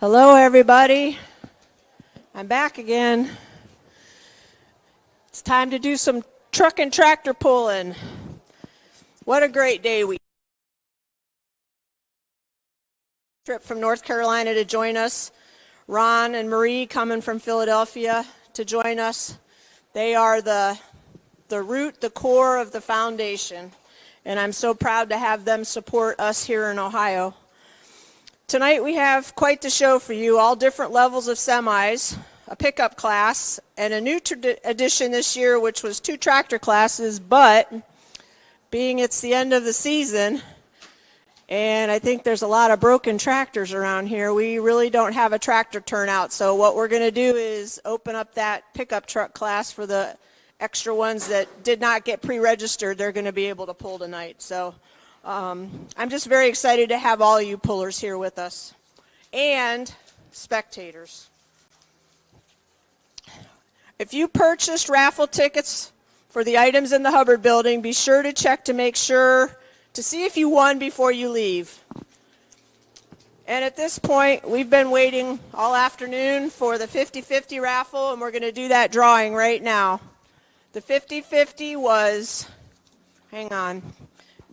Hello, everybody. I'm back again. It's time to do some truck and tractor pulling. What a great day we trip from North Carolina to join us. Ron and Marie coming from Philadelphia to join us. They are the root, the core of the foundation, and I'm so proud to have them support us here in Ohio. Tonight we have quite the show for you, all different levels of semis, a pickup class, and a new addition this year, which was 2 tractor classes, but being it's the end of the season, and I think there's a lot of broken tractors around here, we really don't have a tractor turnout. So what we're going to do is open up that pickup truck class for the extra ones that did not get pre-registered. They're going to be able to pull tonight. So I'm just very excited to have all you pullers here with us and spectators. If you purchased raffle tickets for the items in the Hubbard building, be sure to check to make sure to see if you won before you leave. And at this point, we've been waiting all afternoon for the 50-50 raffle, and we're going to do that drawing right now. The 50-50 was, hang on,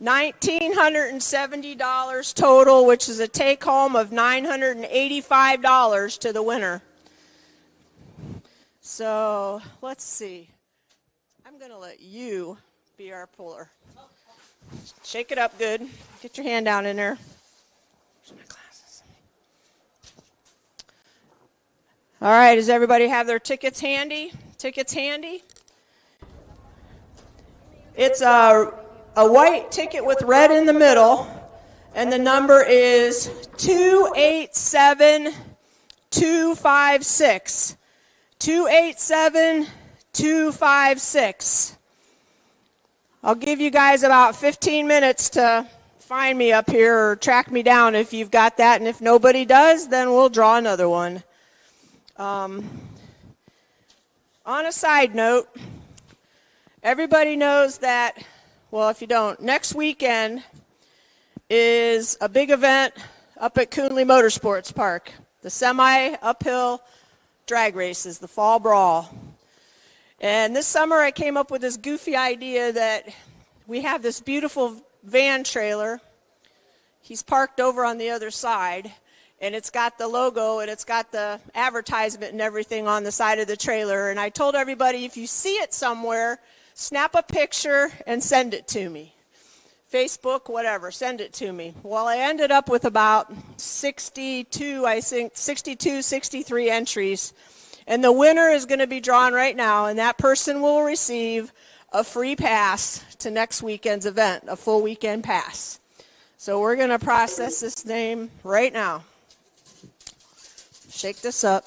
$1,970 total, which is a take-home of $985 to the winner. So let's see. I'm going to let you be our puller. Shake it up good. Get your hand down in there. Where's my glasses? All right, does everybody have their tickets handy? Tickets handy? It's a white ticket with red in the middle, and the number is 287256. 287256. I'll give you guys about 15 minutes to find me up here or track me down if you've got that, and if nobody does, then we'll draw another one. On a side note, everybody knows that, well, if you don't, next weekend is a big event up at Coonley Motorsports Park, the semi-uphill drag races, the Fall Brawl. And this summer I came up with this goofy idea that we have this beautiful van trailer. He's parked over on the other side, and it's got the logo and it's got the advertisement and everything on the side of the trailer. And I told everybody, if you see it somewhere, snap a picture and send it to me. Facebook, whatever, send it to me. Well, I ended up with about 62, 63 entries. And the winner is going to be drawn right now, and that person will receive a free pass to next weekend's event, a full weekend pass. So we're going to process this name right now. Shake this up.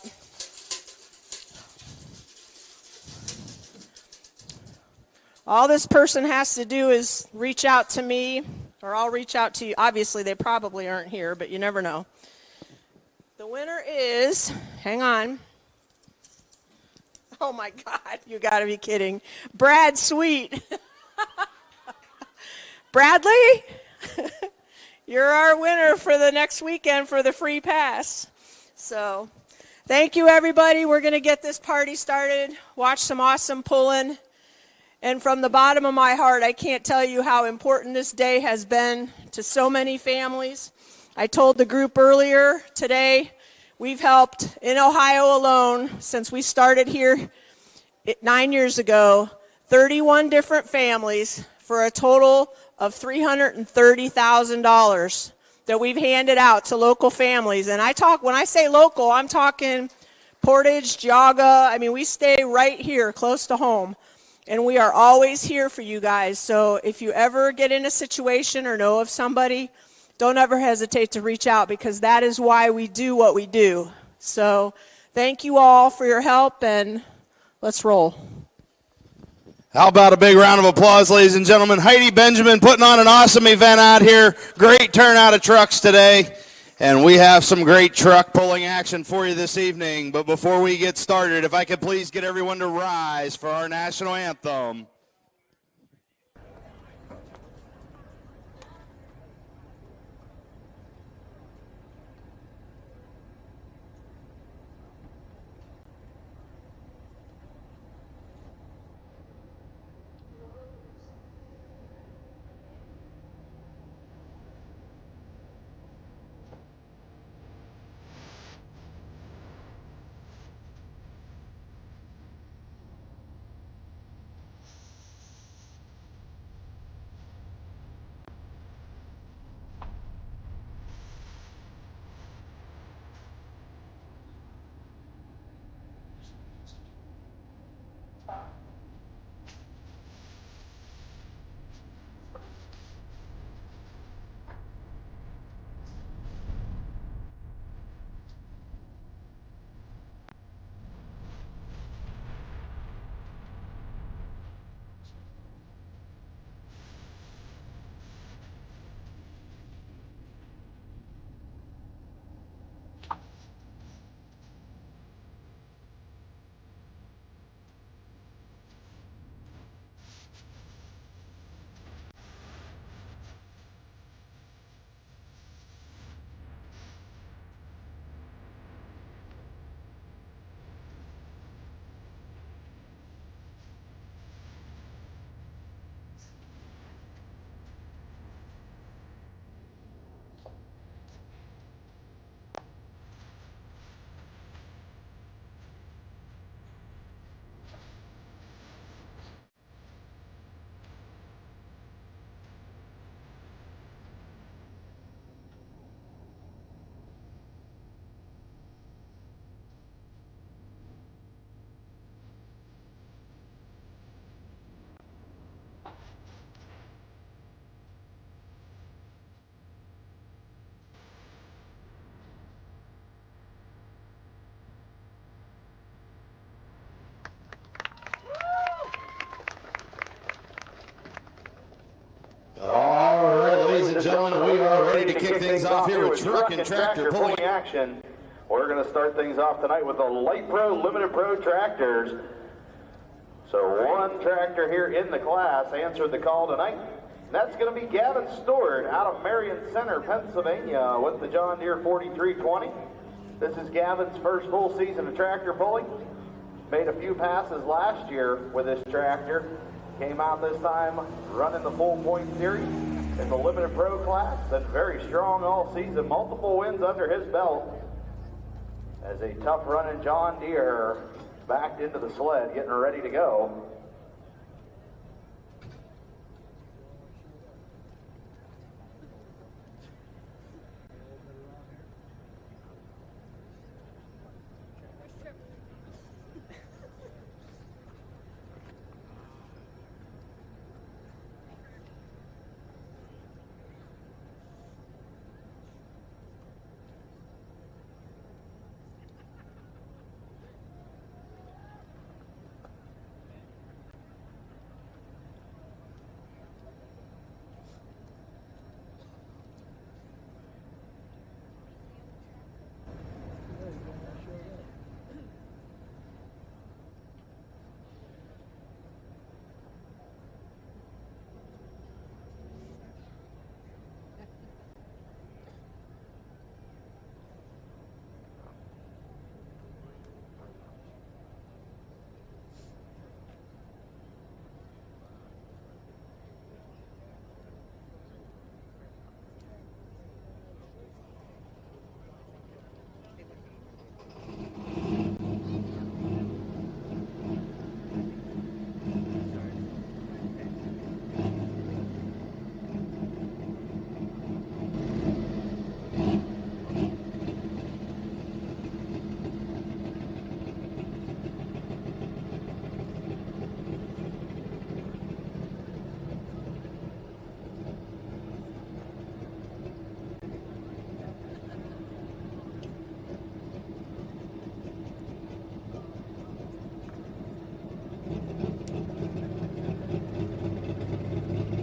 All this person has to do is reach out to me, or I'll reach out to you. Obviously, they probably aren't here, but you never know. The winner is, hang on. Oh, my God, you got to be kidding. Brad Sweet. Bradley, you're our winner for the next weekend for the free pass. So thank you, everybody. We're going to get this party started. Watch some awesome pulling. And from the bottom of my heart, I can't tell you how important this day has been to so many families. I told the group earlier today, we've helped in Ohio alone, since we started here 9 years ago, 31 different families for a total of $330,000 that we've handed out to local families. And when I say local, I'm talking Portage, Geauga. I mean, we stay right here close to home. And we are always here for you guys. So if you ever get in a situation or know of somebody, don't ever hesitate to reach out, because that is why we do what we do. So thank you all for your help, and let's roll. How about a big round of applause, ladies and gentlemen? Heidi Benjamin putting on an awesome event out here. Great turnout of trucks today. And we have some great truck pulling action for you this evening. But before we get started, if I could please get everyone to rise for our national anthem. off here with truck and tractor pulling action. We're going to start things off tonight with the Light Pro Limited Pro tractors. So one tractor here in the class answered the call tonight. That's going to be Gavin Stewart out of Marion Center, Pennsylvania with the John Deere 4320. This is Gavin's first full season of tractor pulling. Made a few passes last year with this tractor. Came out this time running the full point series in the limited pro class. Been very strong all season. Multiple wins under his belt. As a tough running John Deere backed into the sled, getting ready to go.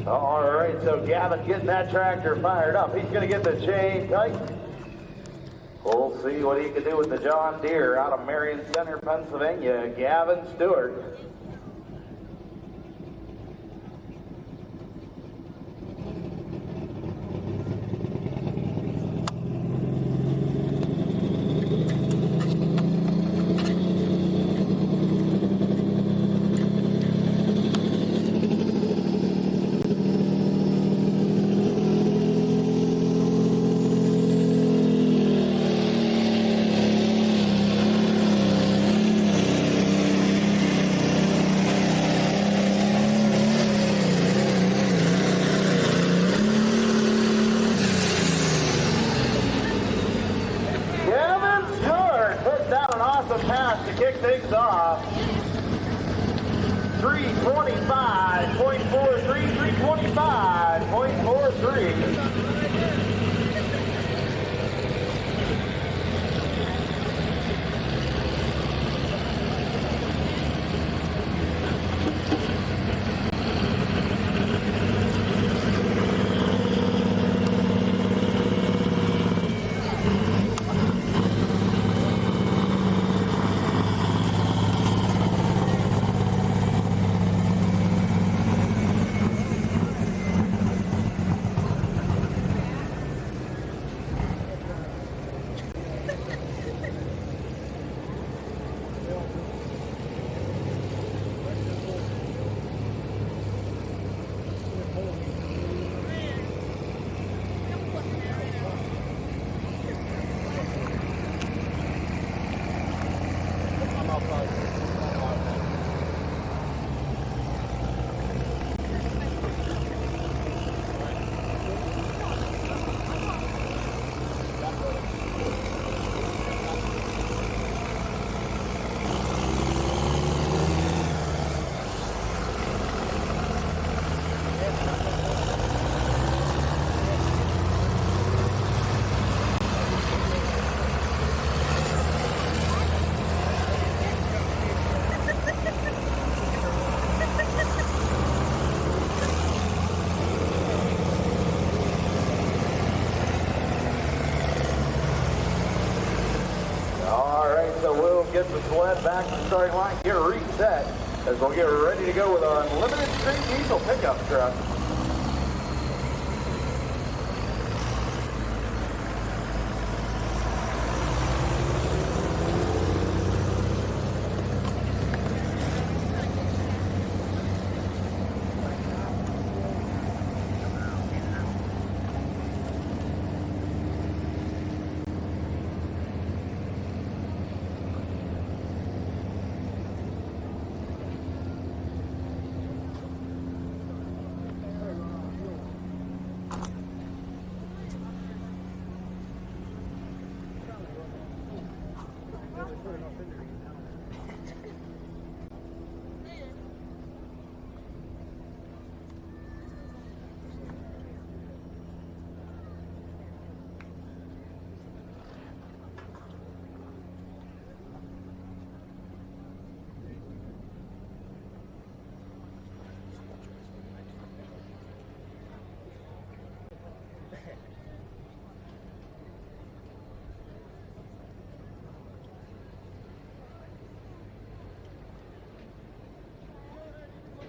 All right, so Gavin getting that tractor fired up. He's going to get the chain tight. We'll see what he can do with the John Deere out of Marion Center, Pennsylvania. Gavin Stewart. To kick things off. 325.43, 325.43. get the sled back to the starting line, get reset, as we'll get ready to go with our unlimited street diesel pickup truck.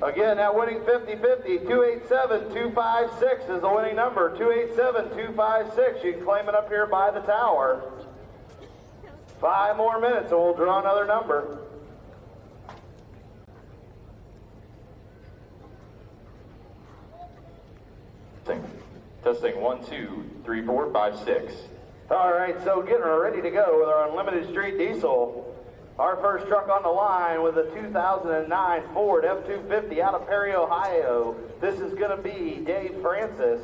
Again, that winning 50-50, 287-256 is the winning number, 287-256. You can claim it up here by the tower. 5 more minutes and we'll draw another number. Testing 1, 2, 3, 4, 5, 6. All right, so getting ready to go with our unlimited street diesel. Our first truck on the line with a 2009 Ford F-250 out of Perry, Ohio. This is going to be Dave Francis.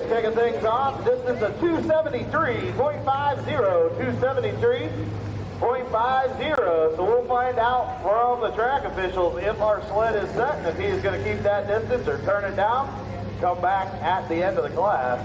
Kicking things off. Distance of 273.50, 273.50. So we'll find out from the track officials if our sled is set and if he is going to keep that distance or turn it down. Come back at the end of the class.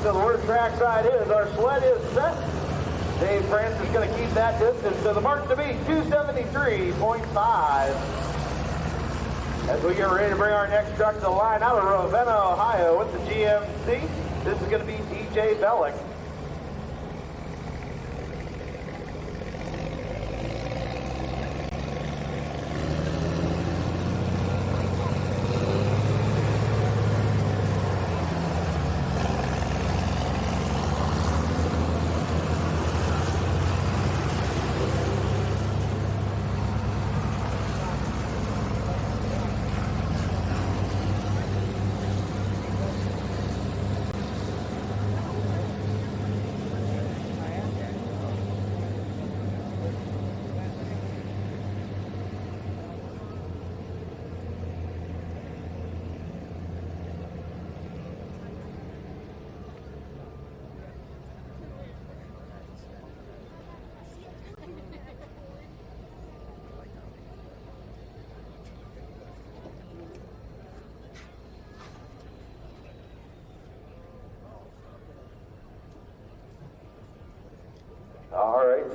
So the word trackside is our sled is set. Dave Francis is going to keep that distance. So the mark to be 273.5. As we get ready to bring our next truck to the line out of Ravenna, Ohio with the GMC. This is going to be DJ Bellick.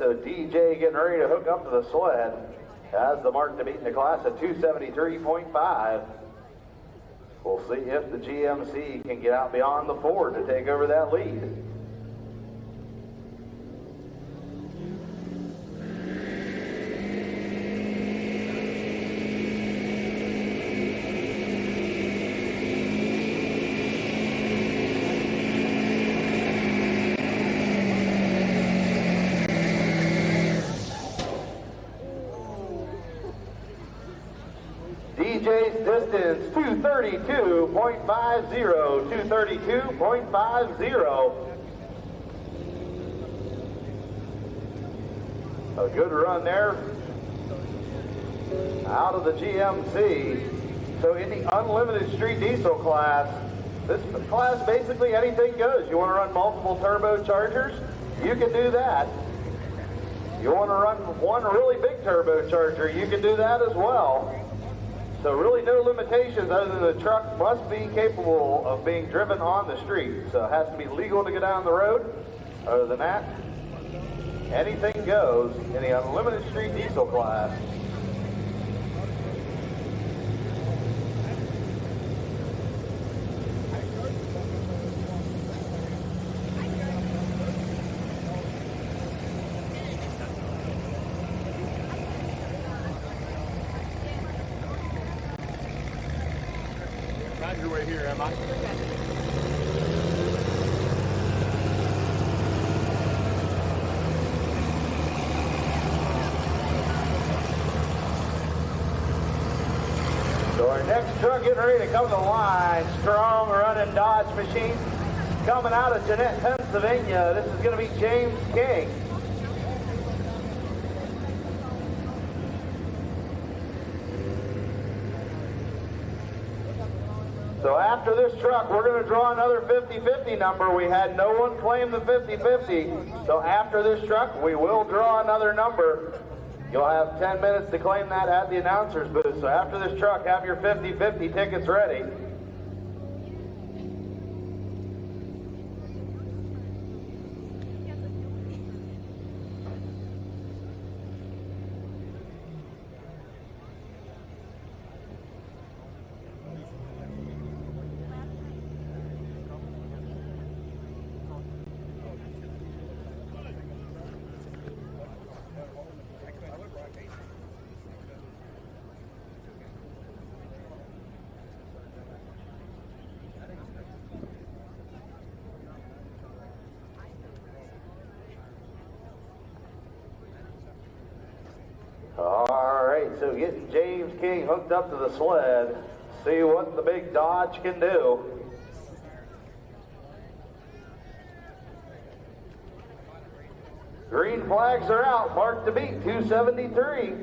so DJ getting ready to hook up to the sled. Has the mark to beat in the class at 273.5. We'll see if the GMC can get out beyond the Ford to take over that lead. DJ's distance, 232.50, 232.50. A good run there out of the GMC. So in the unlimited street diesel class, this class basically anything goes. You want to run multiple turbochargers? You can do that. You want to run one really big turbocharger? You can do that as well. So really no limitations other than the truck must be capable of being driven on the street. So it has to be legal to go down the road. Other than that, anything goes in the unlimited street diesel class. Your way here, am I? So our next truck getting ready to come to the line, strong running Dodge machine coming out of Jeanette, Pennsylvania. This is going to be James King. So after this truck, we're going to draw another 50-50 number. We had no one claim the 50-50. So after this truck, we will draw another number. You'll have 10 minutes to claim that at the announcer's booth. So after this truck, have your 50-50 tickets ready. All right, so getting James King hooked up to the sled. See what the big Dodge can do. Green flags are out, mark to beat, 273.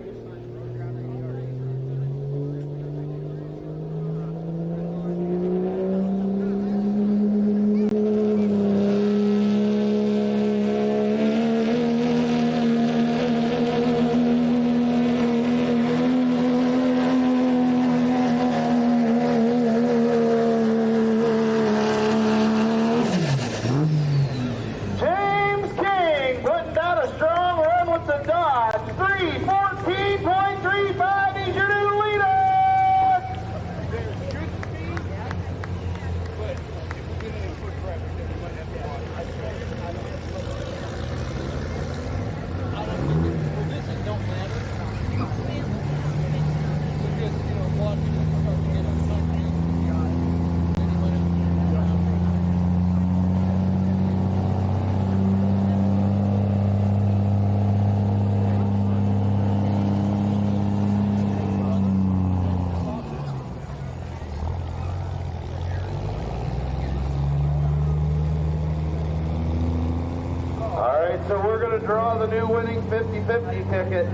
So we're going to draw the new winning 50-50 ticket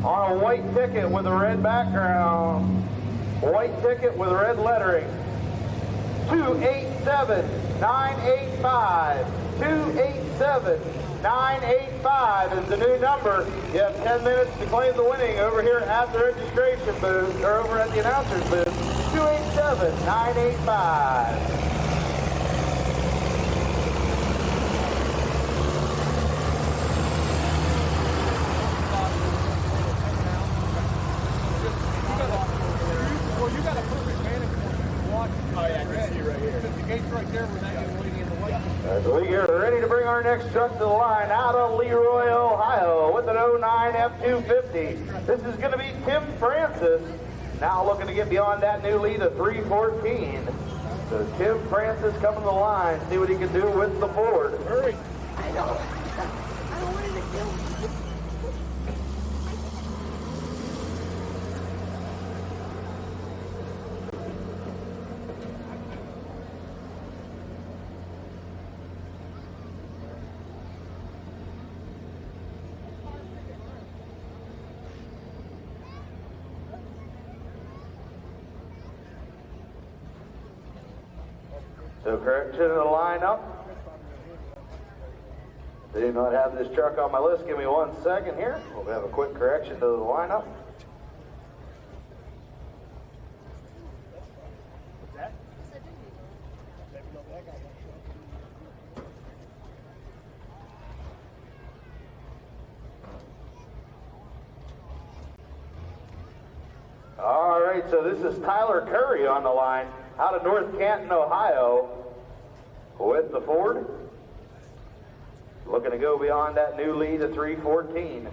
on a white ticket with a red background. White ticket with red lettering. 287-985. 287-985 is the new number. You have 10 minutes to claim the winning over here at the registration booth, or over at the announcer's booth. 287-985. 287-985. gates right there. We're not waiting in the white. As we get ready to bring our next truck to the line out of Leroy, Ohio with an 09 F250. This is going to be Tim Francis. Now looking to get beyond that new lead of 314. So Tim Francis coming to the line, see what he can do with the Ford. Hurry. I don't want him to kill me. So correction of the lineup. Do not have this truck on my list. Give me 1 second here. We'll have a quick correction to the lineup. All right, so this is Tyler Curry on the line out of North Canton, Ohio with the Ford. Looking to go beyond that new lead of 314.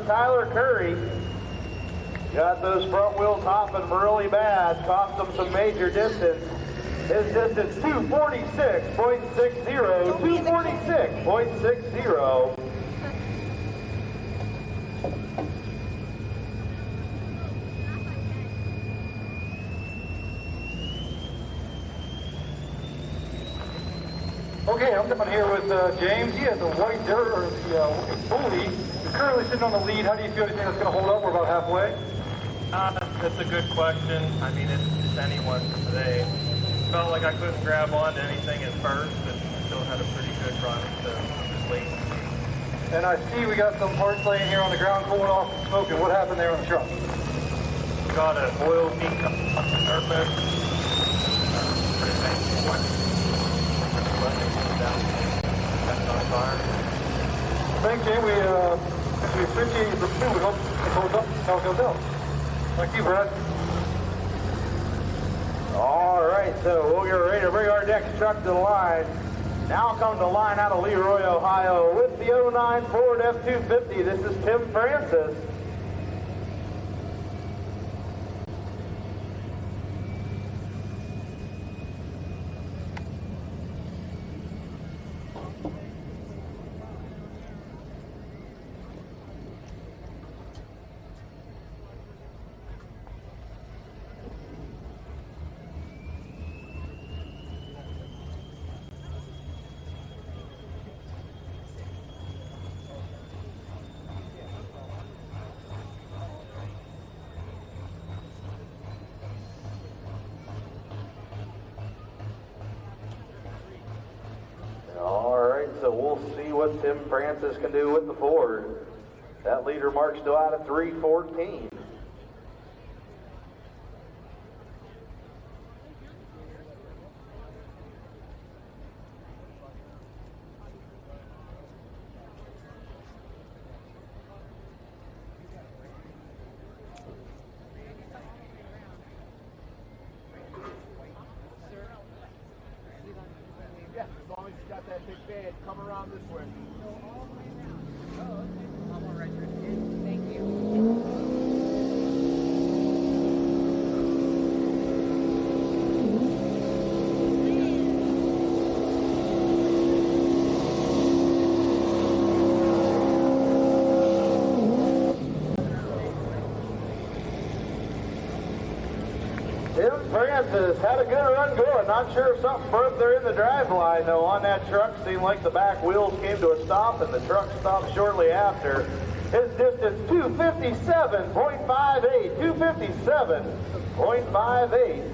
Tyler Curry got those front wheels hopping really bad, cost him some major distance. His distance 246.60, 246.60. Okay, I'm coming here with James. He has a white dirt or bully. He's currently sitting on the lead. How do you feel? Do you think that's going to hold up? We're about halfway. That's a good question. I mean, it's anyone's today. Felt like I couldn't grab onto anything at first, but still had a pretty good run to late. And I see we got some parts laying here on the ground cooling off and smoking. What happened there on the truck? Got an oil leak on the surface. Pretty painful one. Down. That's on fire. Thanks, Jay. We appreciate your pursuit. We hope it holds up. How it goes out. Thank you, Brad. All right, so we'll get ready to bring our next truck to the line. Now come to the line out of Leroy, Ohio with the 09 Ford F250. This is Tim Francis. So we'll see what Tim Francis can do with the Ford. That leader mark still out of 314. Yeah, as long as you got that big bed, come around this way. Thank you. Tim Francis had a good run going. Not sure if something broke there in the drive line, though, on that truck. Seemed like the back wheels came to a stop, and the truck stopped shortly after. His distance, 257.58. 257.58.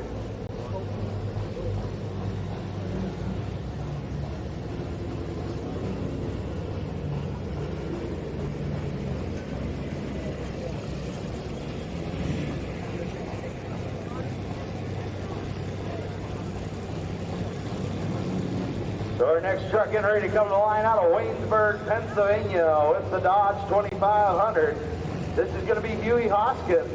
So our next truck getting ready to come to the line out of Waynesburg, Pennsylvania with the Dodge 2500. This is going to be Huey Hoskins.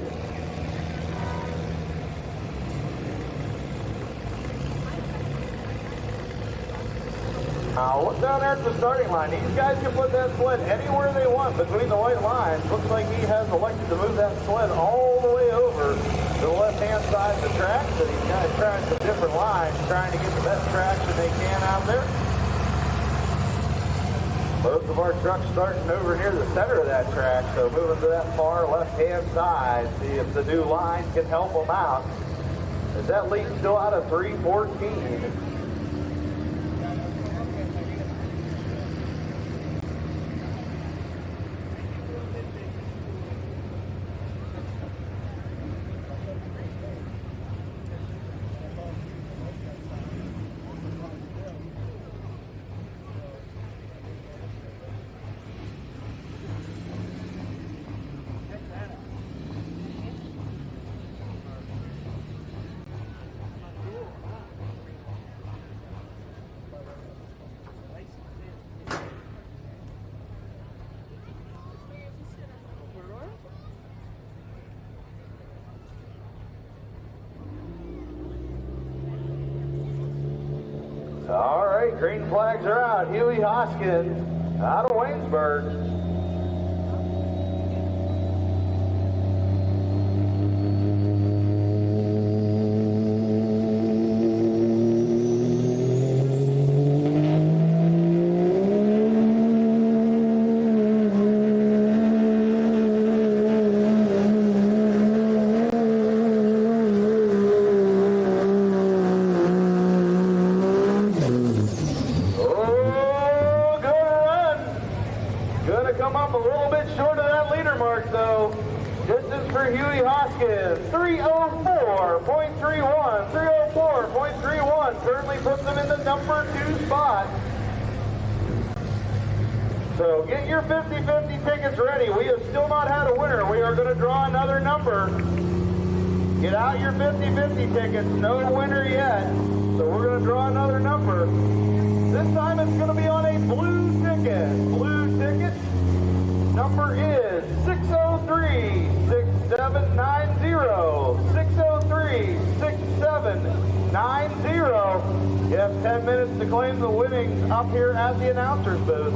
Now look down there at the starting line. These guys can put that sled anywhere they want between the white lines. Looks like he has elected to move that sled all the way over to the left-hand side of the track. So he's kind of trying some different lines, trying to get the best traction they can out there. Most of our trucks starting over near the center of that track, so moving to that far left-hand side, see if the new line can help them out. As that lead still out of 3:14. All right, green flags are out. Huey Hoskins out of Waynesburg. Come up a little bit short of that leader mark, though. Distance for Huey Hoskins, 304.31. 304.31 currently puts him in the number 2 spot. So get your 50-50 tickets ready. We have still not had a winner. We are going to draw another number. Get out your 50-50 tickets. No winner yet. So we're going to draw another number. This time it's going to be on a blue ticket. Blue ticket. Number is 603-6790. 603-6790. You have 10 minutes to claim the winnings up here at the announcer's booth.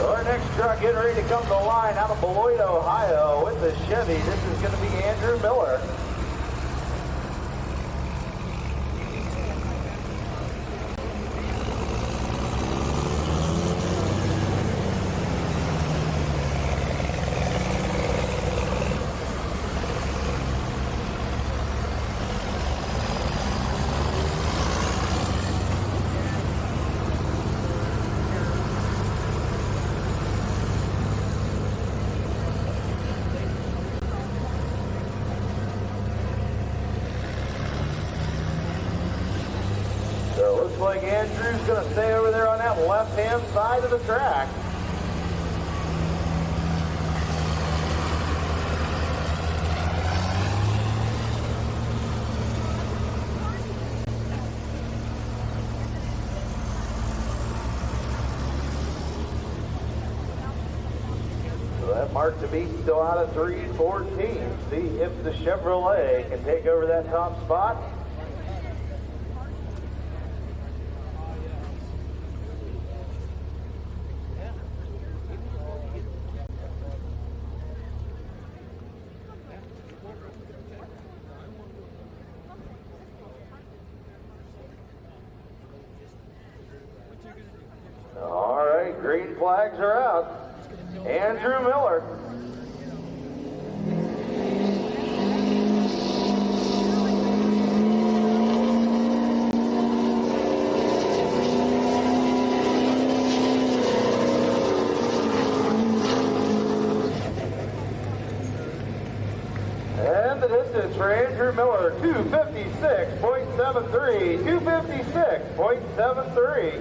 Our next truck getting ready to come to the line out of Beloit, Ohio with the Chevy. This is going to be Andrew Miller. So it looks like Andrew's going to stay over there on that left-hand side of the track. So that mark to beat still out of 3:14. See if the Chevrolet can take over that top spot. flags are out. Andrew Miller. And the distance for Andrew Miller, 256.73, 256.73.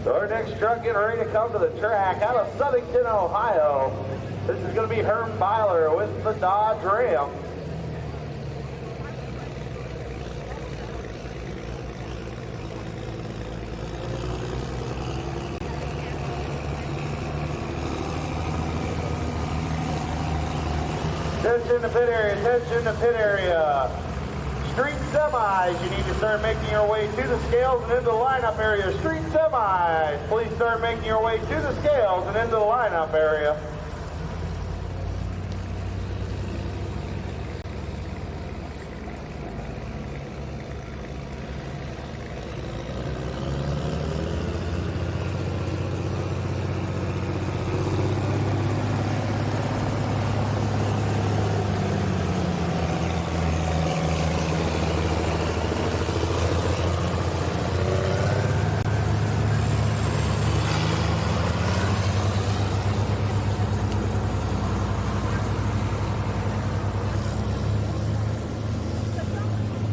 So our next truck getting ready to come to the track out of Southington, Ohio. This is going to be Herm Byler with the Dodge Ram. Attention to pit area, attention to pit area. Street semis, you need to start making your way to the scales and into the lineup area. Street semis, please start making your way to the scales and into the lineup area.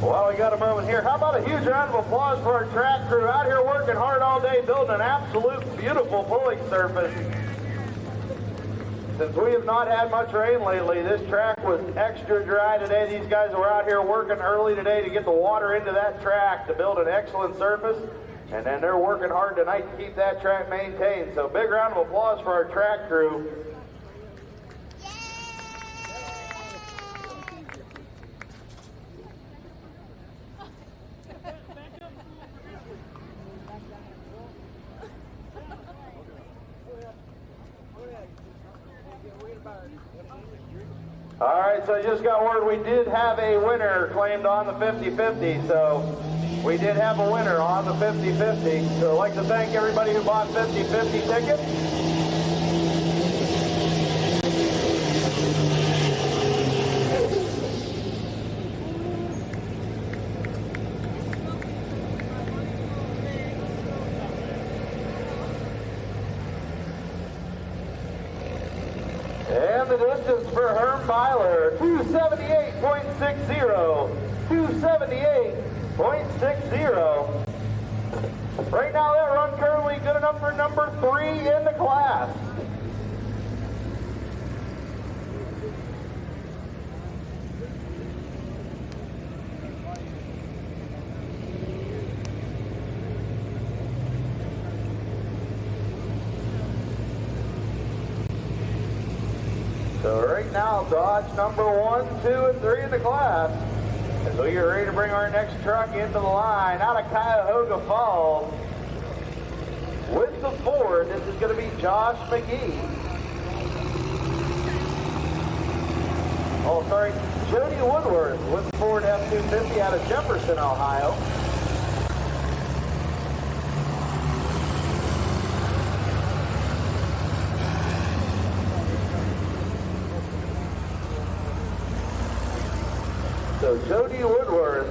Well, we got a moment here. How about a huge round of applause for our track crew out here working hard all day, building an absolute beautiful pulling surface. Since we have not had much rain lately, this track was extra dry today. These guys were out here working early today to get the water into that track to build an excellent surface. And then they're working hard tonight to keep that track maintained. So big round of applause for our track crew. All right, so I just got word we did have a winner claimed on the 50-50. So we did have a winner on the 50-50. So I'd like to thank everybody who bought 50-50 tickets. And the distance for Herm Byler, 278.60, 278.60. Right now that run currently good enough for number 3 in the class. So right now, Dodge number 1, 2, and 3 in the class. As we get ready to bring our next truck into the line out of Cuyahoga Falls. With the Ford, this is going to be Josh McGee. Oh, sorry, Jody Woodworth with the Ford F-250 out of Jefferson, Ohio. So Jody Woodworth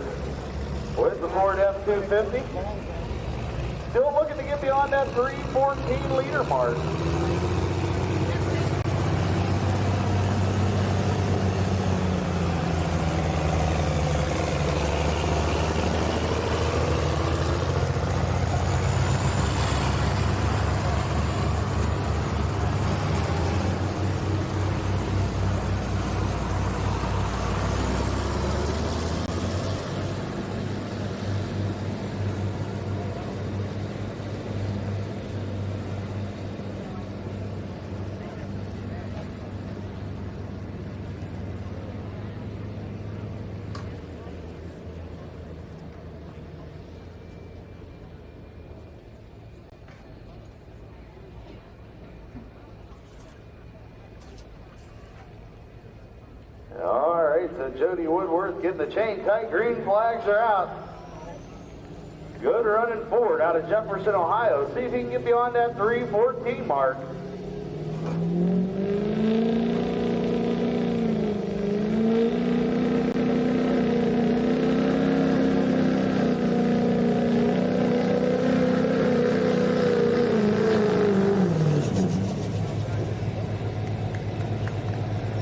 with the Ford F-250. Still looking to get beyond that 314 liter mark. Jody Woodworth getting the chain tight. Green flags are out. Good running forward out of Jefferson, Ohio. See if he can get beyond that 3:14 mark.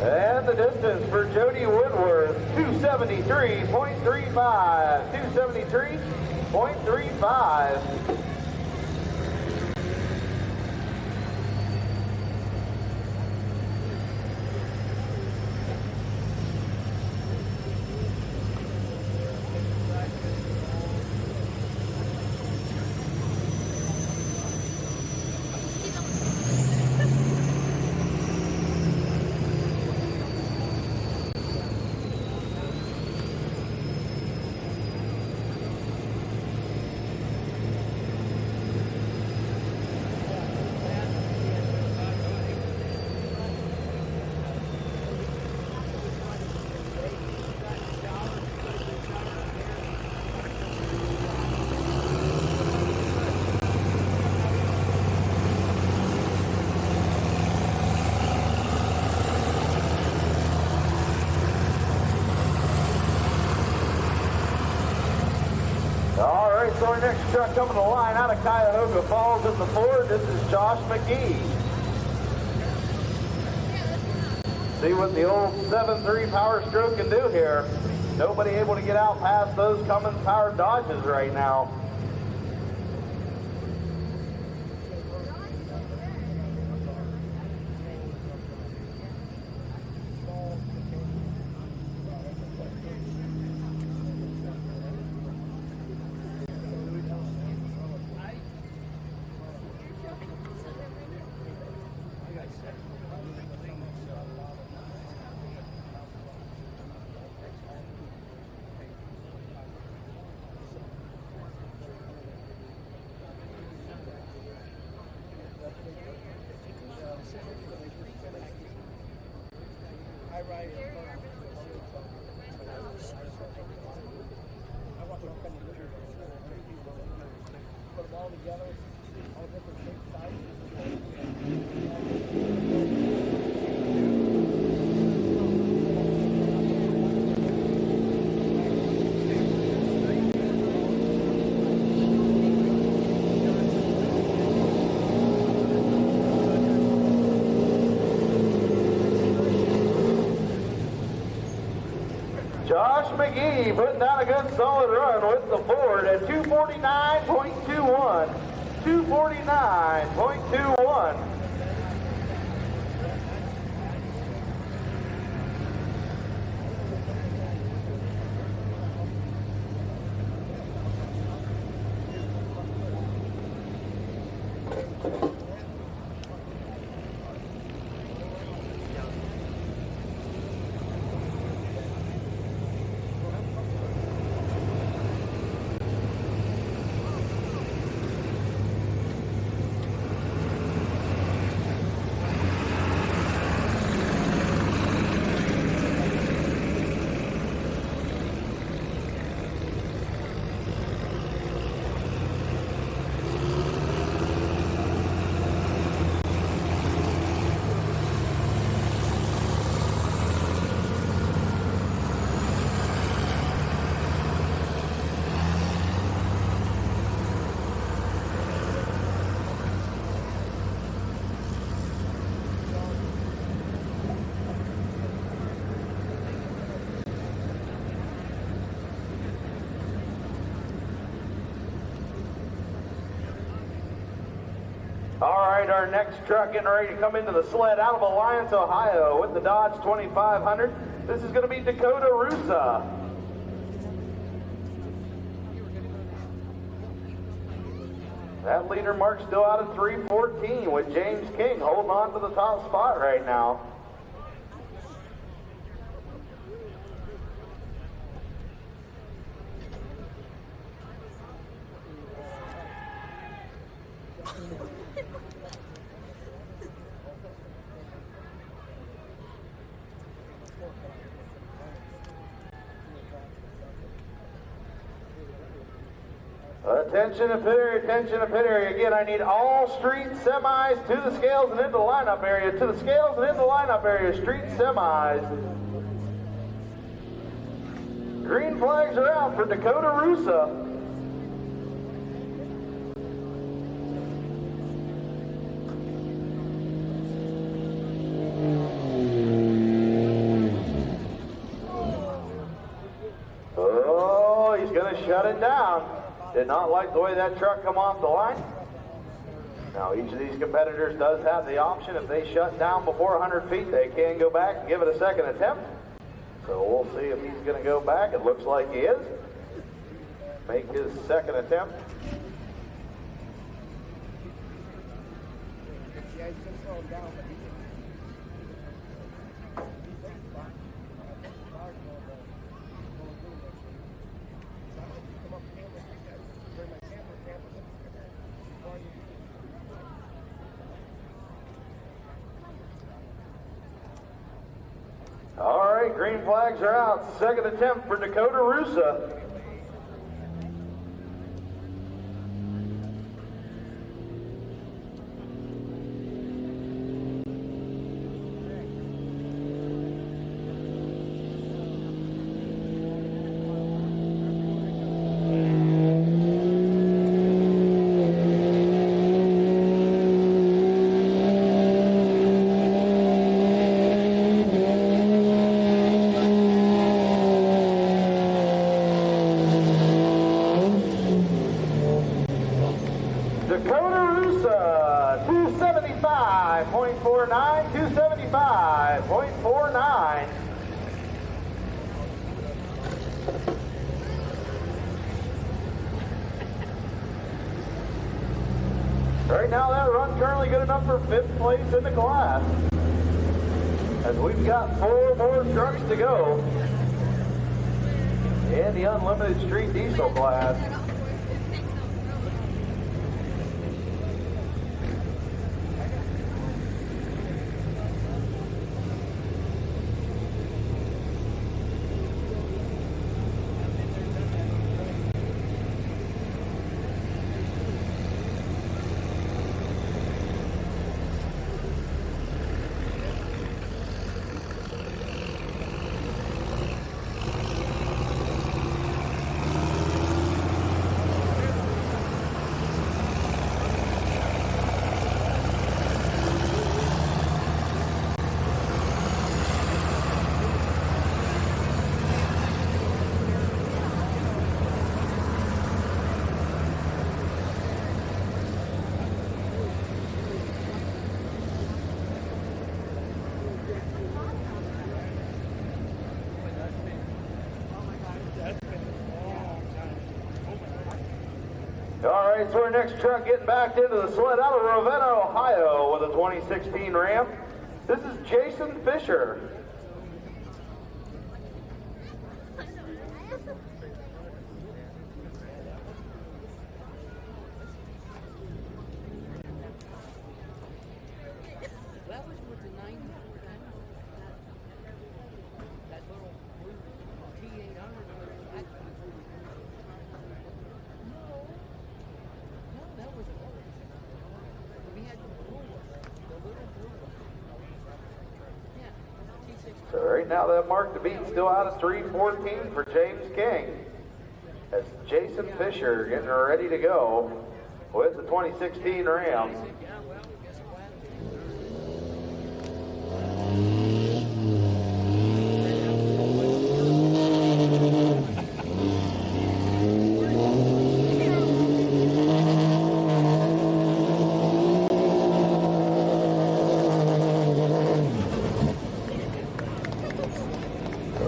And the distance for Jody Woodworth, 273.35. 273.35. All right, so our next truck coming to the line out of Cuyahoga Falls in the Ford. This is Josh McGee. See what the old 7.3 Power Stroke can do here. Nobody able to get out past those Cummins powered Dodges right now. Josh McGee putting down a good solid run with the Ford at 249.21. 249.21. All right, our next truck getting ready to come into the sled out of Alliance, Ohio with the Dodge 2500. This is going to be Dakota Rusa. That leader mark still out of 3:14 with James King holding on to the top spot right now. Attention to pit area, attention to pit area. Again, I need all street semis to the scales and into the lineup area. To the scales and into the lineup area, street semis. Green flags are out for Dakota Rusa. Oh, he's going to shut it down. Did not like the way that truck come off the line. Now, each of these competitors does have the option. If they shut down before 100 feet, they can go back and give it a second attempt. So we'll see if he's going to go back. It looks like he is. Make his second attempt. All right, green flags are out. Second attempt for Dakota Rusa. Dakota Rusa, 275.49, 275.49. Right now that run currently good enough for 5th place in the class. As we've got 4 more trucks to go in the unlimited street diesel class. All right, so our next truck getting backed into the sled out of Ravenna, Ohio with a 2016 Ram. This is Jason Fisher. That was with the 94. That little blue T800. No, that was ours. We had the blue one, the little blue one. Yeah, T6. So right now that mark to beat still out of 314 for James King. As Jason Fisher getting ready to go with the 2016 Ram. Yeah, well, guess what?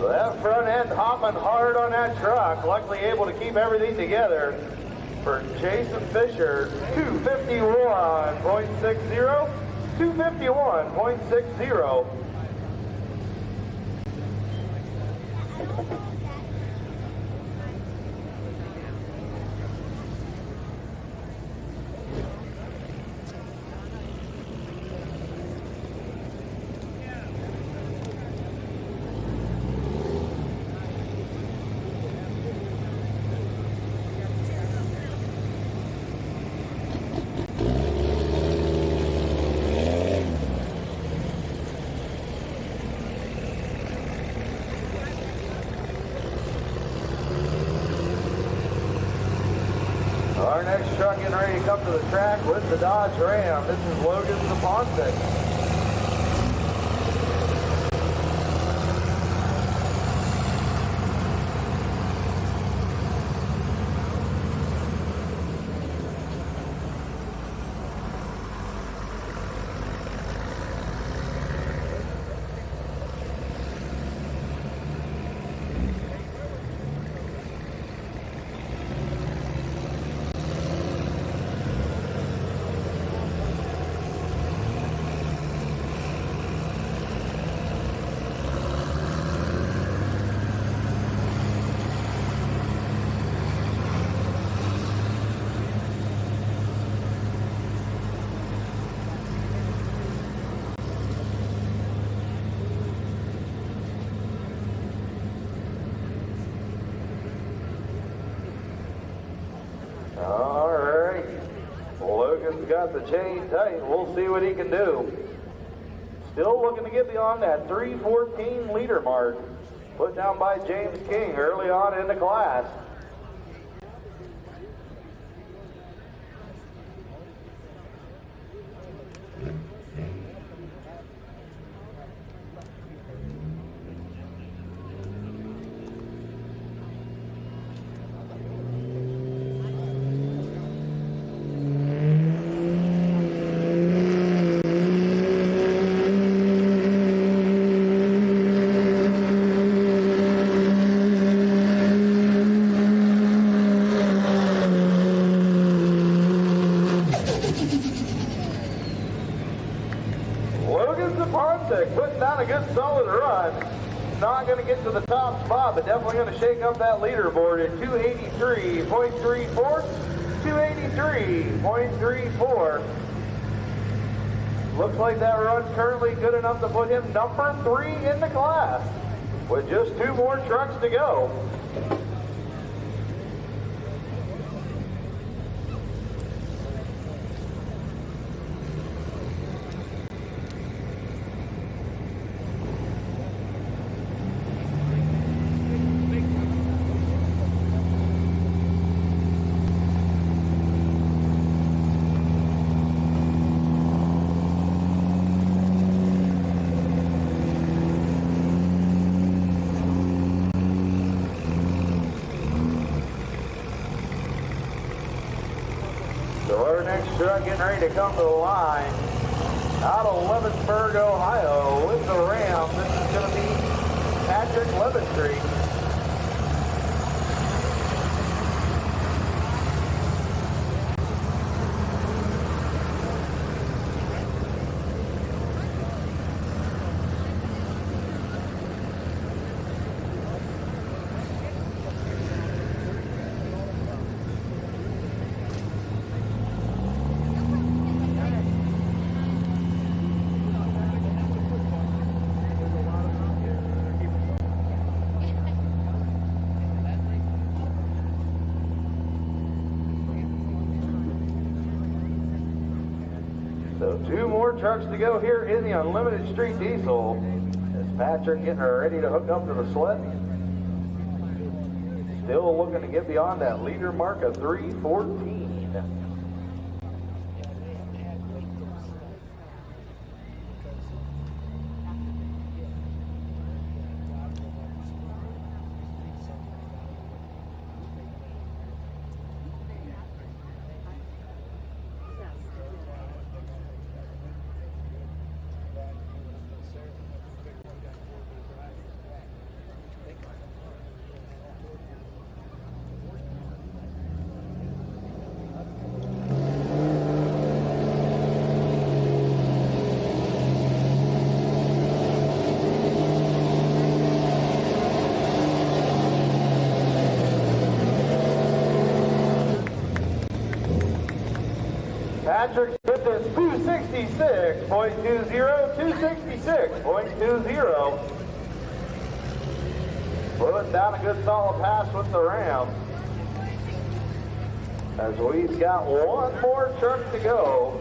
That front end hopping hard on that truck, luckily able to keep everything together for Jason Fisher, 251.60, 251.60. come to the track with the Dodge Ram. This is Logan Zaponsic. All right. Logan's got the chain tight. We'll see what he can do. Still looking to get beyond that 3:14 leader mark. Put down by James King early on in the class. Putting down a good solid run. Not going to get to the top spot, but definitely going to shake up that leaderboard at 283.34. 283.34. Looks like that run's currently good enough to put him number 3 in the class with just 2 more trucks to go. Truck getting ready to come to the line out of Leavensburg, Ohio with the Ram. This is going to be Patrick Levenstreet. So 2 more trucks to go here in the Unlimited Street Diesel. As Patrick getting ready to hook up to the sled. Still looking to get beyond that leader mark of 3:14. Patrick's hit this 266.20, 266.20. Putting down a good solid pass with the Ram. As we've got 1 more truck to go.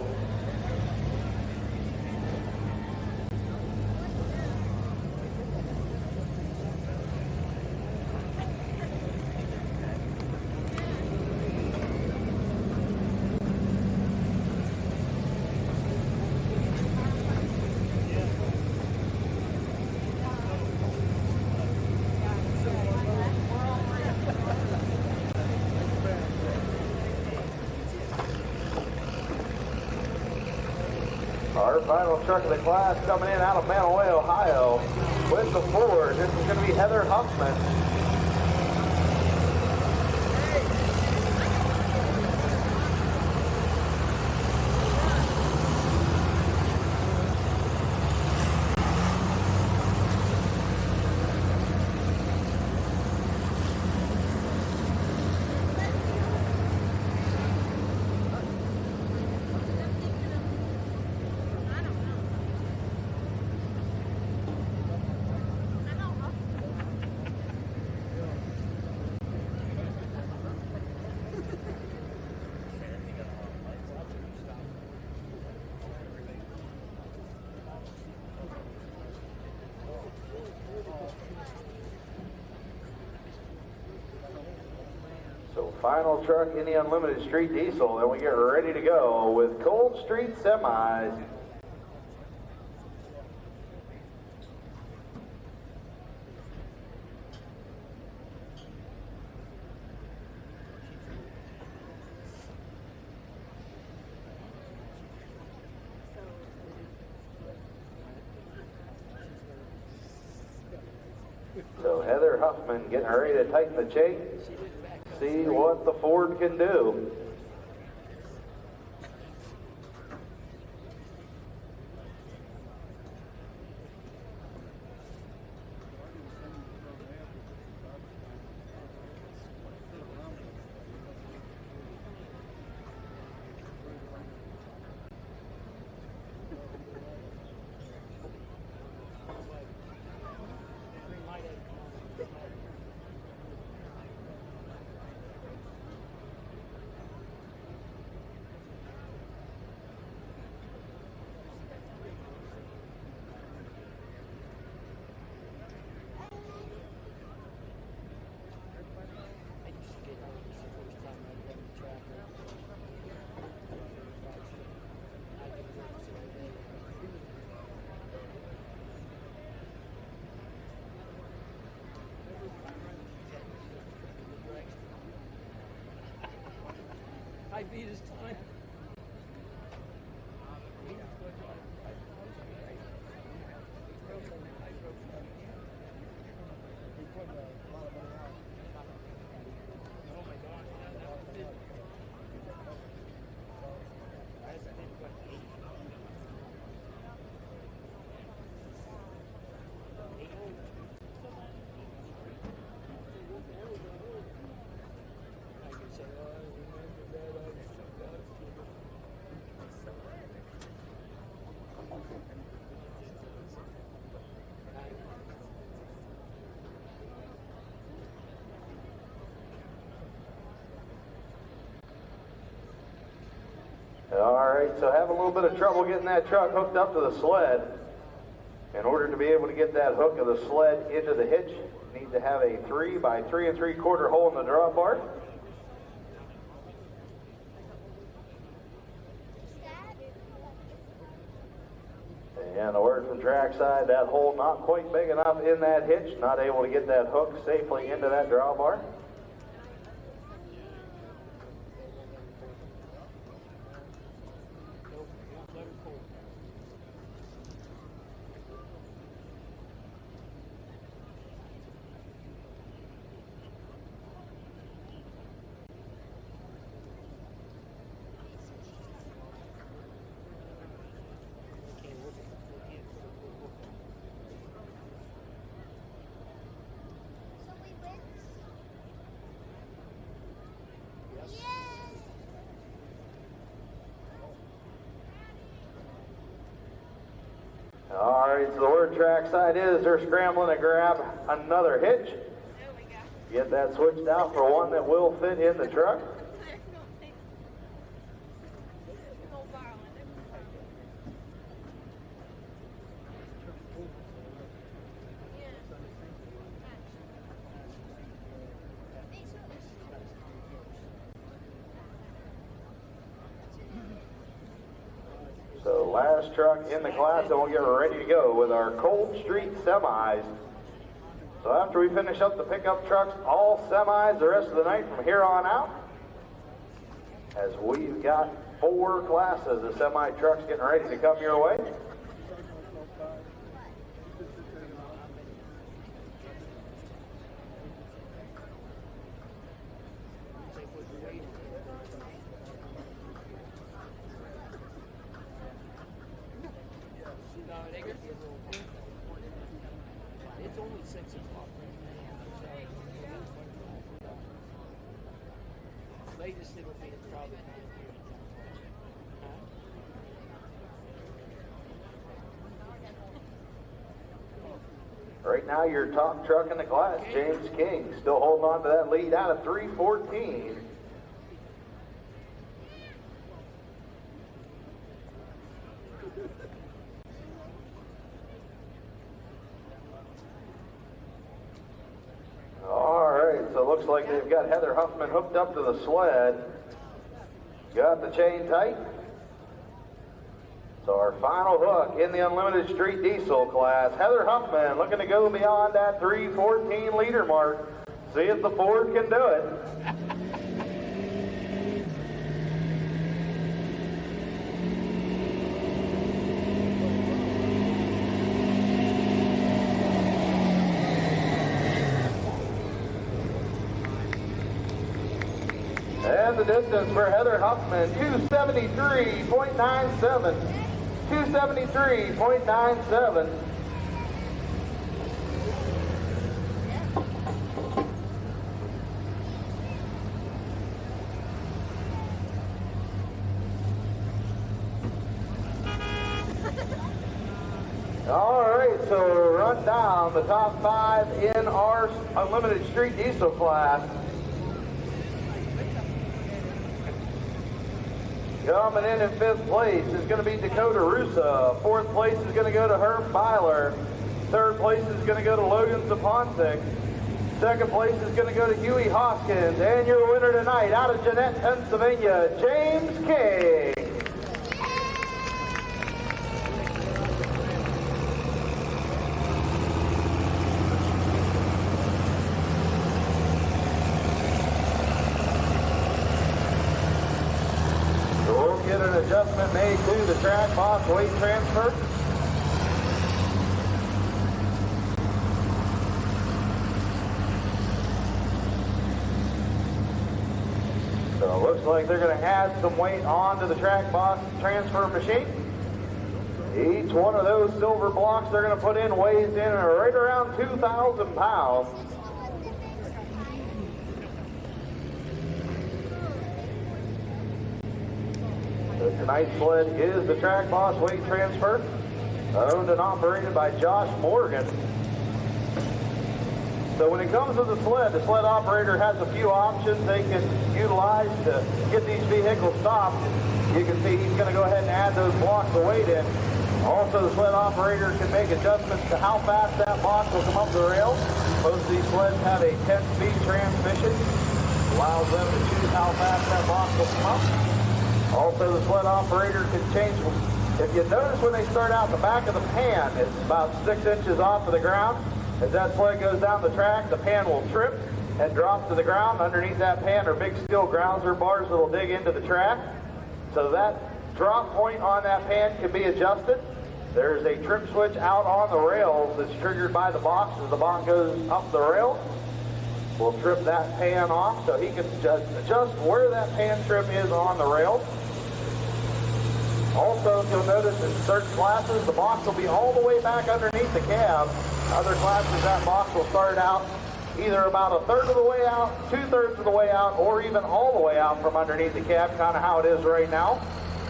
Our final truck of the class coming in out of Manaway, Ohio with the Ford. This is going to be Heather Huffman. So final truck in the Unlimited Street Diesel, then we get ready to go with Cold Street Semis. So Heather Huffman getting ready to tighten the chain. See what the Ford can do. I beat his time. All right, so have a little bit of trouble getting that truck hooked up to the sled. In order to be able to get that hook of the sled into the hitch, you need to have a 3 by 3 3/4 hole in the drawbar. And the word from trackside, that hole not quite big enough in that hitch, not able to get that hook safely into that drawbar. All right, so the word trackside is they're scrambling to grab another hitch. Get that switched out for one that will fit in the truck. So last truck in the class, and we'll get ready to go with our Cold Street Semis. So after we finish up the pickup trucks, all semis the rest of the night from here on out, as we've got 4 classes of semi-trucks getting ready to come your way. It's only 6 o'clock. Latest it'll be probably 9:30. Right now, your top truck in the class, James King, still holding on to that lead out of 3:14. All right, so it looks like they've got Heather Huffman hooked up to the sled. Got the chain tight. So our final hook in the Unlimited Street Diesel class, Heather Huffman looking to go beyond that 3:14 liter mark. See if the Ford can do it. And the distance for Heather Huffman, 273.97. 273.97. All right, so run down the top 5 in our Unlimited Street Diesel class. Coming in 5th place is going to be Dakota Russa. 4th place is going to go to Herb Byler. 3rd place is going to go to Logan Sapontic. 2nd place is going to go to Huey Hoskins. And your winner tonight out of Jeanette, Pennsylvania, James King. Get an adjustment made to the track box weight transfer. So it looks like they're going to add some weight onto the track box transfer machine. Each one of those silver blocks they're going to put in weighs in right around 2,000 pounds. Tonight's sled is the Track Boss weight transfer, owned and operated by Josh Morgan. So when it comes to the sled operator has a few options they can utilize to get these vehicles stopped. You can see he's going to go ahead and add those blocks of weight in. Also, the sled operator can make adjustments to how fast that box will come up the rail. Most of these sleds have a 10-speed transmission, allows them to choose how fast that box will come up. Also, the sled operator can change. If you notice when they start out, the back of the pan is about 6 inches off of the ground. As that sled goes down the track, the pan will trip and drop to the ground. Underneath that pan are big steel grounder bars that will dig into the track. So that drop point on that pan can be adjusted. There's a trip switch out on the rails that's triggered by the box. As the box goes up the rail, we'll trip that pan off so he can adjust where that pan trip is on the rail. Also, if you'll notice in certain classes, the box will be all the way back underneath the cab. Other classes, that box will start out either about 1/3 of the way out, 2/3 of the way out, or even all the way out from underneath the cab, kind of how it is right now.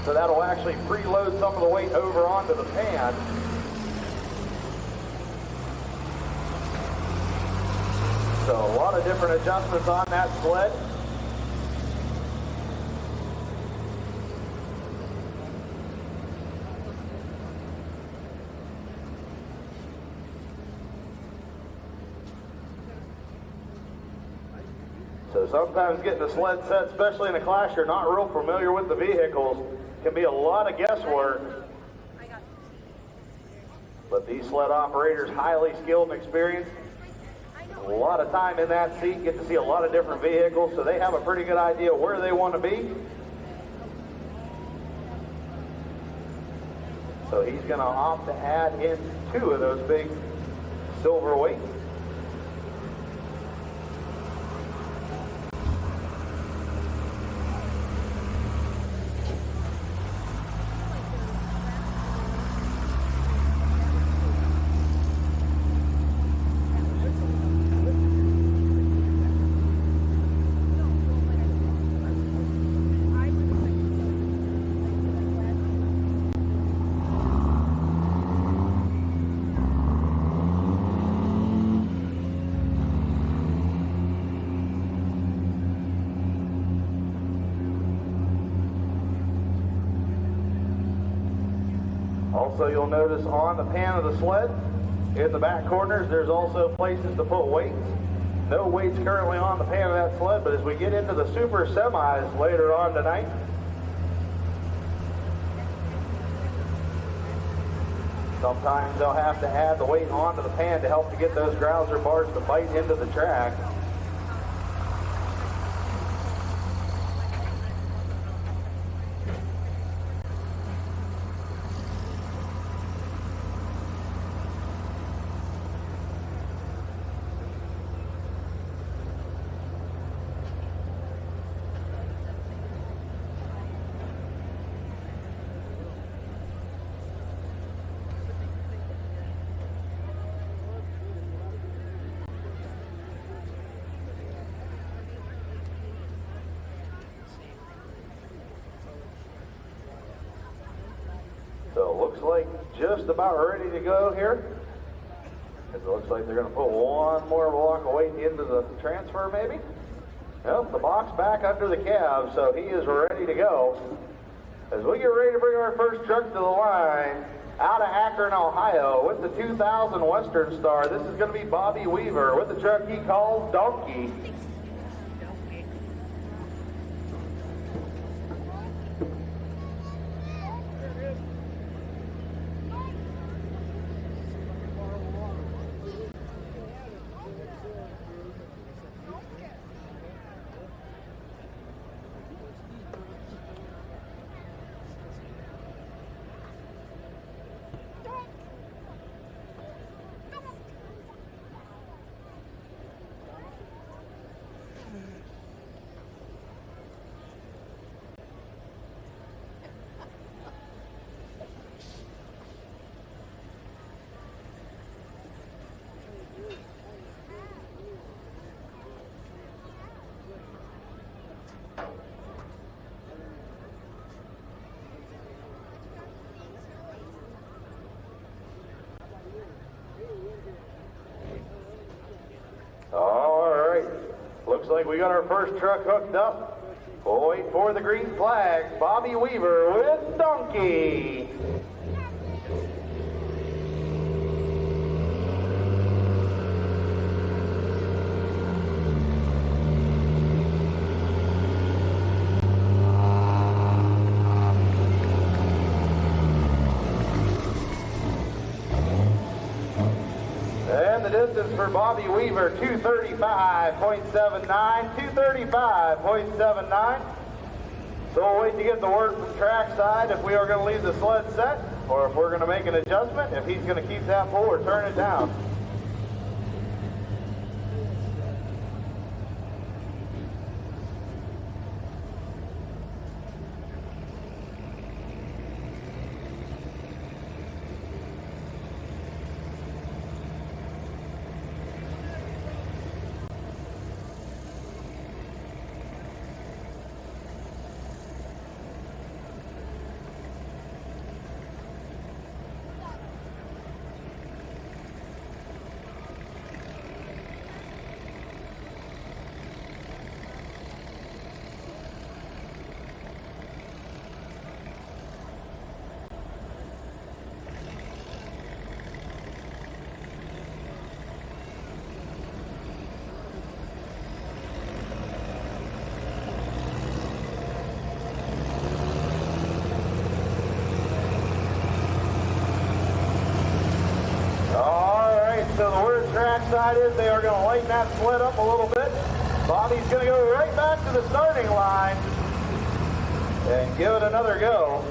So that'll actually preload some of the weight over onto the pan. So a lot of different adjustments on that sled. So sometimes getting the sled set, especially in a class you're not real familiar with the vehicles, can be a lot of guesswork. But these sled operators, highly skilled and experienced, a lot of time in that seat, get to see a lot of different vehicles, so they have a pretty good idea where they want to be. So he's going to opt to add in 2 of those big silver weights. Also, you'll notice on the pan of the sled, in the back corners, there's also places to put weights. No weights currently on the pan of that sled, but as we get into the super semis later on tonight, sometimes they'll have to add the weight onto the pan to help to get those grouser bars to bite into the track. So it looks like just about ready to go here. It looks like they're going to put one more block of weight into the transfer maybe. Nope, the box back under the cab, so he is ready to go. As we get ready to bring our first truck to the line, out of Akron, Ohio, with the 2000 Western Star, this is going to be Bobby Weaver with the truck he calls Donkey. All right, looks like we got our first truck hooked up. We'll wait for the green flag. Bobby Weaver with Donkey. And the distance for Bobby Weaver, 235.79, 235.79. So we'll wait to get the word from trackside if we are going to leave the sled set or if we're going to make an adjustment, if he's going to keep that pull or turn it down. So the word trackside is they are going to lighten that sled up a little bit. Bobby's going to go right back to the starting line and give it another go.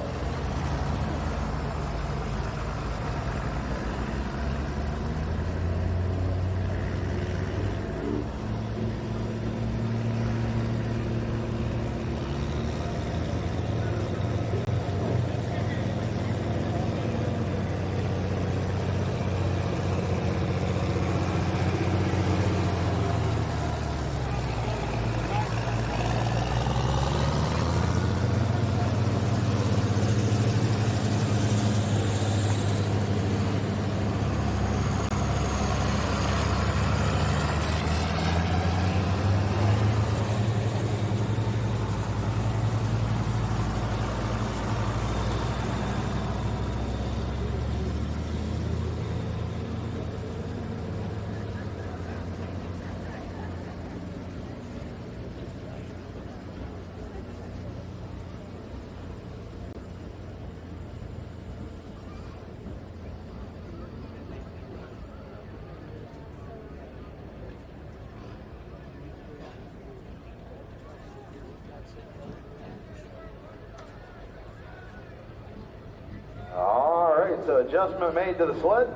so adjustment made to the sled.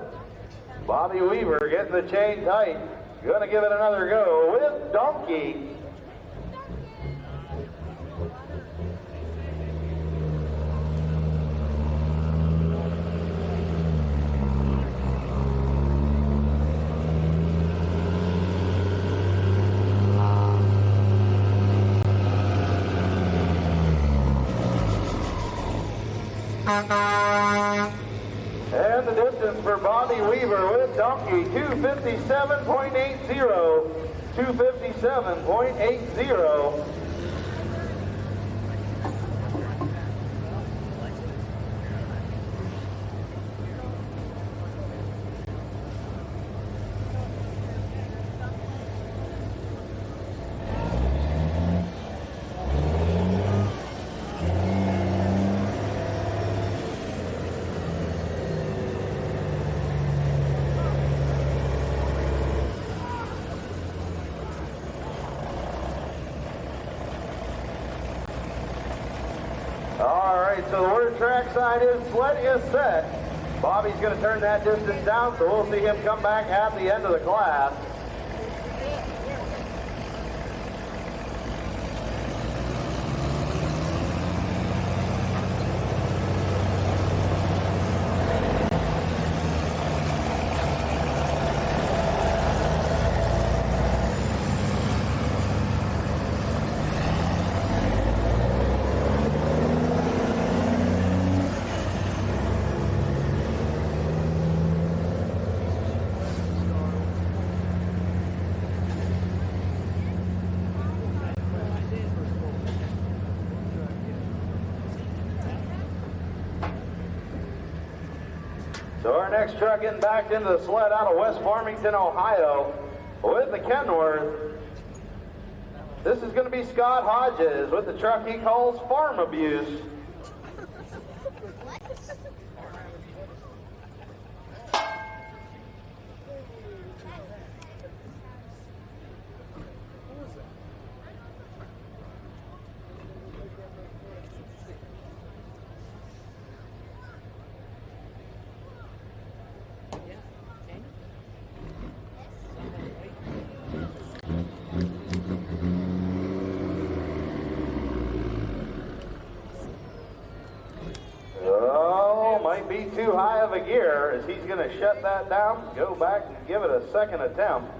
Bobby Weaver getting the chain tight. Gonna give it another go with Donkey. And the distance for Bobby Weaver with Donkey, 257.80. 257.80. All right, so the word trackside is sled is set. Bobby's going to turn that distance down, so we'll see him come back at the end of the class. So our next truck getting backed into the sled out of West Farmington, Ohio, with the Kenworth. This is going to be Scott Hodges with the truck he calls Farm Abuse. Might be too high of a gear as he's going to shut that down, go back and give it a second attempt.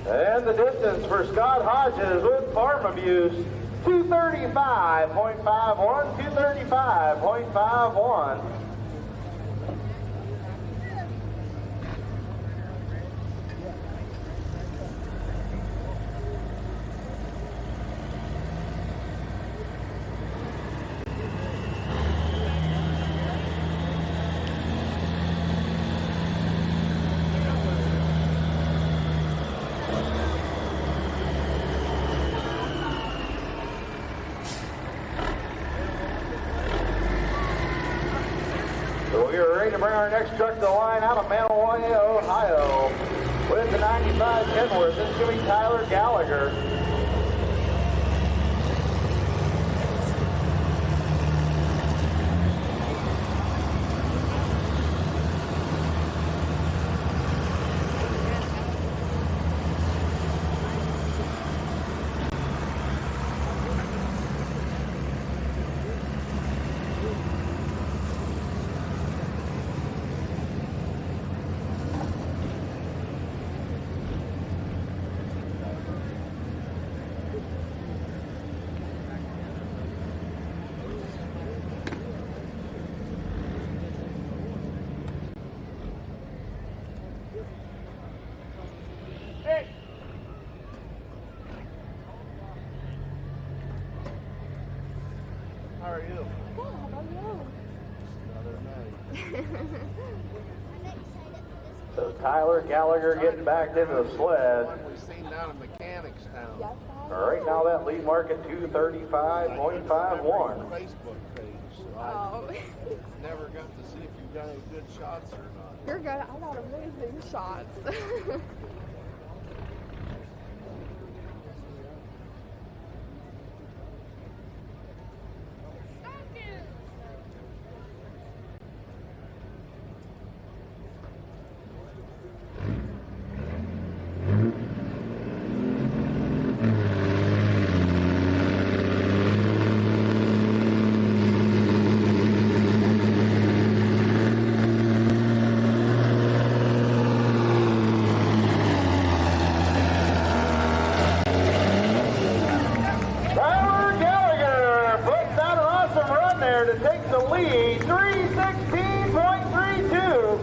And the distance for Scott Hodges with Farm Abuse, 235.51, 235.51. We are ready to bring our next truck to the line out of Manaway, Ohio, with the 95 Kenworth. This is going to be Tyler Gallagher. How are you? Good, how about you? Another night. So Tyler Gallagher getting back into the sled. One we've seen down in Mechanics Town. Yes, Right now that lead mark at 2:35.51. Facebook page, so I never got to see if you got any good shots or not. You're good. I got amazing shots. Tyler Gallagher puts out an awesome run there to take the lead. 3:16.32.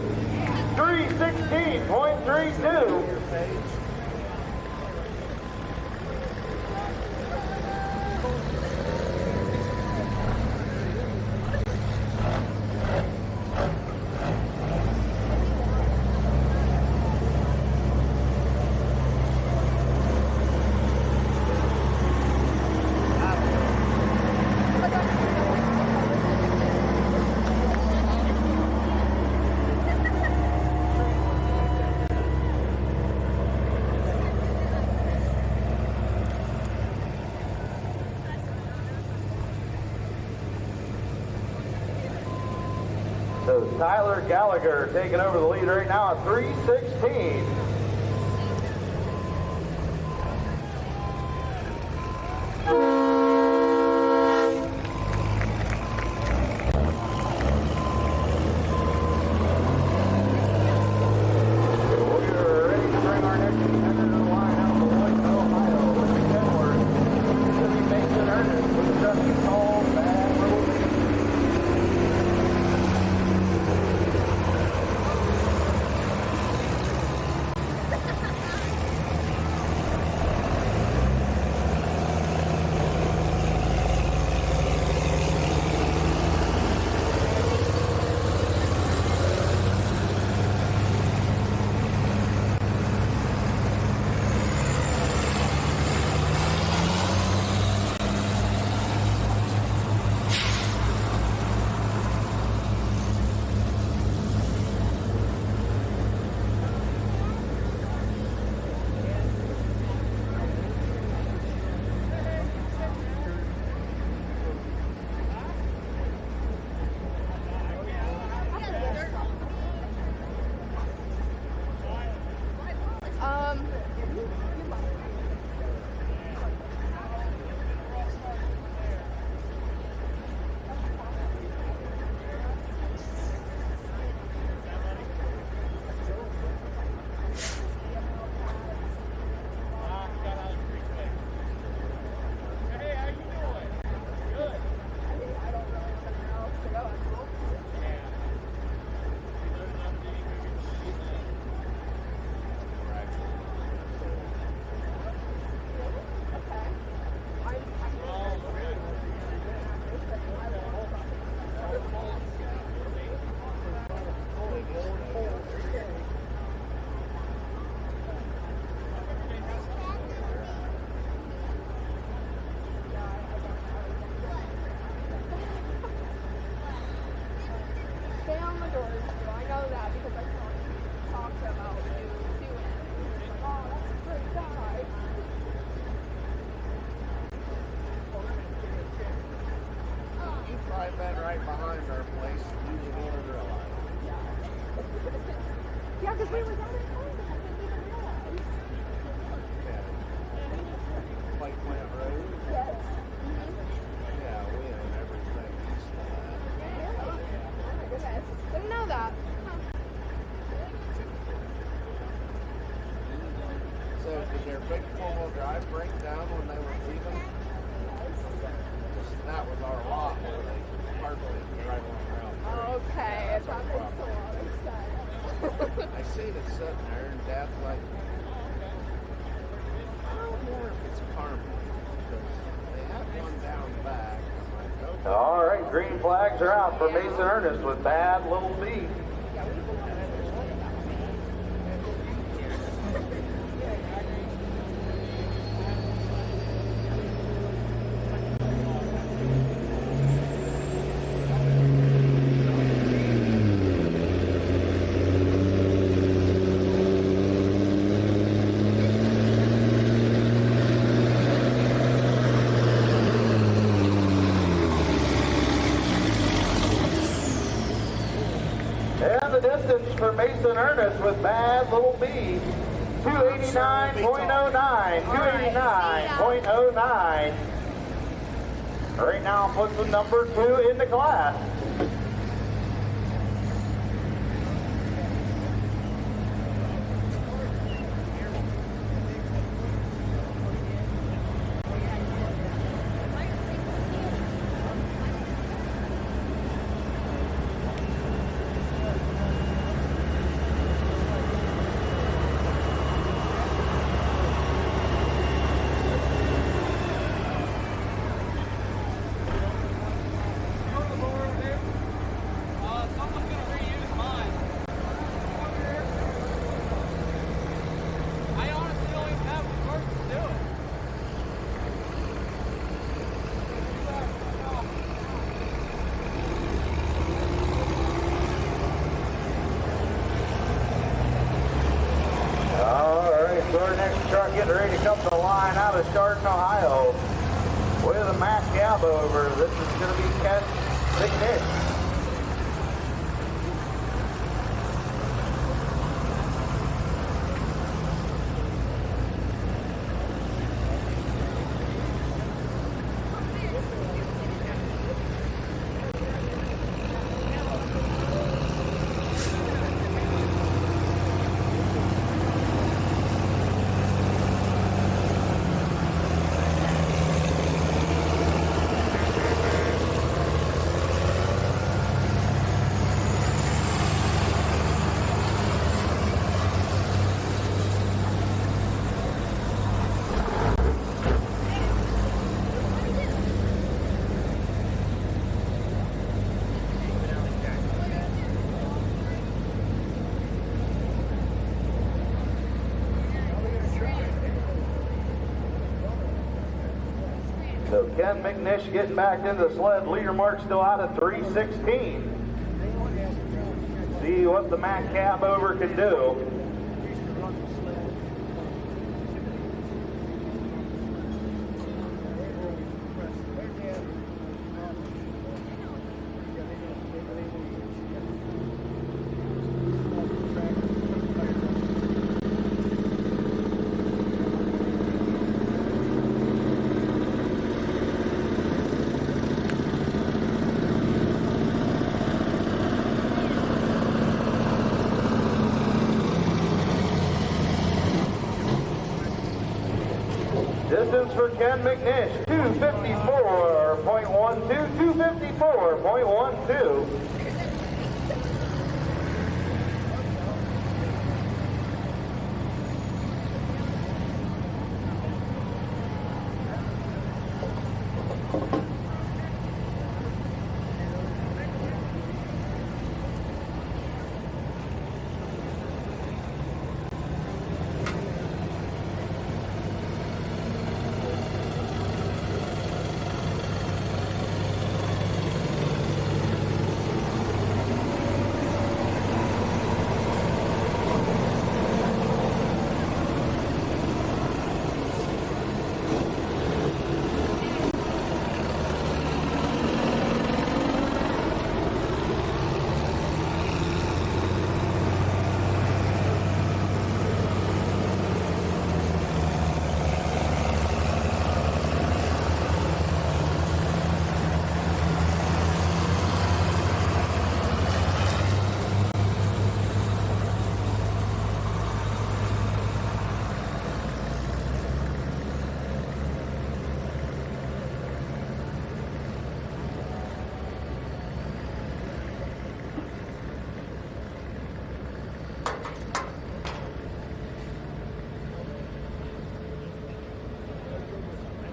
3:16.32. So Tyler Gallagher taking over the lead right now at 3:16. We're ready to bring our next contender to the line out of Lloyd, Ohio. Mr. Kenworth. Should he make good earnest with the trusty tall, bad little lead. All Green flags are out for Mason Ernest with Bad Little B. And the distance for Mason Ernest with Bad Little B, 289.09, 289.09. Right now puts the number 2 in the class. So our next truck getting ready to come to the line out of Chardon, Ohio with a Mack cab over. This is going to be Ken McNish. So Ken McNish getting back into the sled. Leader mark still out of 3:16. See what the Mack cab over can do. Distance for Ken McNish, 254.12, 254.12.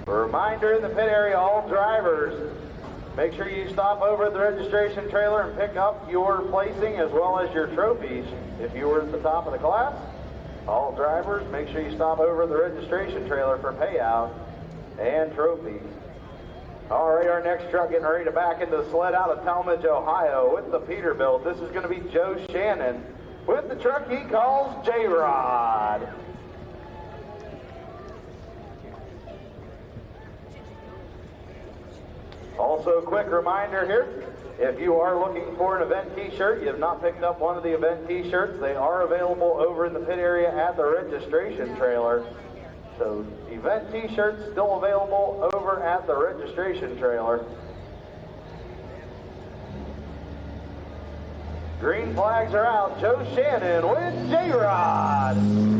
A reminder in the pit area, all drivers Make sure you stop over at the registration trailer and pick up your placing as well as your trophies if you were at the top of the class. All drivers, make sure you stop over at the registration trailer for payout and trophies. All right, our next truck getting ready to back into the sled out of Talmadge, Ohio with the Peterbilt. This is going to be Joe Shannon with the truck he calls J-Rod. Also, a quick reminder here, if you are looking for an event t-shirt, you have not picked up one of the event t-shirts, they are available over in the pit area at the registration trailer. So, event t-shirts still available over at the registration trailer. Green flags are out. Joe Shannon with J-Rod.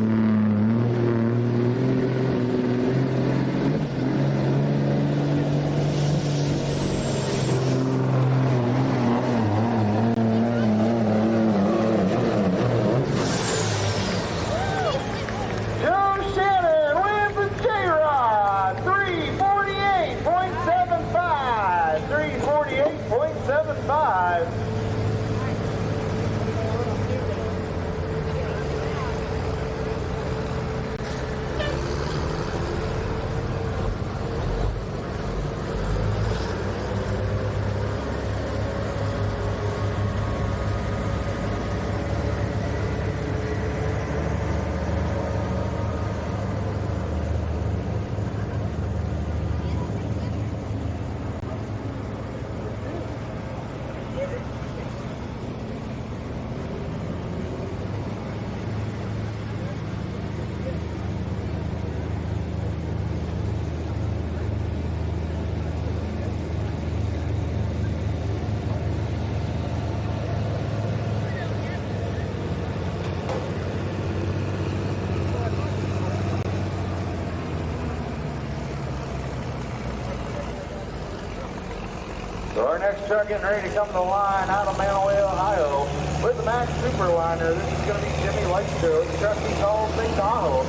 So our next truck getting ready to come to the line out of Manaway, Ohio with the Max Superliner. This is going to be Jimmy Lightstrode, the truck he calls Big Tahoe.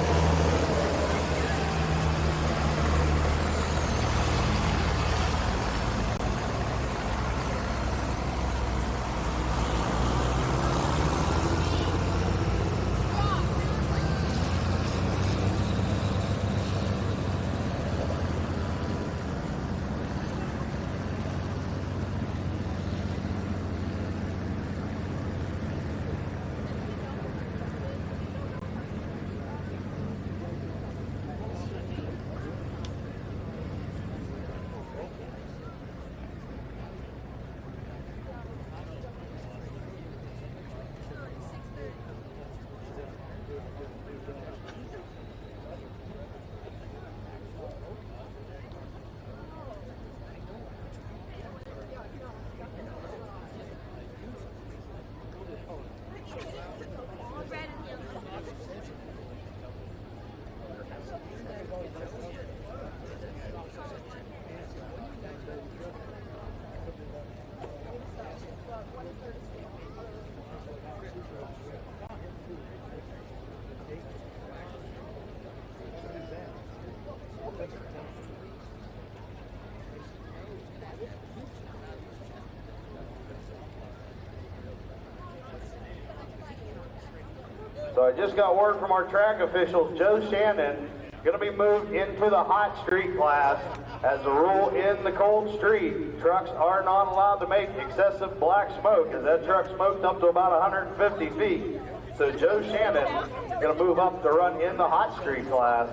So I just got word from our track officials, Joe Shannon going to be moved into the hot street class. As a rule in the cold street, trucks are not allowed to make excessive black smoke, as that truck smoked up to about 150 feet. So Joe Shannon is going to move up to run in the hot street class.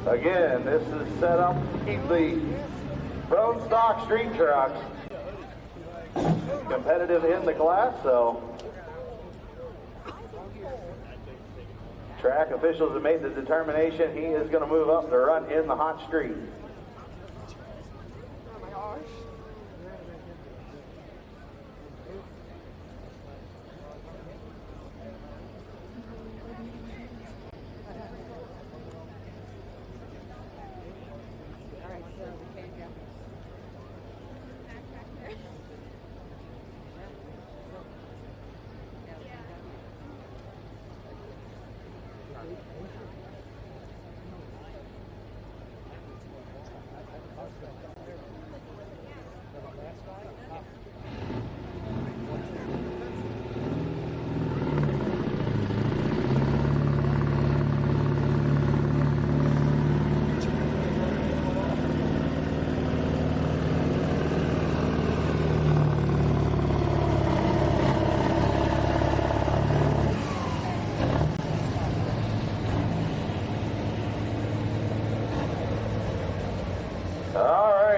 Again, this is set up to keep the road stock street trucks competitive in the class, so track officials have made the determination he is going to move up to run in the hot street.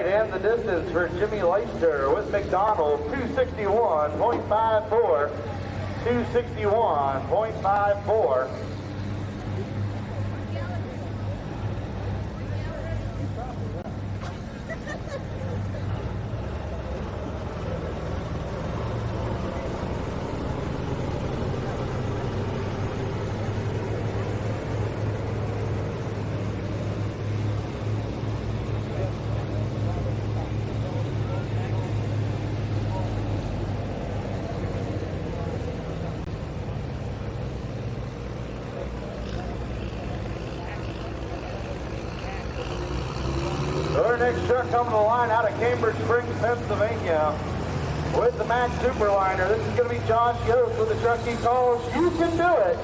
right, and the distance for Jimmy Leister with McDonald, 261.54. 261.54. Our next truck coming to the line out of Cambridge Springs, Pennsylvania with the Max Superliner. This is going to be Josh Yost with the truck he calls You Can Do It.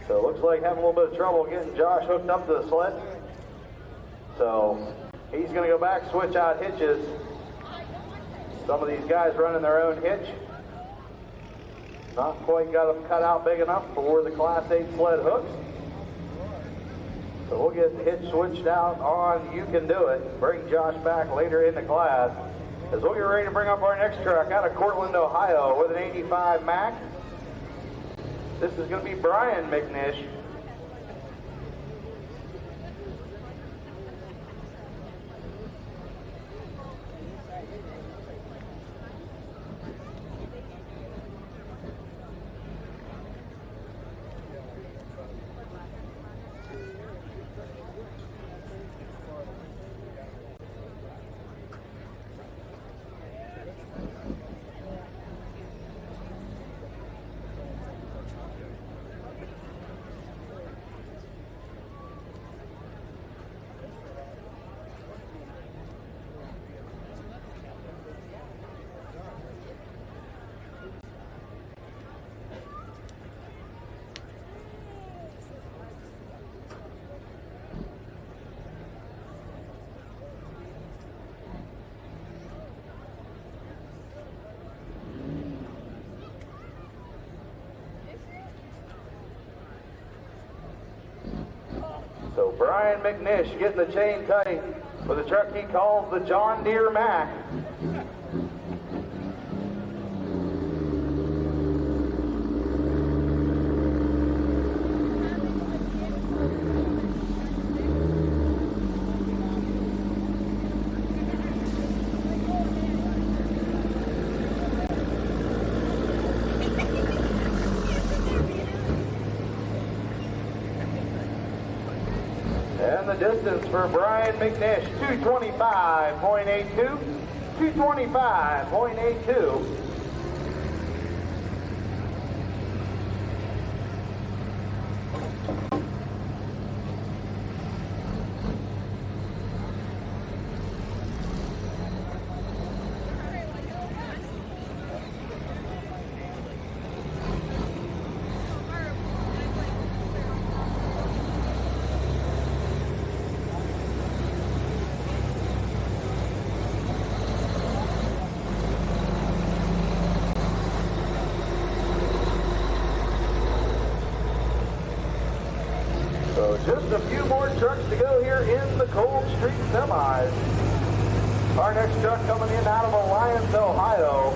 So it looks like having a little bit of trouble getting Josh hooked up to the sled. So he's going to go back, switch out hitches. Some of these guys running their own hitch. Not quite got them cut out big enough for the Class 8 sled hooks. So we'll get the hitch switched out on You Can Do It. Bring Josh back later in the class as we'll get ready to bring up our next truck out of Cortland, Ohio with an 85 Mack. This is going to be Brian McNish. So Brian McNish getting the chain tight with a truck he calls the John Deere Mack. And the distance for Brian McNish, 225.82. 225.82. just a few more trucks to go here in the Cold Street Semis. Our next truck coming in out of Alliance, Ohio.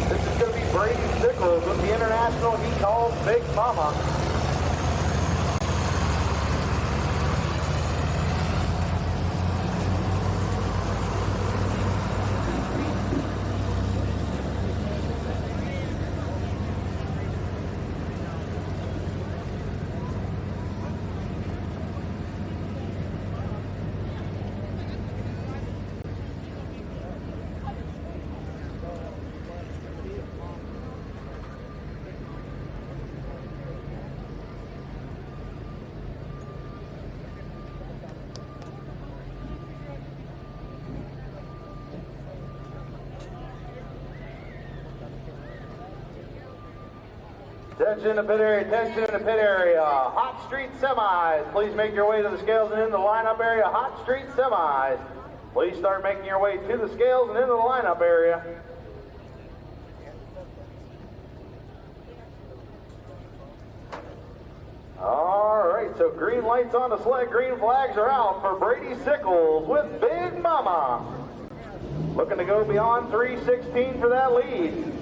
This is going to be Brady Sickles with the international he calls Big Mama. Attention in the pit area, attention in the pit area. Hot Street Semis, please make your way to the scales and in the lineup area. Hot Street Semis, please start making your way to the scales and into the lineup area. All right, so green lights on the sled, green flags are out for Brady Sickles with Big Mama. Looking to go beyond 3:16 for that lead.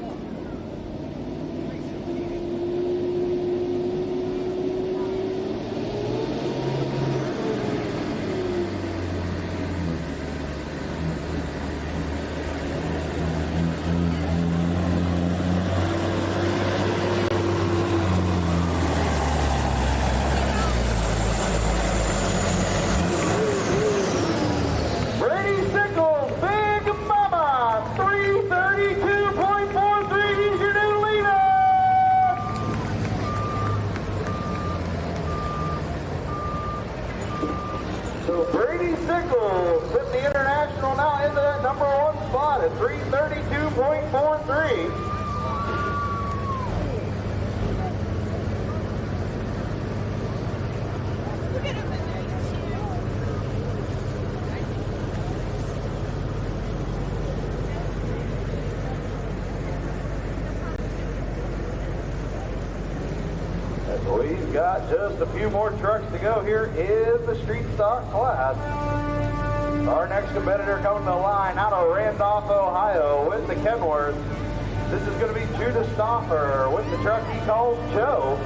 So Brady Sickles putting the international now into that number one spot at 3:32.43. We've got just a few more trucks to go here in the street stock class. Our next competitor coming to the line out of Randolph, Ohio with the Kenworth. This is going to be Judah Stoffer with the truck he calls Joe.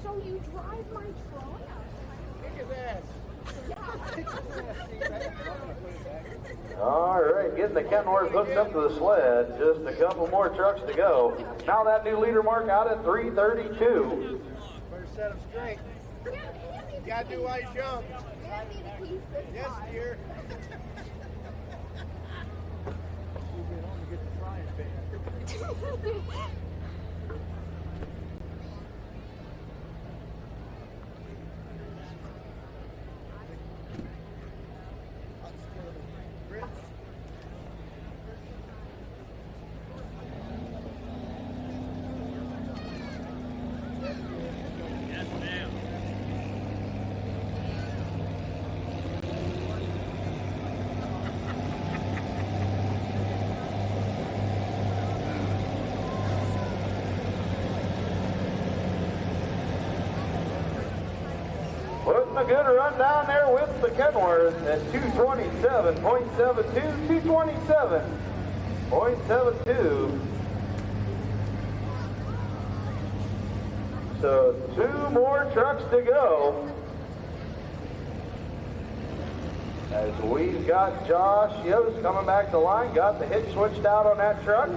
So you drive my truck? Look at that. All right, getting the Kenworth hooked up to the sled. Just a couple more trucks to go. Now that new leader mark out at 3:32. Better set him straight. You gotta do while he's young. Yes, dear. You get home and get the frying pan. Putting a good run down there with the Kenworth at 227.72, 227.72. So 2 more trucks to go. As we've got Josh Yost coming back to the line, got the hitch switched out on that truck.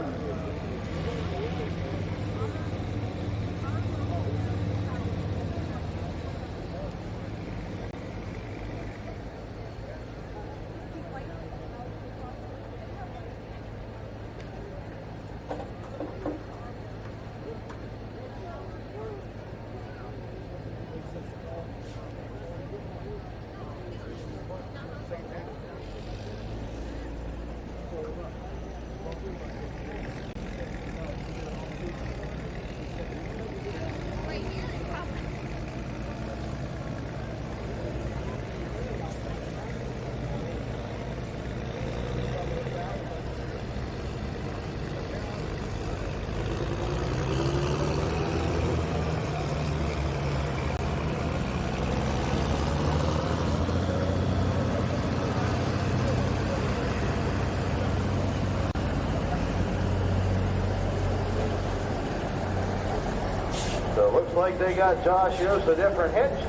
So it looks like they got Josh Yost a different hitch.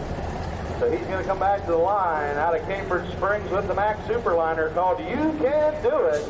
So he's going to come back to the line out of Cambridge Springs with the Max Superliner called You Can Do It.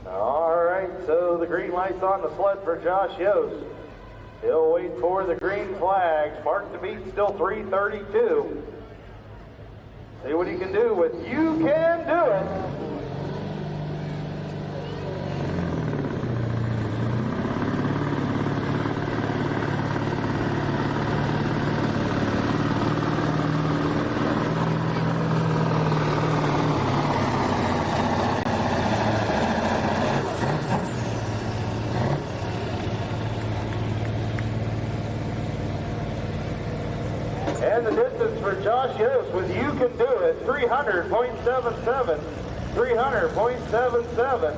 All right, so the green light's on the sled for Josh Yost. He'll wait for the green flags. Mark to beat, still 3:32. See what he can do with You Can Do It. And the distance for Josh Yost with You Can Do It, 300.77. 300.77.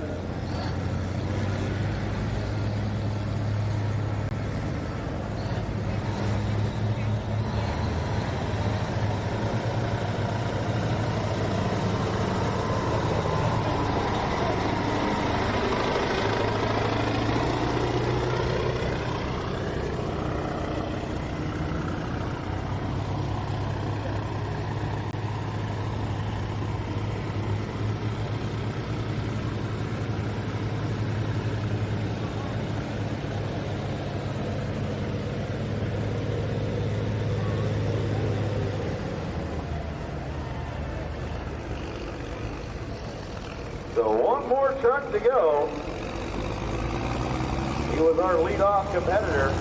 So one more truck to go. He was our leadoff competitor.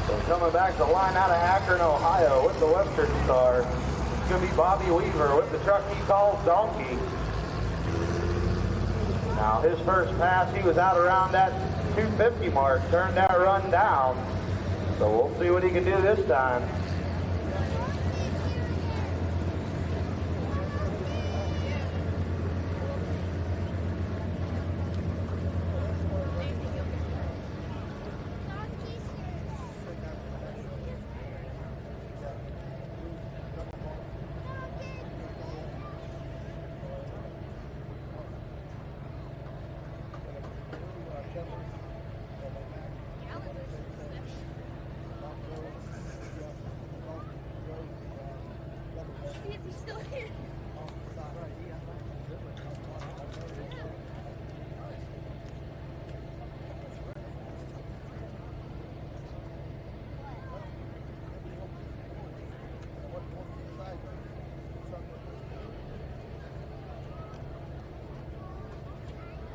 So coming back to the line out of Akron, Ohio with the Western Star. It's going to be Bobby Weaver with the truck he calls Donkey. Now his first pass, he was out around that 250 mark, turned that run down. So we'll see what he can do this time.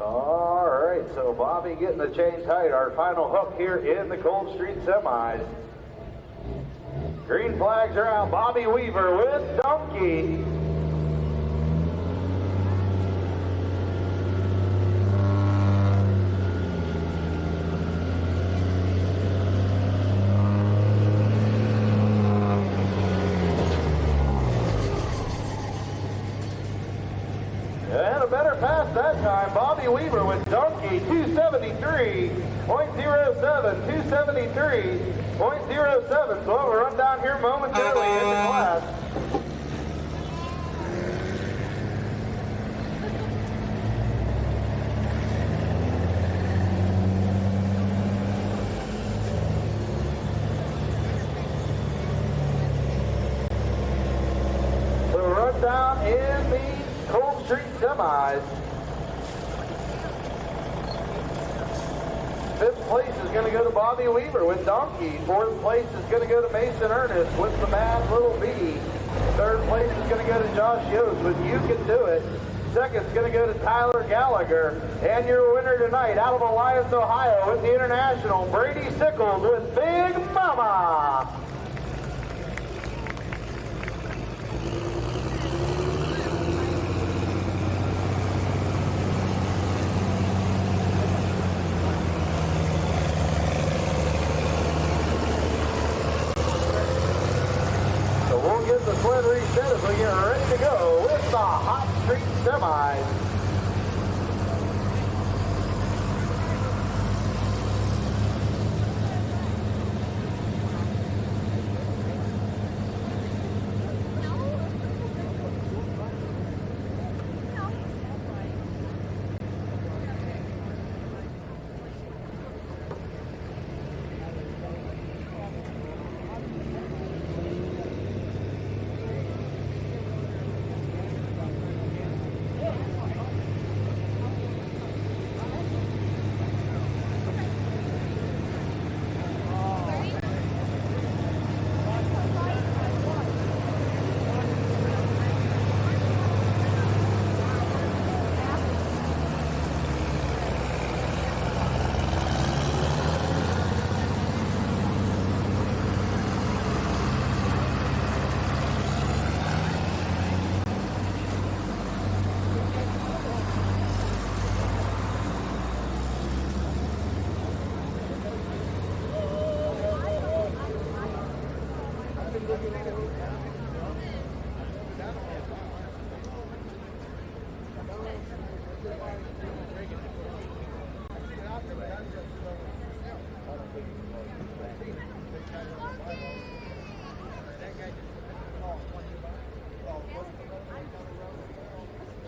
All right, so Bobby getting the chain tight. Our final hook here in the Cold Street Semis. Green flags are out. Bobby Weaver with Donkey. And a better pass that time. Bobby Weaver with Donkey, 273.07, 273.07. So we'll run down here momentarily in the class. So run down in the Cold Street semis. Fifth place is going to go to Bobby Weaver with Donkey. Fourth place is going to go to Mason Ernest with the Mad Little B. Third place is going to go to Josh Yost with You Can Do It. Second is going to go to Tyler Gallagher. And your winner tonight out of Alliance, Ohio with the International, Brady Sickles with Big Mama. The sled reset as we get ready to go with the Hot Street Semis.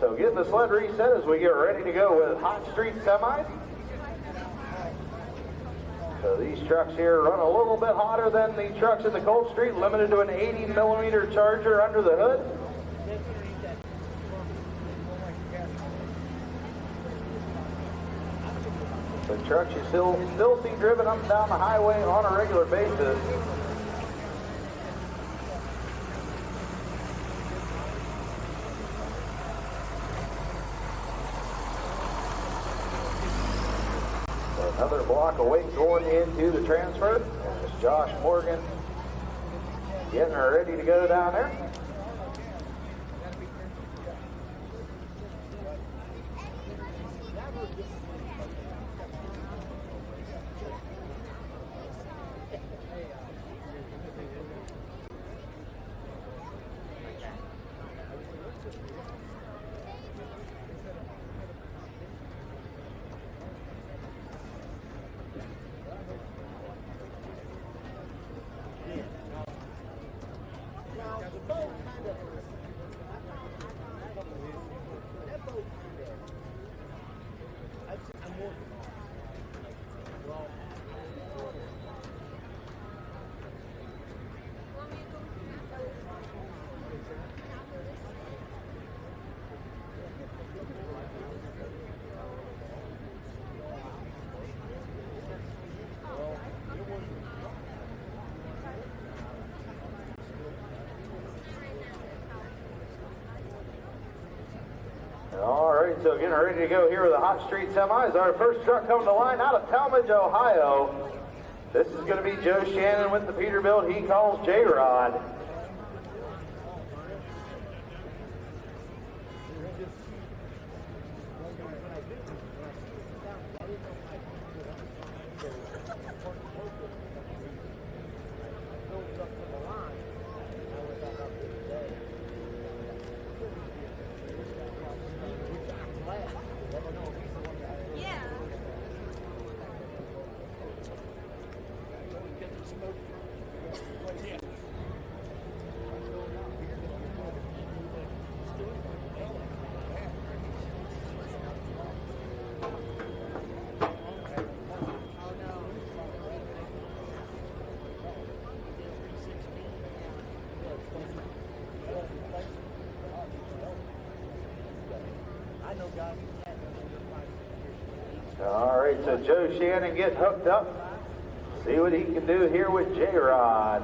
So getting the sled reset as we get ready to go with Hot Street Semis. So these trucks here run a little bit hotter than the trucks in the Cold Street, limited to an 80 millimeter charger under the hood. The trucks you still see driven up and down the highway on a regular basis. Another block away going into the transfer. And it's Josh Morgan getting her ready to go down there. All right, so getting ready to go here with the Hot Street Semis. Our first truck coming to line out of Talmadge, Ohio. This is going to be Joe Shannon with the Peterbilt he calls J-Rod. All right, so Joe Shannon getting hooked up. See what he can do here with J-Rod.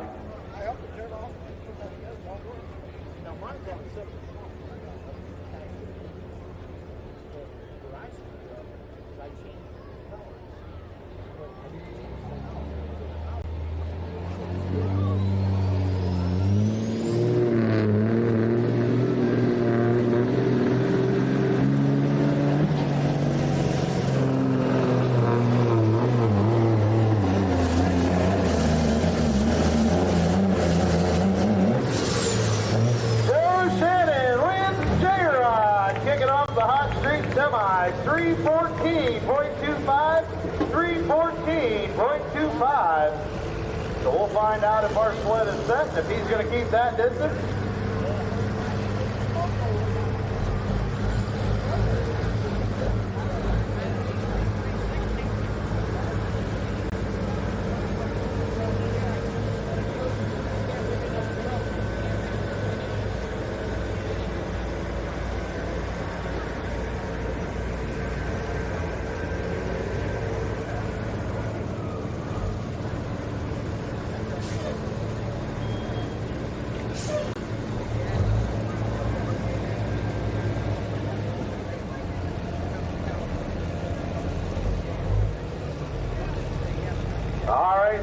Semi 314.25, 314.25. So we'll find out if our sled is set and if he's going to keep that distance.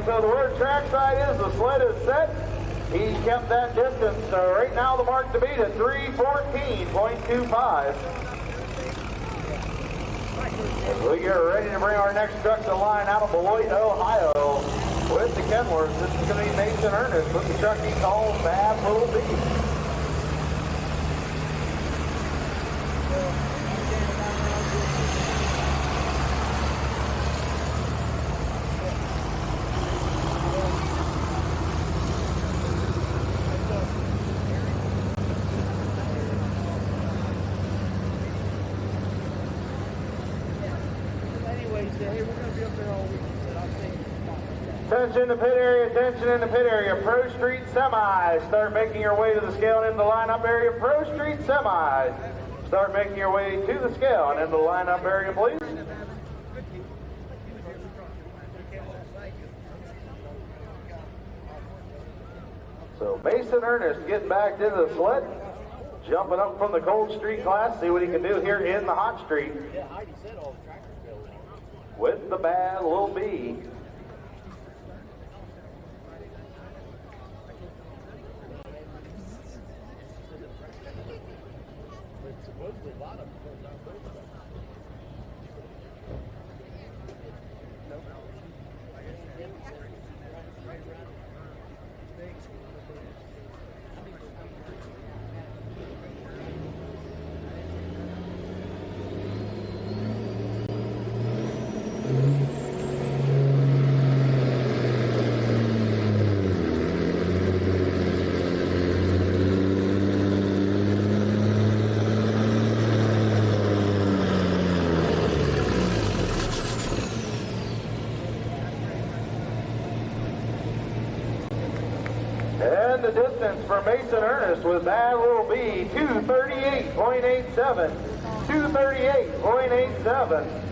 So the word trackside is the sled is set. He kept that distance. So right now the mark to beat is 314.25. As we get ready to bring our next truck to the line out of Beloit, Ohio with the Kenworth. This is going to be Mason Ernest with the truck he calls Bad Little B. Attention in the pit area, attention in the pit area. Pro Street semis, start making your way to the scale and into the lineup area. Pro Street semis, start making your way to the scale and into the lineup area, please. So Mason Ernest getting back into the sled, jumping up from the Cold Street class, see what he can do here in the Hot Street with the Bad Little B. And the distance for Mason Ernest with Bad Little B, 238.87. 238.87.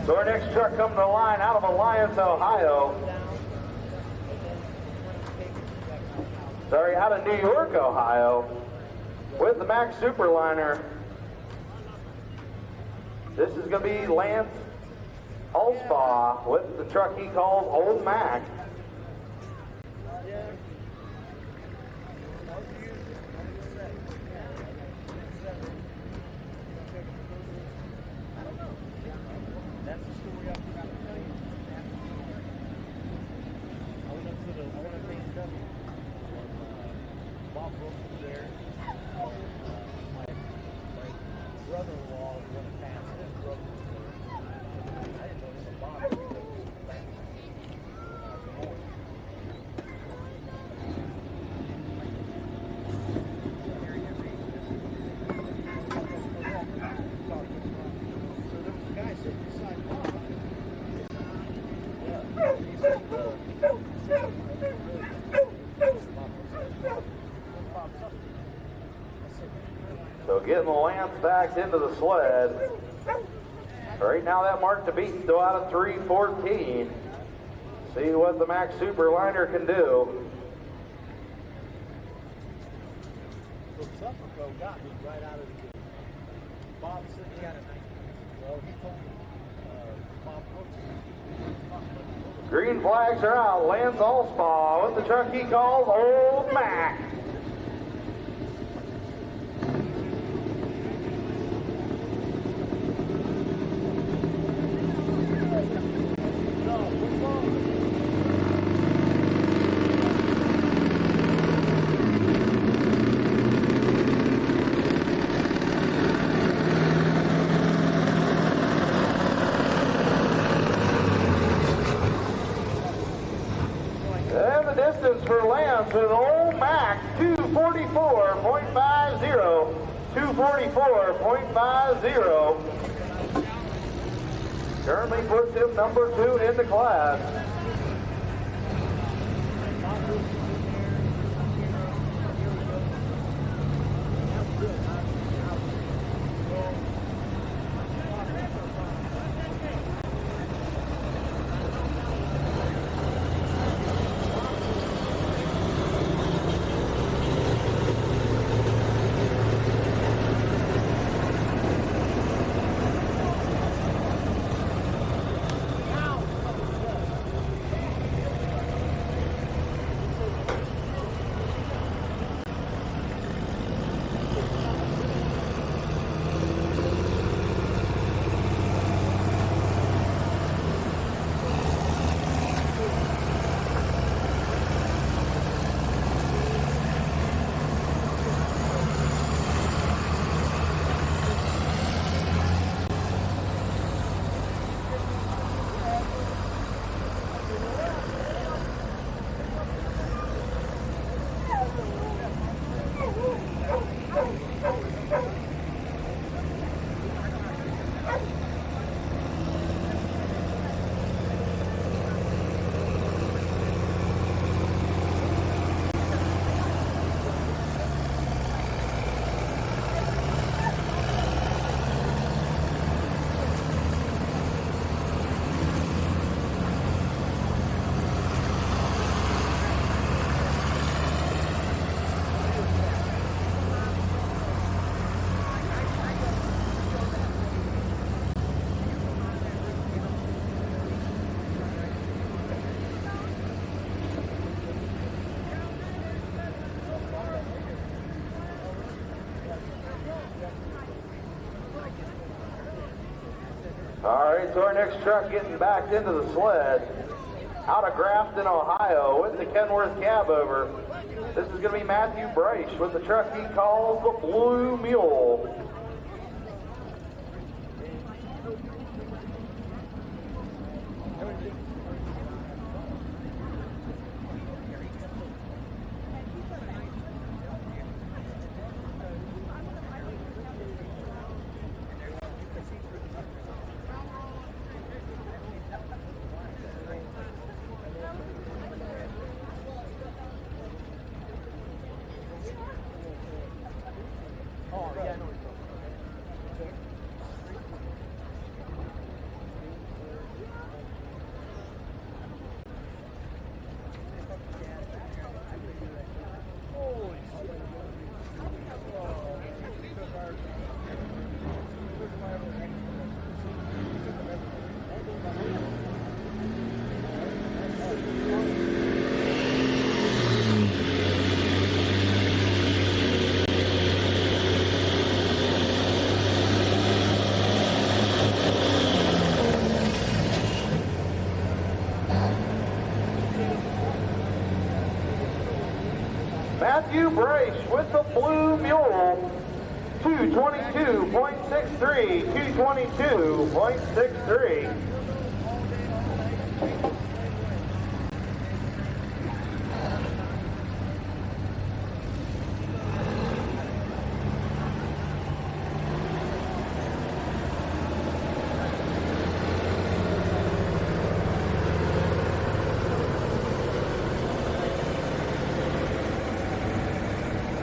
So our next truck coming to the line out of Alliance, Ohio. Sorry, out of New York, Ohio, with the Mack Superliner. This is going to be Lance Allspaw with the truck he calls Old Mac. That's the story I forgot to tell you. I went up to the DMF. Bob Brooks was there. My brother-in-law was going to pass. His brother was there. I didn't know this was Bob. He was back. So there was a guy sitting beside Bob. So getting the Lance back into the sled. Right now that mark to beat still out of 3:14. See what the Mack Superliner can do. So Suffolk got me right out of the gate. Bob said he had a night. Well, he told me Bob Brooks. Green flags are out. Lance Allspaw with the truck he calls Old Mac. And the distance for Lance with Old Mac, 244.50. 244.50. Currently puts him number 2 in the class. All right, so our next truck getting back into the sled out of Grafton, Ohio with the Kenworth cab over. This is going to be Matthew Bryce with the truck he calls the Blue Mule. Matthew Bryce with the Blue Mule, 222.63, 222.63.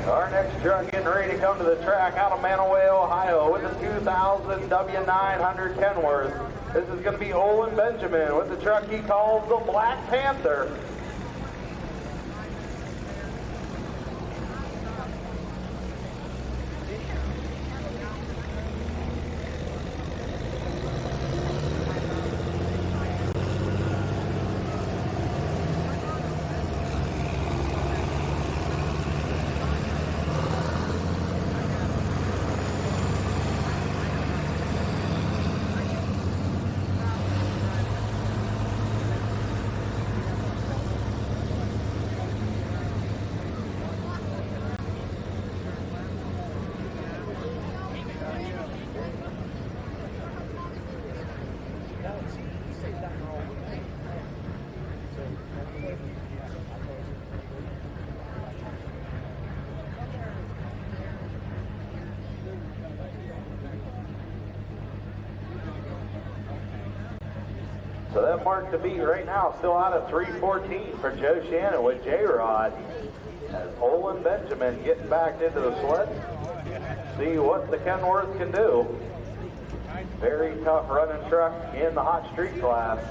Our next truck getting ready to come to the track out of Manaway, Ohio with the 2000 W900 Kenworth. This is going to be Olin Benjamin with the truck he calls the Black Panther. So that mark to beat right now, still out of 3:14 for Joe Shannon with J-Rod. As Olin Benjamin getting back into the sled. See what the Kenworth can do. Very tough running truck in the hot street class.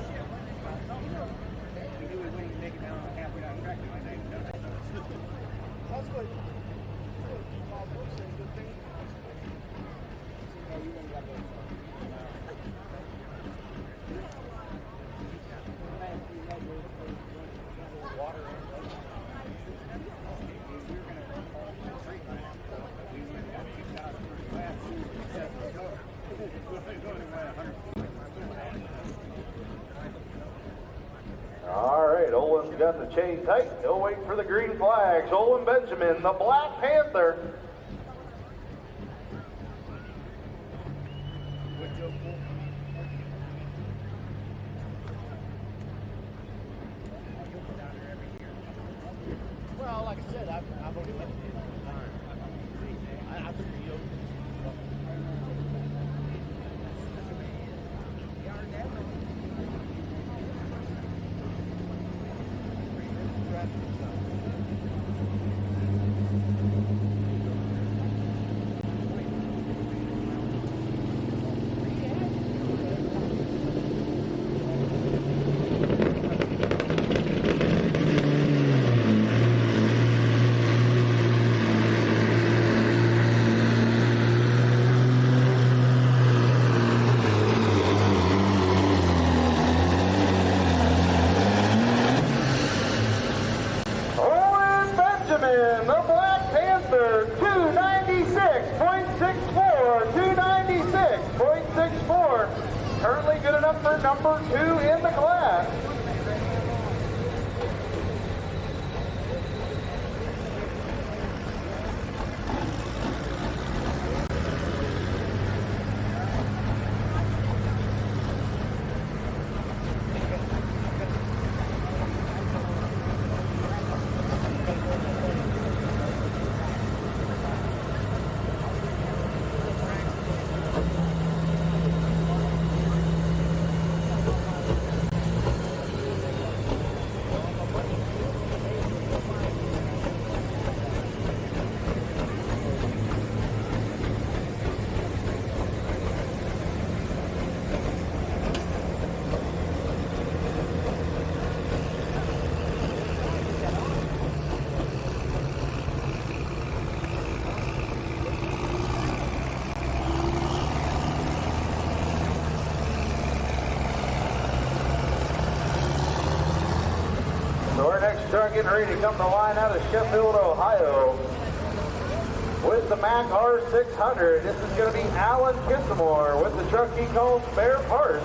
All right, Olin's got the chain tight. He'll wait for the green flags. Olin Benjamin, the Black Panther. Well, like I said, I've only met him one time. I took the yoke. The Black Panther, 296.64, 296.64. Currently good enough for number 2 in the class. So our next truck getting ready to come to the line out of Sheffield, Ohio with the Mac R600. This is going to be Alan Kissamore with the truck he calls Spare Parts.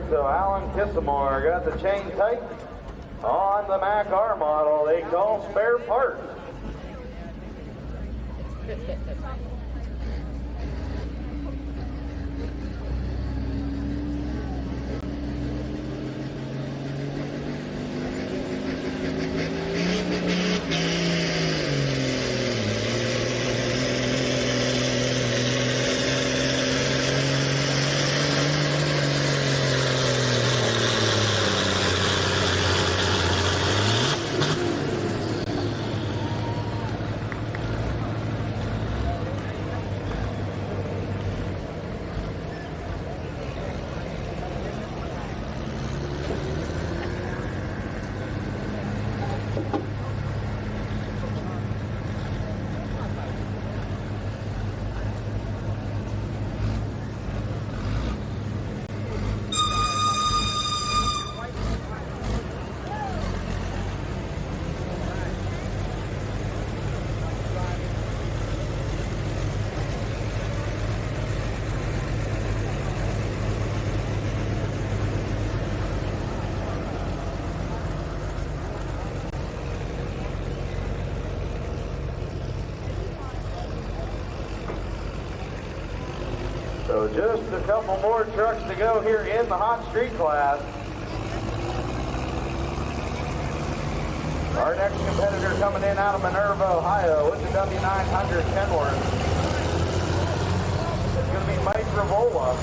so Alan Kissamore got the chain tight on the Mac R model they call spare parts. So just a couple more trucks to go here in the hot street class. Our next competitor coming in out of Minerva, Ohio with the W900 Kenworth. It's going to be Mike Rivola.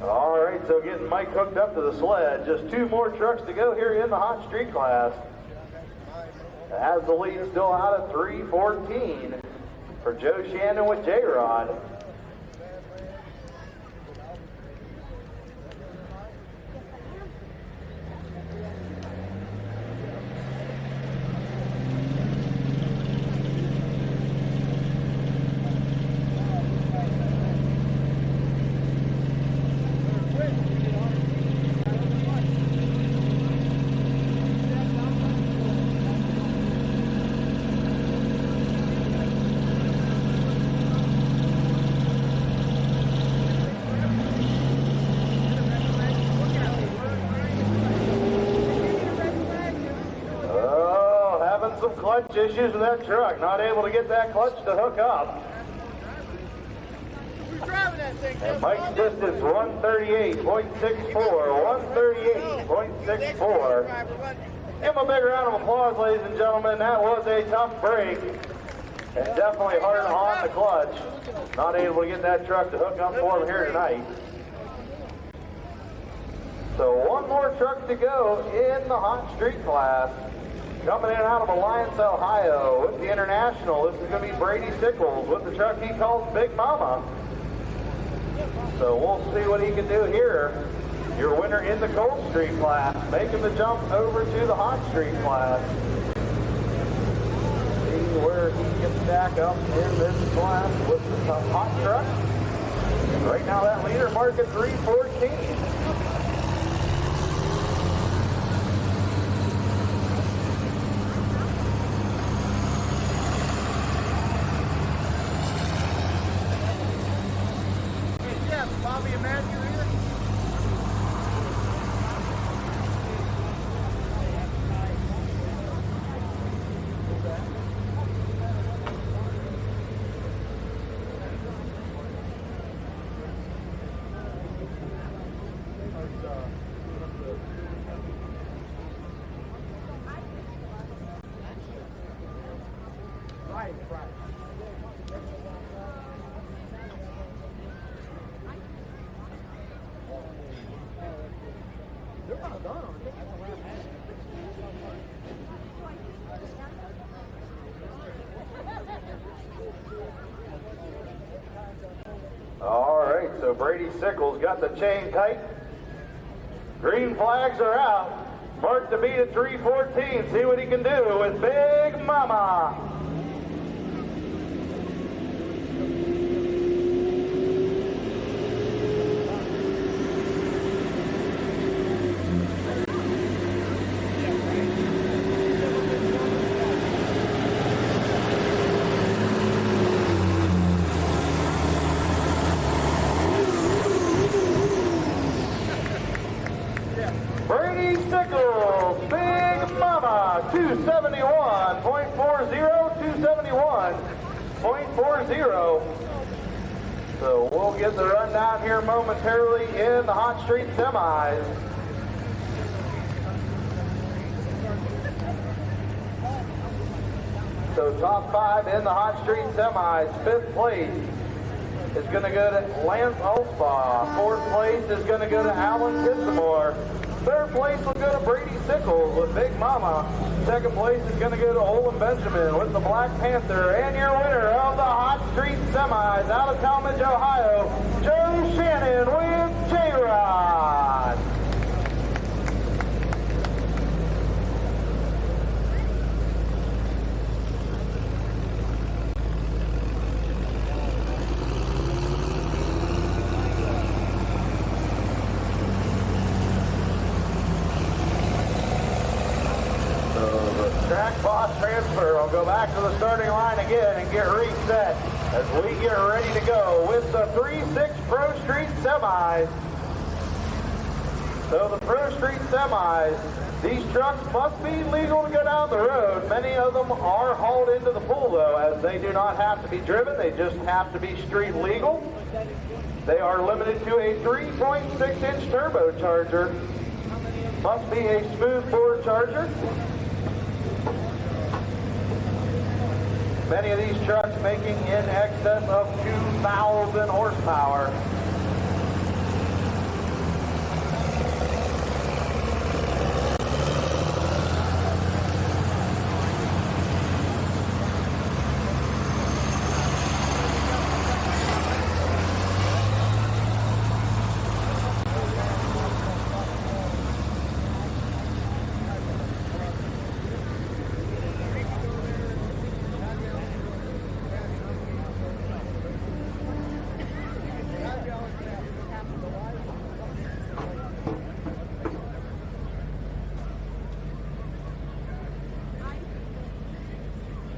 All right, so getting Mike hooked up to the sled. Just two more trucks to go here in the hot street class. Has the lead still out of 3:14 for Joe Shannon with J-Rod. Some clutch issues with that truck. Not able to get that clutch to hook up. Who's driving that thing? And Mike's distance 138.64. 138.64. Give him a big round of applause, ladies and gentlemen. That was a tough break. And definitely hard on the clutch. Not able to get that truck to hook up for him here tonight. So one more truck to go in the hot street class. Coming in out of Alliance, Ohio with the International, this is going to be Brady Sickles with the truck he calls Big Mama. So we'll see what he can do here. Your winner in the Cold Street class, making the jump over to the Hot Street class. See where he can stack up in this class with the hot truck. Right now that leader mark at 3:14. Bobby and Matthew here? so Brady Sickles got the chain tight. Green flags are out. Mark the beat at 3:14. See what he can do with Big Mama. Brady Sickles, Big Mama, 271.40, 271.40. So we'll get the rundown here momentarily in the Hot Street semis. So top 5 in the Hot Street semis. 5th place is going to go to Lance Alspaugh. 4th place is going to go to Alan Kissamore. 3rd place will go to Brady Sickles with Big Mama. 2nd place is going to go to Olin Benjamin with the Black Panther. And your winner of the Hot Street semis out of Talmadge, Ohio, Joe Shannon with J-Rod. Track boss transfer. I'll go back to the starting line again and get reset as we get ready to go with the 3-6 Pro Street semis. So the Pro Street semis, these trucks must be legal to go down the road. Many of them are hauled into the pool though, as they do not have to be driven. They just have to be street legal. They are limited to a 3.6-inch turbocharger. Must be a smooth bore charger. Many of these trucks making in excess of 2,000 horsepower.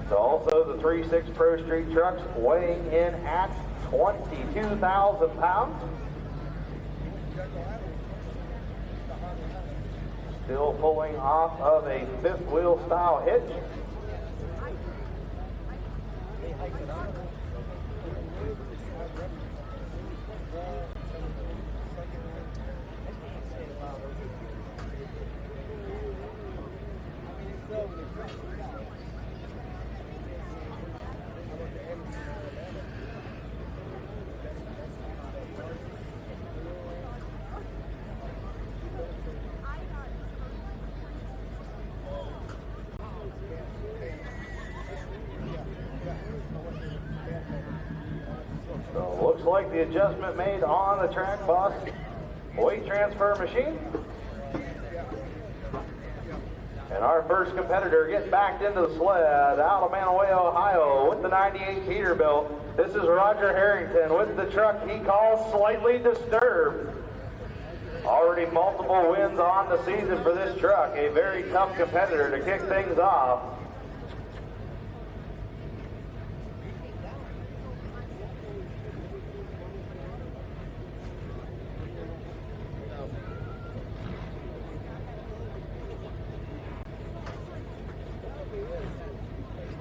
Also, the 3-6 Pro Street trucks weighing in at 22,000 pounds. Still pulling off of a 5th wheel style hitch. So looks like the adjustment made on the track boss weight transfer machine. And our first competitor getting backed into the sled out of Manaway, Ohio with the 98 Peterbilt. This is Roger Harrington with the truck he calls Slightly Disturbed. Already multiple wins on the season for this truck. A very tough competitor to kick things off.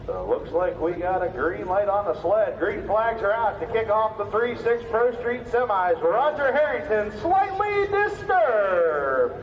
So looks like we got a green light on the sled. Green flags are out to kick off the 3-6 Pro Street semis. Roger Harrington, Slightly Disturbed.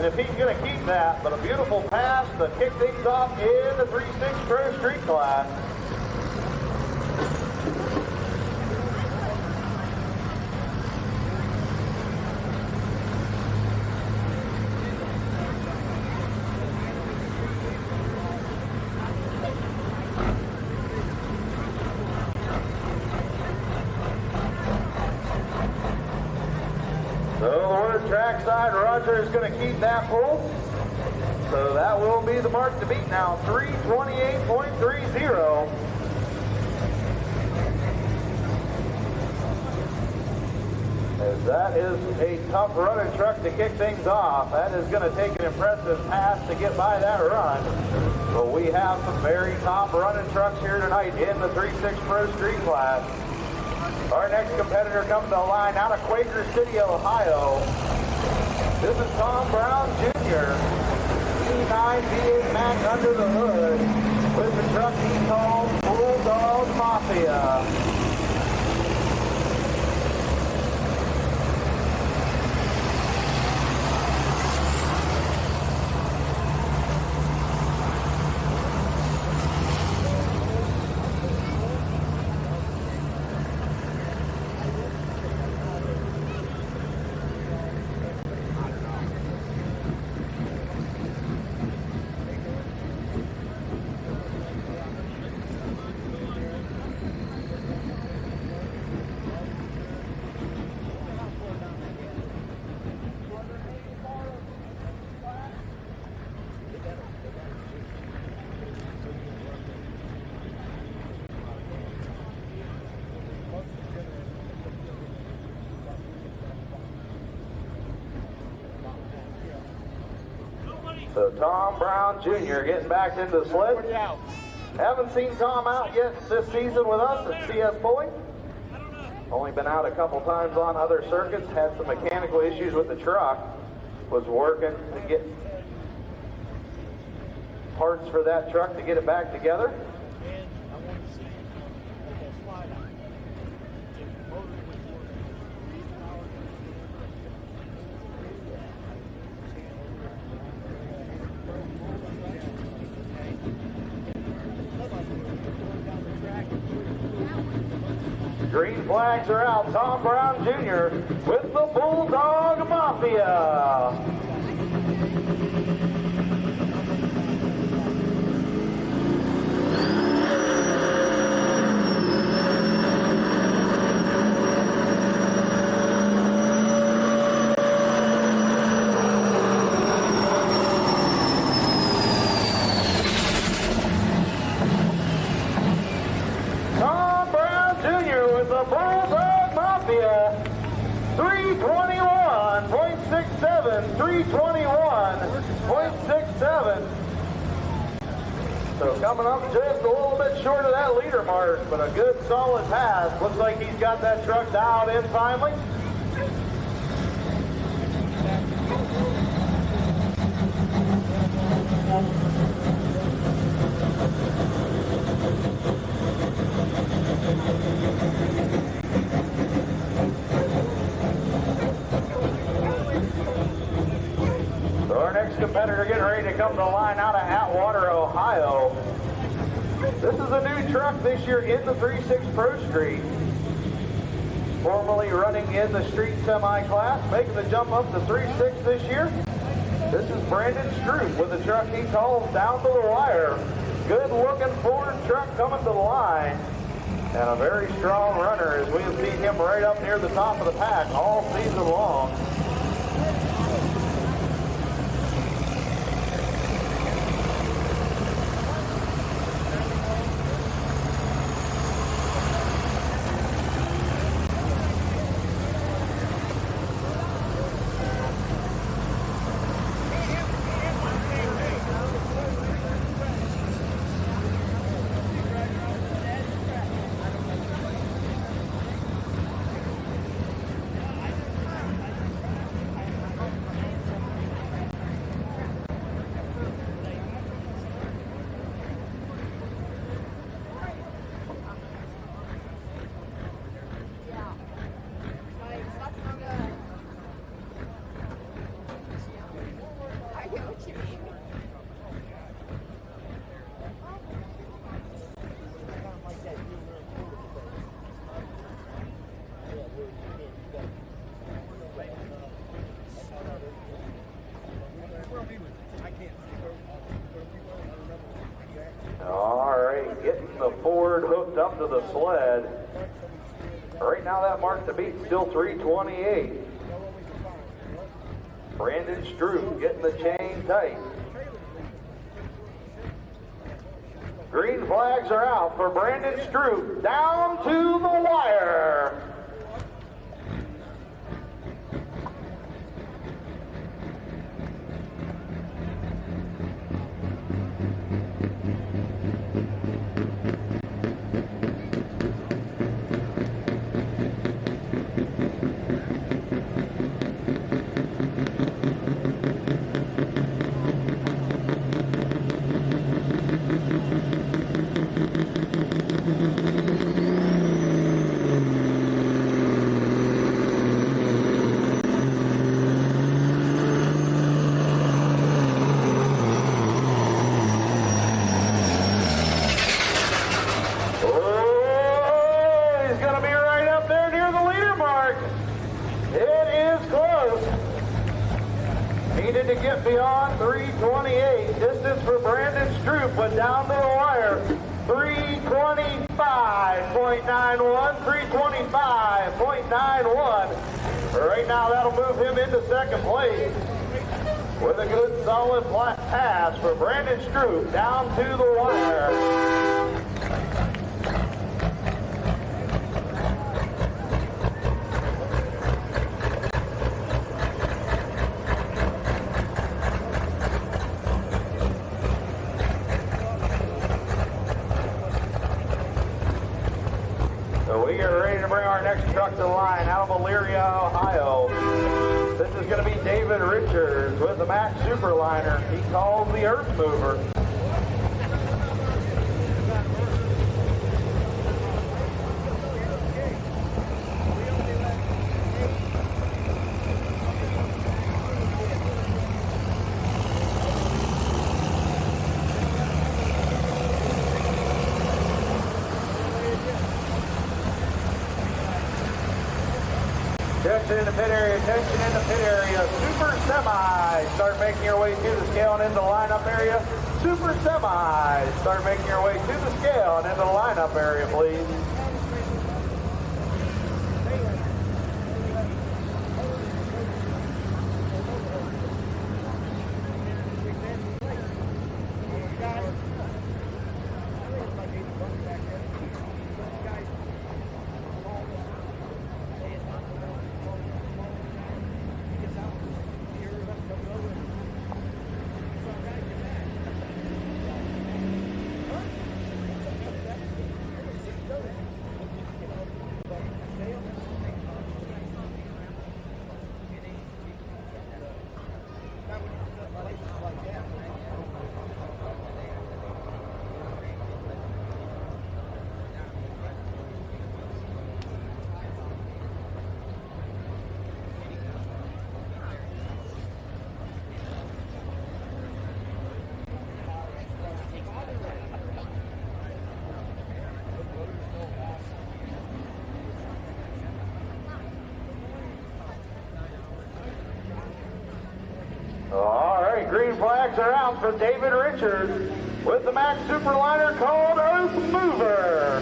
and if he's going to keep that, but a beautiful pass to kick things off in the 3-6 Pro Street class. So the word trackside Roger is going to keep that pull. So that will be the mark to beat now, 3:28.30. As that is a tough running truck to kick things off. That is going to take an impressive pass to get by that run. But we have some very top running trucks here tonight in the 3-6 Pro Street class. Our next competitor comes to the line out of Quaker City, Ohio. This is Tom Brown Jr. E9 V8 Mac under the hood with the truck he calls Bulldog Mafia. So Tom Brown Jr. getting back into the sled. Haven't seen Tom out yet this season with us at CS Pulling. Only been out a couple times on other circuits. Had some mechanical issues with the truck. Was working to get parts for that truck to get it back together. Green flags are out. Tom Brown Jr. with the Bulldog Mafia. Tom Brown Jr. with the Bulldog Mafia. 321.67, 321.67. So coming up just a little bit short of that leader mark, but a good solid pass. Looks like he's got that truck dialed in finally. So our next competitor getting ready to come to the line out of Atwater, Ohio. This is a new truck this year in the 3-6 Pro Street. Formerly running in the street semi class, making the jump up to 3-6 this year. This is Brandon Stroop with a truck he calls Down to the Wire. Good looking Ford truck coming to the line. And a very strong runner, as we have seen him right up near the top of the pack all season long. All right, getting the Ford hooked up to the sled. Right now that mark to beat still 328. Brandon Stroop getting the chain tight. Green flags are out for Brandon Stroop down to the wire. Needed to get beyond 328. Distance for Brandon Stroop went down to the wire. 325.91, 325.91. Right now that'll move him into second place. With a good solid flat pass for Brandon Stroop down to the wire. We are ready to bring our next truck to the line out of Elyria, Ohio. This is going to be David Richards with the Mack Superliner. He calls the Earth Mover. Attention in the pit area, attention in the pit area. Super Semi, start making your way to the scale and into the lineup area. Super Semi, start making your way to the scale and into the lineup area, please. All right, green flags are out for David Richards with the Mack Superliner called Earth Mover.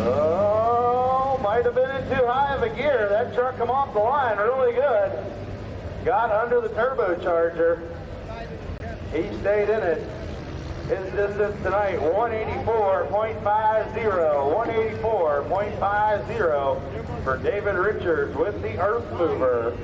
Oh, might have been in too high of a gear. That truck come off the line really good. Got under the turbocharger. He stayed in it. His distance tonight, 184.50. 184.50 for David Richards with the Earth Mover.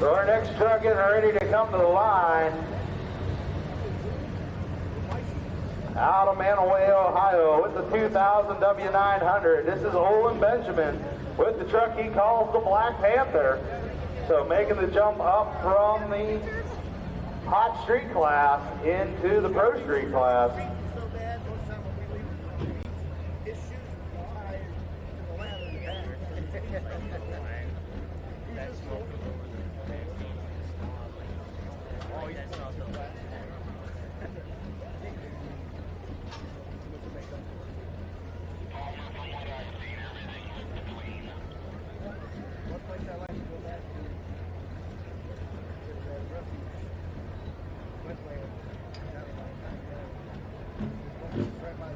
So our next truck getting ready to come to the line. Out of Manaway, Ohio, with the 2000 W900. This is Olin Benjamin with the truck he calls the Black Panther. So making the jump up from the hot street class into the pro street class. So bad, most time when we leave his shoes are tied to the ladder in the back. That's smoke over there. Oh, yeah, that's also One place I like to go back to is refuge. Wetlands. Right by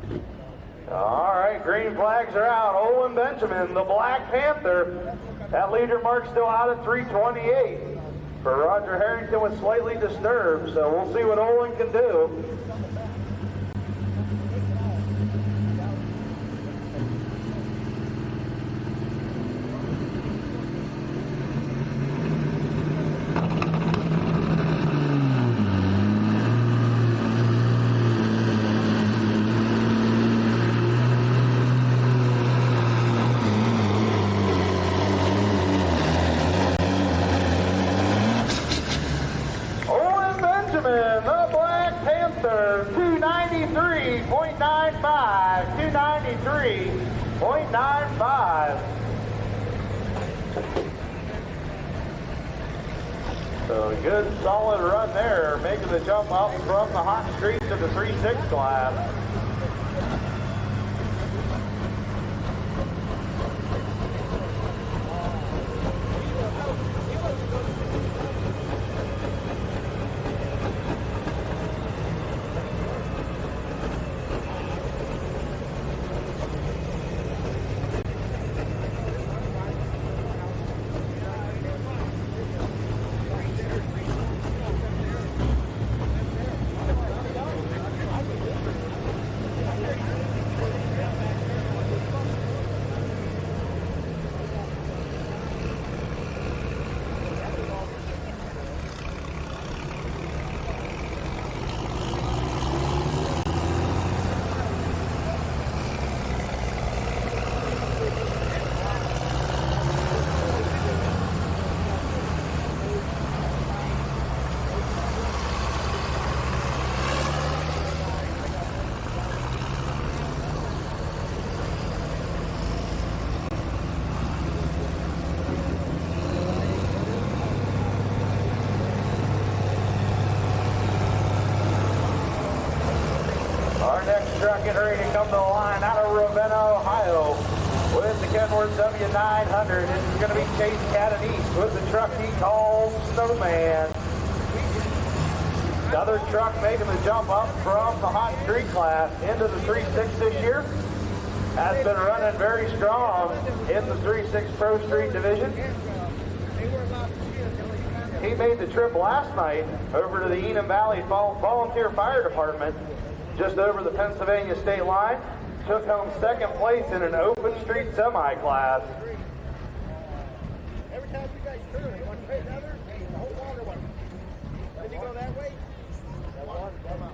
the All right, green flags are out. Olin Benjamin, the Black Panther. That leader mark still out at 328. For Roger Harrington was slightly disturbed, so we'll see what Olin can do. Olin Benjamin, the Black Panther, 293.95, 293.95. So a good solid run there, making the jump up from the hot street to the 3.6 class. Our next truck getting ready to come to the line out of Ravenna, Ohio with the Kenworth W900. This is going to be Chase Catanese with the truck he calls Snowman. Another truck making the jump up from the hot street class into the 3.6 this year. Has been running very strong in the 3.6 Pro Street division. He made the trip last night over to the Enum Valley Volunteer Fire Department just over the Pennsylvania state line. Took home second place in an open street semi-class. Every time you guys turn, you want to pay another, the whole water went. Did you go that way? That water come out.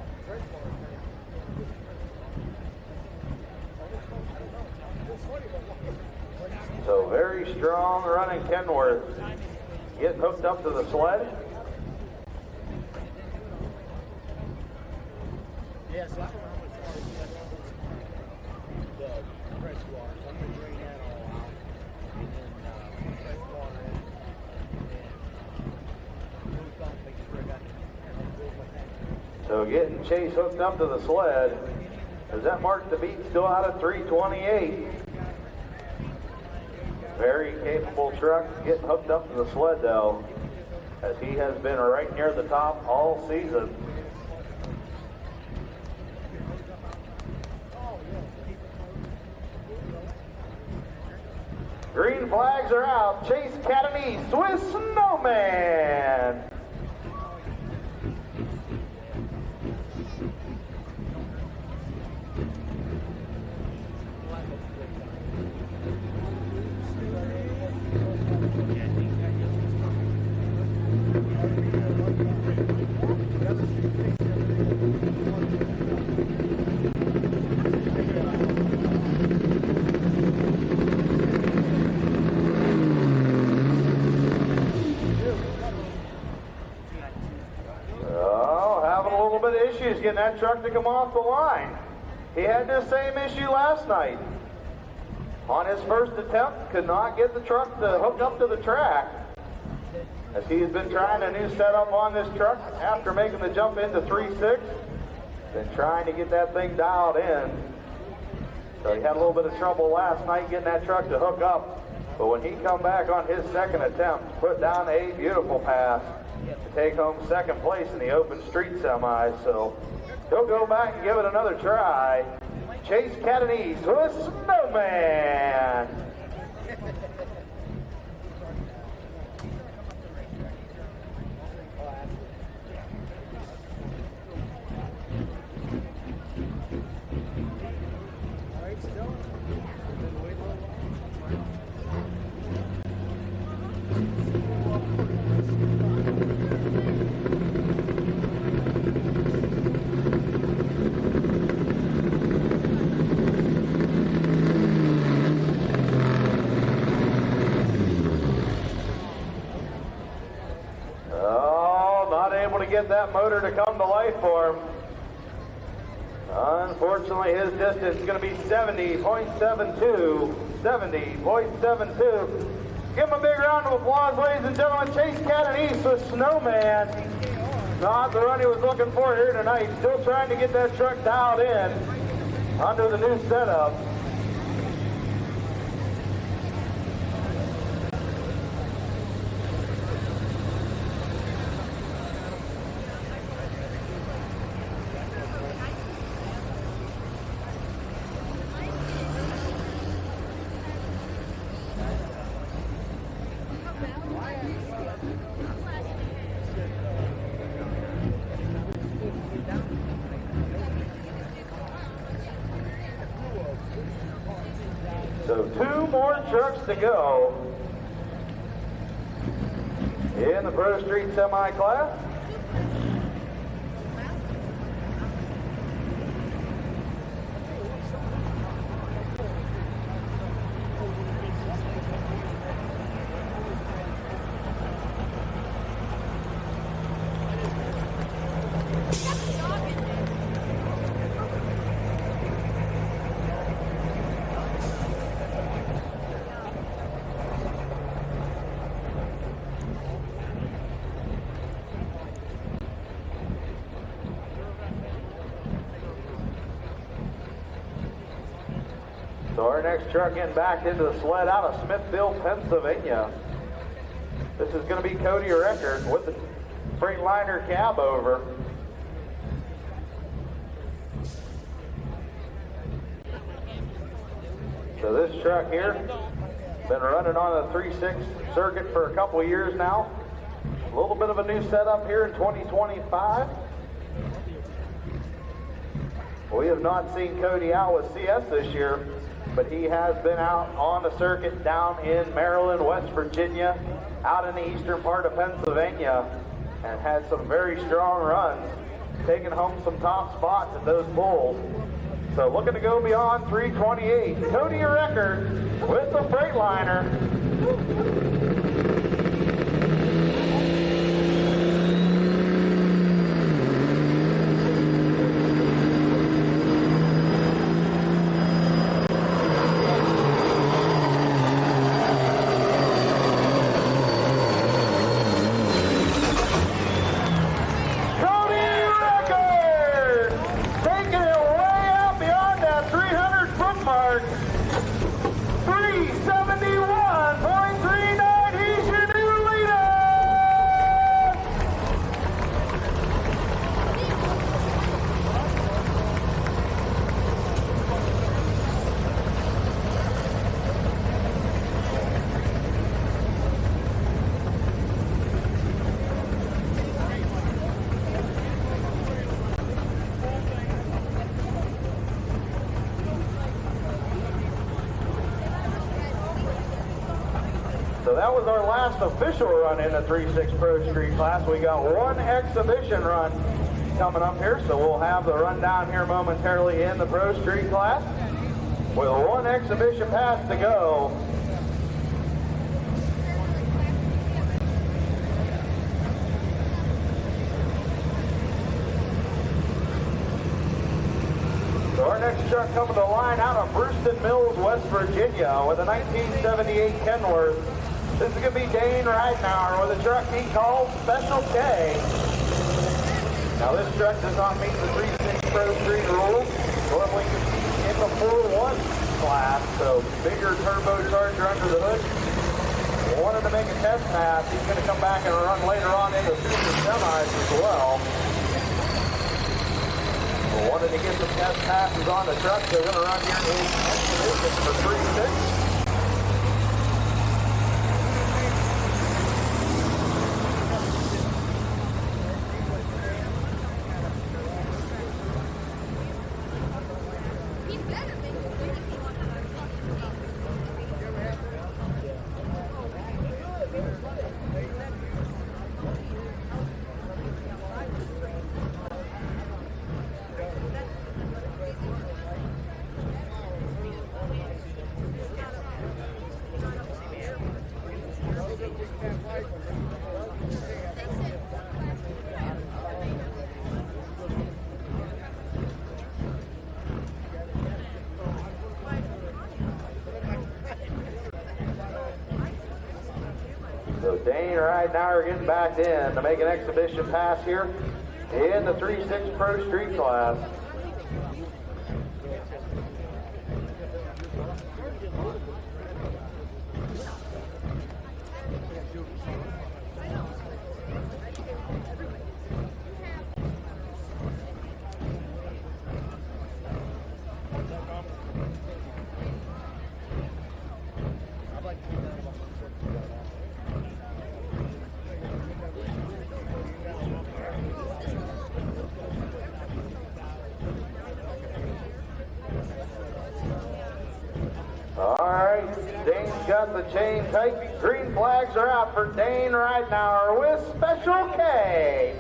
So very strong running Kenworth. Getting hooked up to the sled. Yeah, so I don't know how much water you have the fresh water. So I'm going to drain that all out. And then fresh water in. And move on, make sure I got it. So getting Chase hooked up to the sled. Does that mark the beat still out of 328? Very capable truck getting hooked up to the sled though, as he has been right near the top all season. Green flags are out. Chase Catanese, Swiss Snowman. getting that truck to come off the line. He had this same issue last night. On his first attempt, could not get the truck to hook up to the track, as he has been trying a new setup on this truck after making the jump into 3.6. Been trying to get that thing dialed in. So he had a little bit of trouble last night getting that truck to hook up. But when he come back on his second attempt, put down a beautiful pass to take home second place in the open street semis. So he'll go back and give it another try. Chase Catanese with Snowman. Get that motor to come to life for him. Unfortunately, his distance is going to be 70.72. 70.72. Give him a big round of applause, ladies and gentlemen. Chase Catanese with Snowman. Not the run he was looking for here tonight. Still trying to get that truck dialed in under the new setup. So 2 more trucks to go in the Pro Street Semi class. So our next truck getting back into the sled out of Smithfield, Pennsylvania. This is going to be Cody Record with the Freightliner cab over. So this truck here, been running on the 3.6 circuit for a couple of years now. A little bit of a new setup here in 2025. We have not seen Cody out with CS this year, but he has been out on the circuit down in Maryland, West Virginia, out in the eastern part of Pennsylvania, and had some very strong runs, taking home some top spots at those pulls. So looking to go beyond 328. Cody Record with the Freightliner. Mark 371.39. He's your new leader. So that was our last official run in the 3.6 Pro Street class. We got one exhibition run coming up here, so we'll have the rundown here momentarily in the Pro Street class. With one exhibition pass to go. truck coming to the line out of Brewston Mills, West Virginia, with a 1978 Kenworth. This is going to be Dane Ridenauer with a truck he calls Special K. Now this truck does not meet the 3-6 Pro Street rules. Normally competes in the 4-1 class, so bigger turbocharger under the hood. Wanted to make a test pass. He's going to come back and run later on into super semis as well. Wanted to get some test passes on the truck. They're going to run here in exhibition for 3-6. So Dane Ridenauer getting back in to make an exhibition pass here in the 3-6 Pro Street class. Got the chain tight. Green flags are out for Dane Ridenauer with Special K.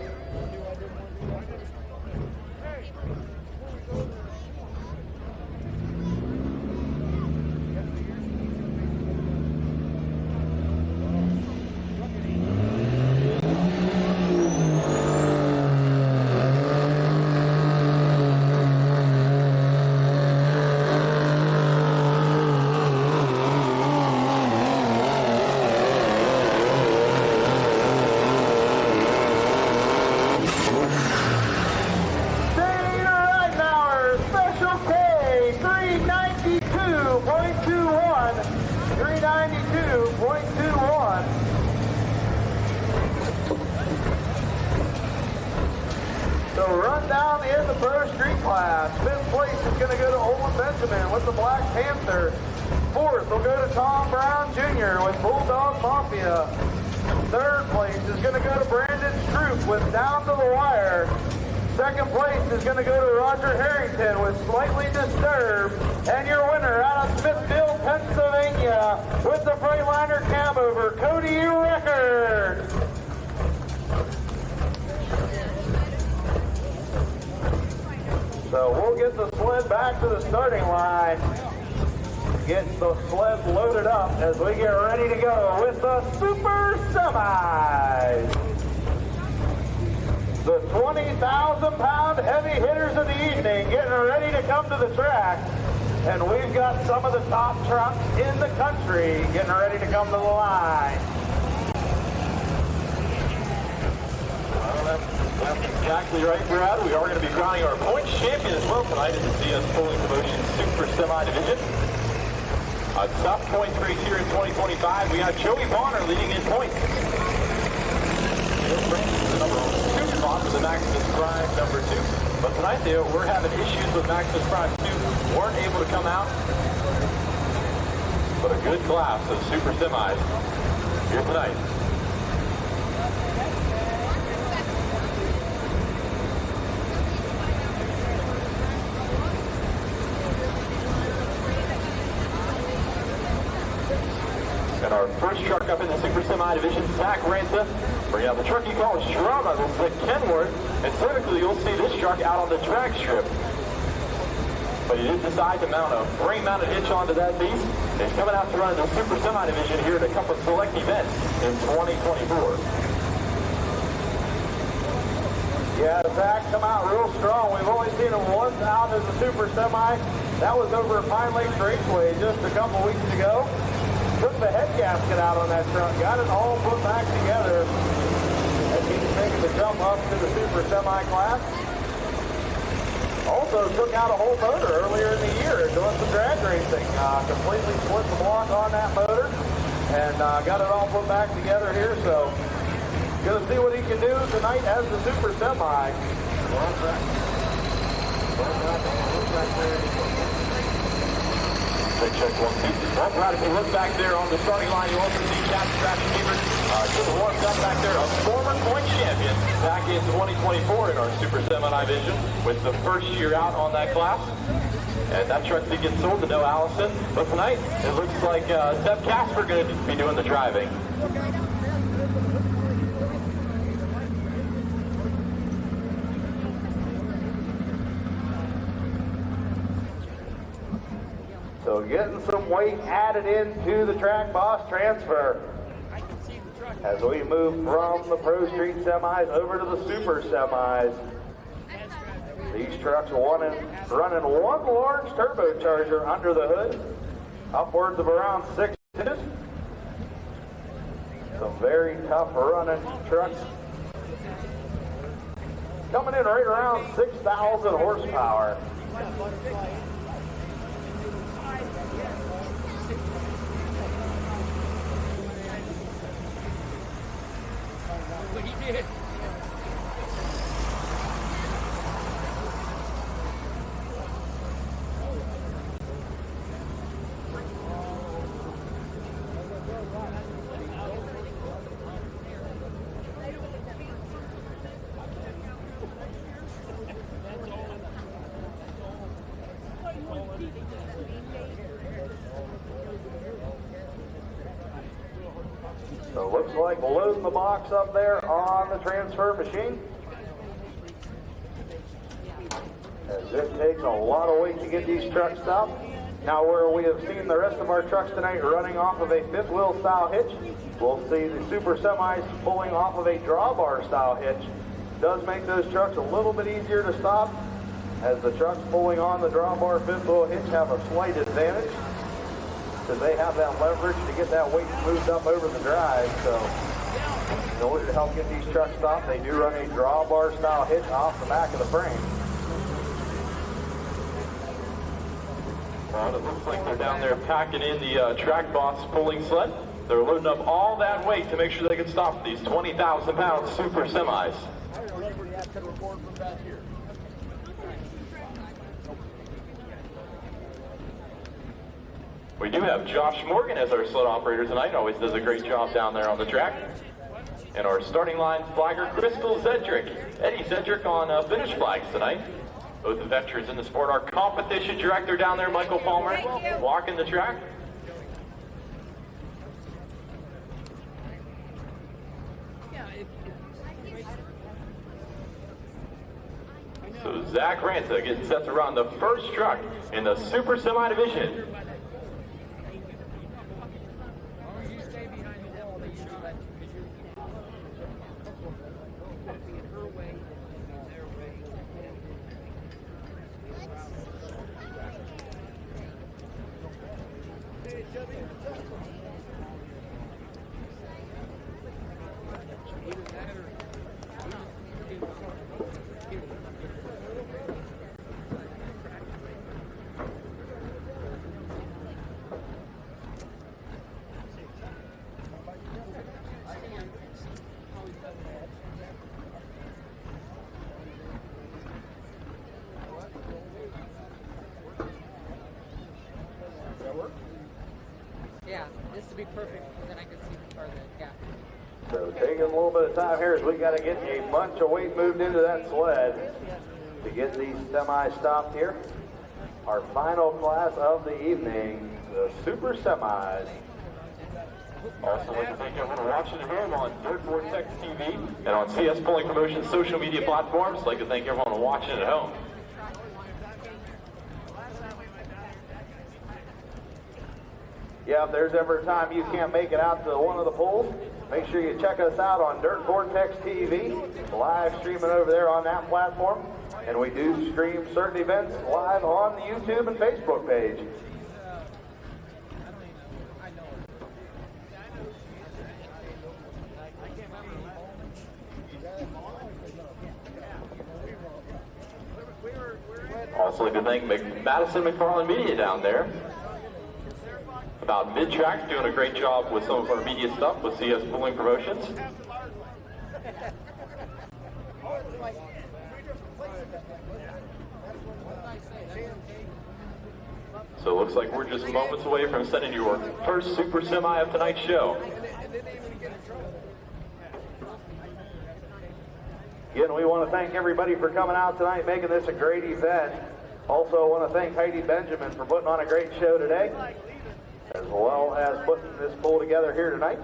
So run down in the Pro Street class. Fifth place is going to go to Olin Benjamin with the Black Panther. Fourth will go to Tom Brown Jr. with Bulldog Mafia. Third place is going to go to Brandon Stroop with Down to the Wire. Second place is going to go to Roger Harrington with Slightly Disturbed. And your winner out of Smithfield, Pennsylvania with the Freightliner cab over, Cody Record. So we'll get the sled back to the starting line. Get the sled loaded up as we get ready to go with the Super Semis. The 20,000-pound heavy hitters of the evening getting ready to come to the track. And we've got some of the top trucks in the country getting ready to come to the line. That's exactly right, Brad. We are going to be crowning our points champion as well tonight in the CS Pulling Promotion Super Semi Division. Top points race here in 2025. We got Joey Bonner leading in points. Number 2 spot for the Maximus Prime number 2. But tonight we're having issues with Maximus Prime 2. Weren't able to come out. But a good class of Super Semis here tonight. And our first truck up in the Super Semi Division, Zach Ranta. Bring out the truck he calls Drama. This is the Kenworth. And typically you'll see this truck out on the drag strip. But he did decide to mount a frame-mounted hitch onto that beast. He's coming out to run in the Super Semi Division here at a couple of select events in 2024. Yeah, Zach come out real strong. We've only seen him once out as a super semi. That was over at Pine Lakes Raceway just a couple weeks ago. Took the head gasket out on that truck, got it all put back together as he's making the jump up to the super semi class. Also took out a whole motor earlier in the year doing some drag racing. Completely split the block on that motor and got it all put back together here. So gonna see what he can do tonight as the super semi. Check 1, 2. Well, Brad, if you look back there on the starting line, you also see Captain Travis Beaver just warmed up back there, a former point champion back in 2024 in our Super Semi division with the first year out on that class. And that truck did get sold to No Allison. But tonight, it looks like Seb Casper going to be doing the driving. So getting some weight added into the track boss transfer as we move from the Pro Street semis over to the Super semis. These trucks running one large turbocharger under the hood, upwards of around 6 inches. Some very tough running trucks. Coming in right around 6,000 horsepower. What he did. So it looks like loading the box up there on the transfer machine. As it takes a lot of weight to get these trucks stopped. Now where we have seen the rest of our trucks tonight running off of a fifth wheel style hitch, we'll see the super semis pulling off of a drawbar style hitch. Does make those trucks a little bit easier to stop, as the trucks pulling on the drawbar fifth wheel hitch have a slight advantage, because they have that leverage to get that weight moved up over the drive. So in order to help get these trucks stopped, they do run a drawbar style hitch off the back of the frame. Well, it looks like they're down there packing in the track boss pulling sled. They're loading up all that weight to make sure they can stop these 20,000-pound super semis. We do have Josh Morgan as our sled operator tonight. Always does a great job down there on the track. And our starting line flagger, Crystal Zedrick. Eddie Zedrick on finish flags tonight. Both the veterans in the sport. Our competition director down there, Michael Palmer, walking the track. So Zach Ranta getting set to run the first truck in the Super Semi division. Yeah, this would be perfect because then I could see the part of the gap. So taking a little bit of time here as we got to get a bunch of weight moved into that sled to get these semis stopped here. Our final class of the evening, the Super Semis. Also, like to thank everyone for watching at home on Dirt Vortex TV and on CS Pulling Promotions social media platforms. I'd like to thank everyone for watching at home. Yeah, if there's ever a time you can't make it out to one of the pools, make sure you check us out on Dirt Vortex TV, live streaming over there on that platform. And we do stream certain events live on the YouTube and Facebook page. Also, like to thank Madison McFarland Media down there. About mid-track, doing a great job with some of our media stuff with CS Pooling Promotions. So it looks like we're just moments away from sending your first Super Semi of tonight's show. Again, we want to thank everybody for coming out tonight, making this a great event. Also, want to thank Heidi Benjamin for putting on a great show today, as well as putting this pool together here tonight.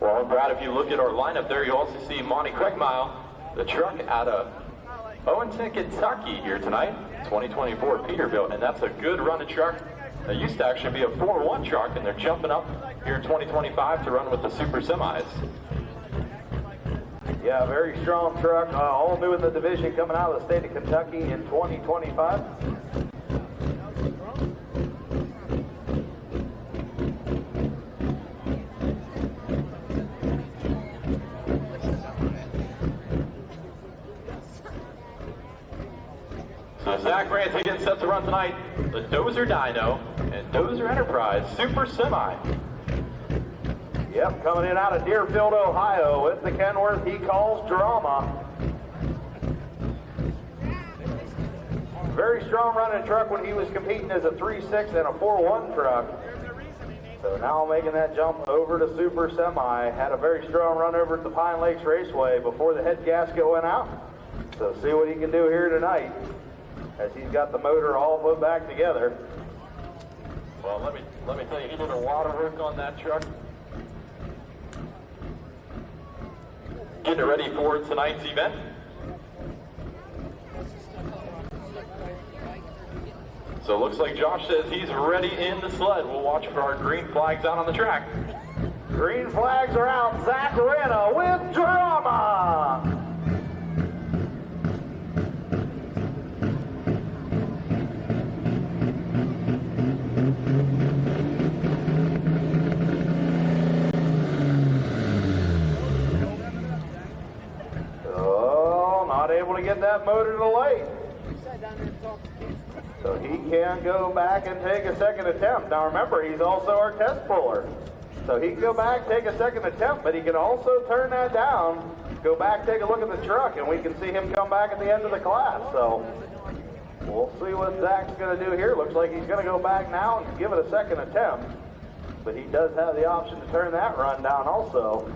Well, Brad, if you look at our lineup there, you also see Monty Craigmile, the truck out of Owenton, Kentucky here tonight, 2024 Peterbilt, and that's a good running truck. That used to actually be a 4-1 truck, and they're jumping up here in 2025 to run with the Super Semis. Yeah, very strong truck, all new in the division, coming out of the state of Kentucky in 2025. So Zach Rance again set to run tonight, the Dozer Dyno and Dozer Enterprise Super Semi. Yep, coming in out of Deerfield, Ohio with the Kenworth he calls Drama. Very strong running truck when he was competing as a 3.6 and a 4.1 truck. So now making that jump over to Super Semi. Had a very strong run over at the Pine Lakes Raceway before the head gasket went out. So see what he can do here tonight as he's got the motor all put back together. Well, let me tell you, he did a lot of work on that truck. Getting it ready for tonight's event. So it looks like Josh says he's ready in the sled. We'll watch for our green flags out on the track. Green flags are out. Zach Renna with Drama. Oh, not able to get that motor to the light. So he can go back and take a second attempt. Now remember, he's also our test puller. So he can go back, take a second attempt, but he can also turn that down, go back, take a look at the truck, and we can see him come back at the end of the class. So we'll see what Zach's going to do here. Looks like he's going to go back now and give it a second attempt. But he does have the option to turn that run down also.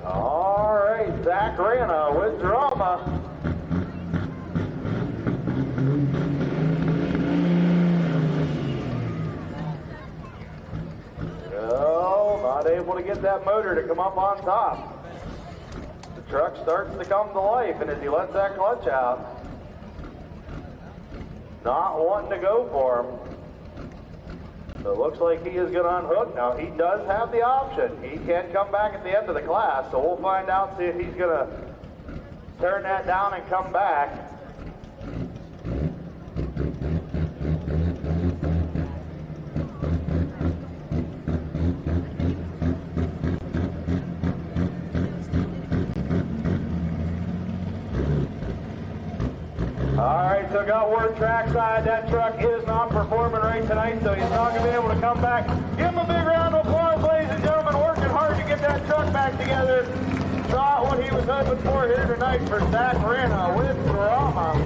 All right, Zach Renna with Drama. No, not able to get that motor to come up on top. The truck starts to come to life, and as he lets that clutch out, not wanting to go for him. So it looks like he is going to unhook. Now, he does have the option. He can come back at the end of the class, so we'll find out, see if he's going to turn that down and come back. All right, so got word trackside. That truck is not performing right tonight, so he's not going to be able to come back. Give him a big round of applause, ladies and gentlemen. Working hard to get that truck back together. Not what he was hoping for here tonight for Zach Rana with drama.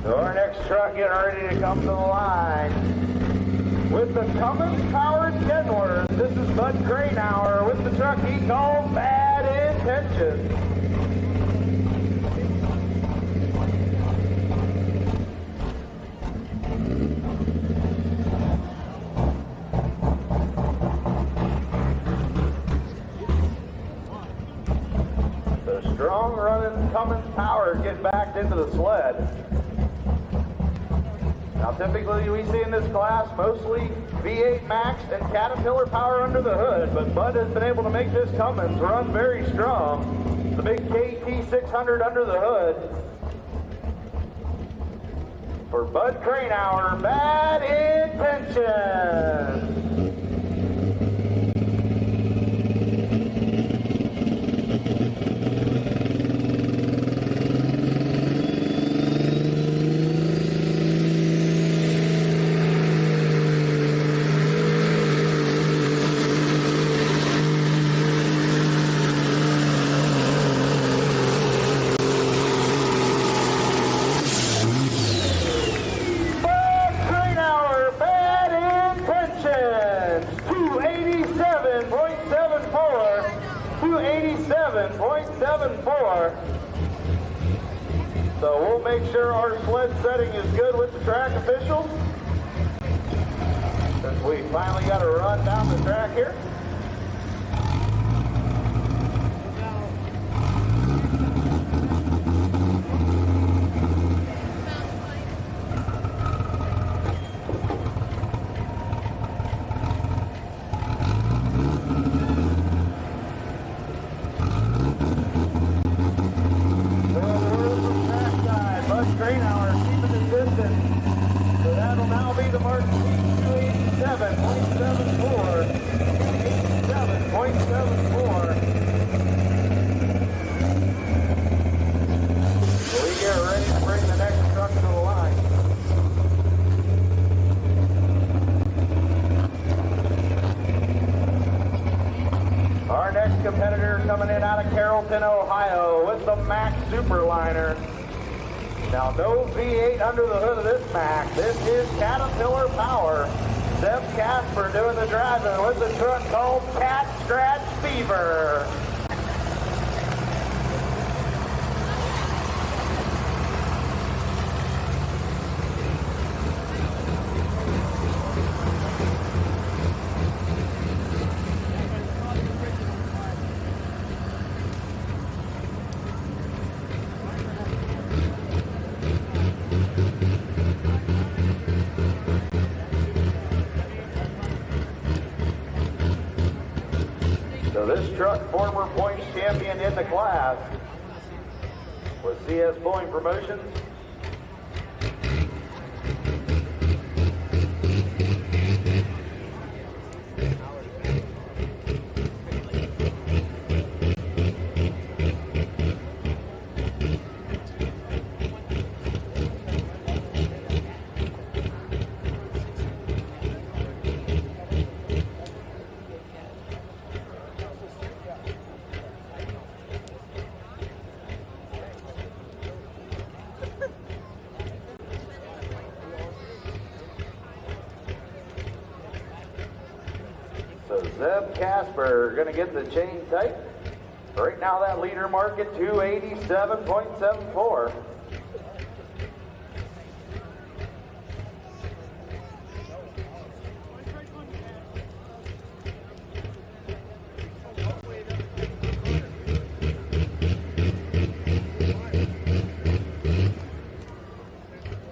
So our next truck getting ready to come to the line. With the Cummins-powered Kenworth, this is Bud Cranauer with the truck he calls Bad Intentions. The strong running Cummins-powered get backed into the sled. Now typically we see in this class mostly V8 Max and Caterpillar power under the hood, but Bud has been able to make this Cummins run very strong. The big KT600 under the hood. For Bud Cranauer, Bad Intentions. So we'll make sure our sled setting is good with the track officials. Since we finally got to run down the track here. Competitor coming in out of Carrollton, Ohio with the Max Superliner. Now no V8 under the hood of this Max. This is Caterpillar power. Zeb Casper doing the driving with the truck called Cat Scratch Fever. So this truck, former points champion in the class with CS Pulling Promotions. So Zeb Casper going to get the chain tight. Right now that leader mark at 287.74.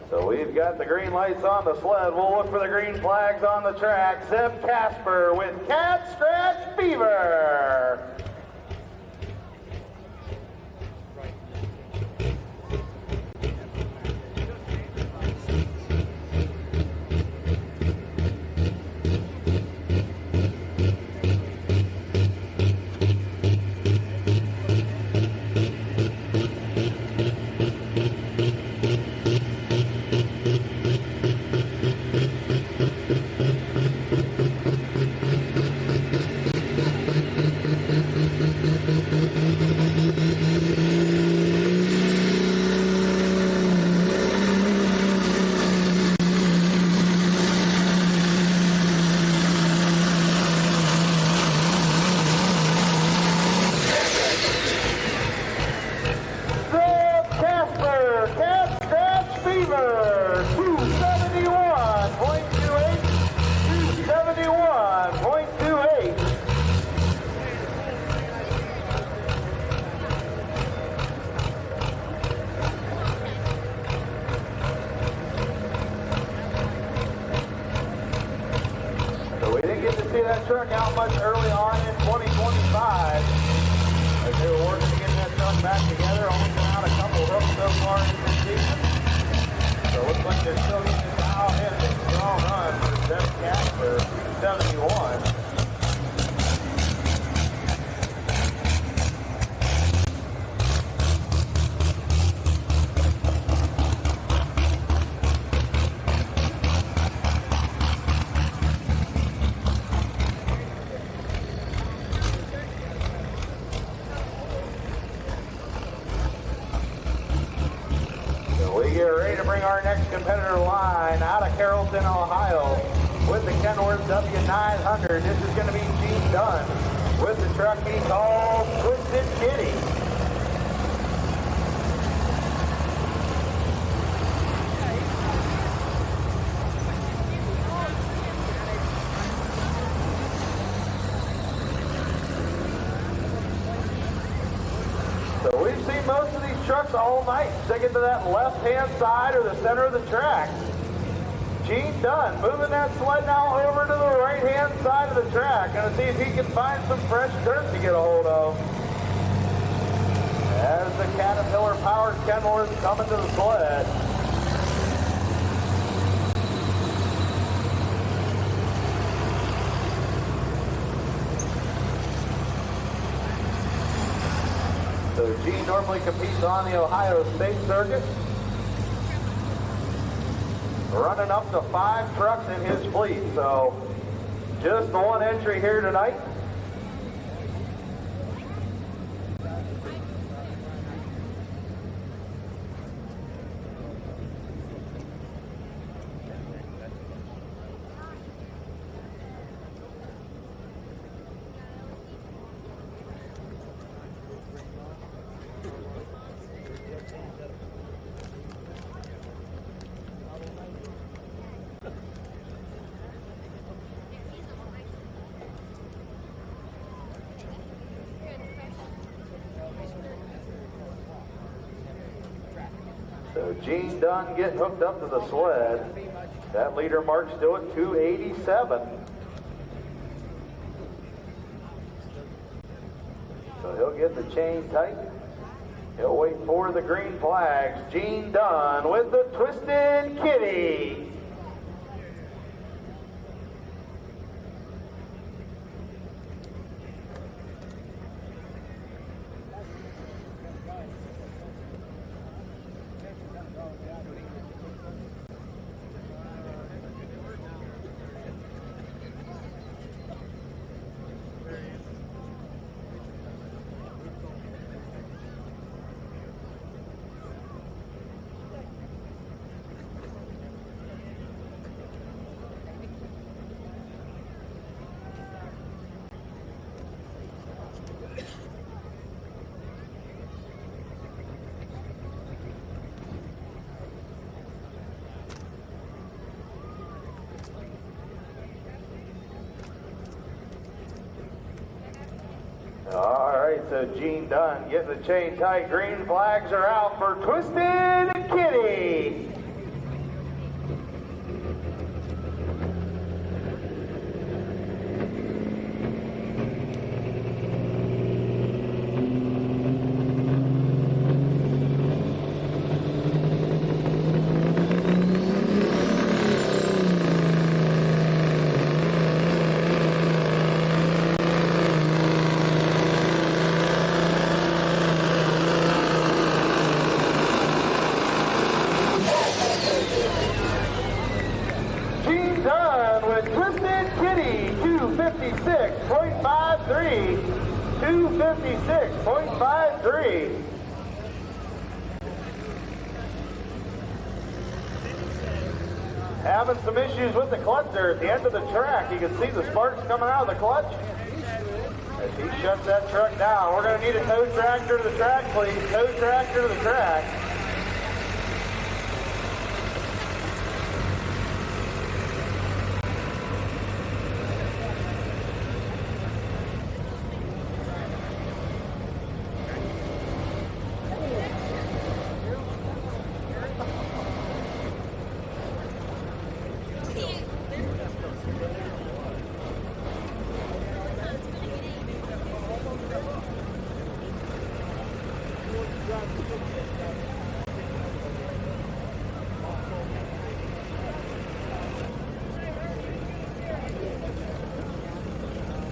So we've got the green lights on the sled. We'll look for the green flags on the track. Zeb Casper with Cat Scratch Fever. much early on in 2025 as they were working to get that truck back together. Only been out a couple hooks so far in this season. So it looks like they're still getting this out in a strong run for Jeff Casper, 271. Our next competitor line out of Carrollton, Ohio with the Kenworth W900. This is going to be Gene Dunn with the truck he calls Twisted Kitty. So we've seen most of these trucks all night sticking to that left-hand side or the center of the track. Gene Dunn moving that sled now over to the right-hand side of the track. Going to see if he can find some fresh dirt to get a hold of. As the Caterpillar-powered Kenworth coming to the sled. So Gene normally competes on the Ohio State Circuit. Running up to 5 trucks in his fleet. So just the one entry here tonight. So Gene Dunn getting hooked up to the sled. That leader mark still at 287. So he'll get the chain tight. He'll wait for the green flags. Gene Dunn with the Twisted Kitty. All right, so Gene Dunn getting the chain tight. Green flags are out for Twisted Kitty. With Twisted Kitty, 256.53. 256.53. Having some issues with the clutch there at the end of the track. You can see the sparks coming out of the clutch. As he shuts that truck down. We're going to need a tow tractor to the track, please. Tow tractor to the track.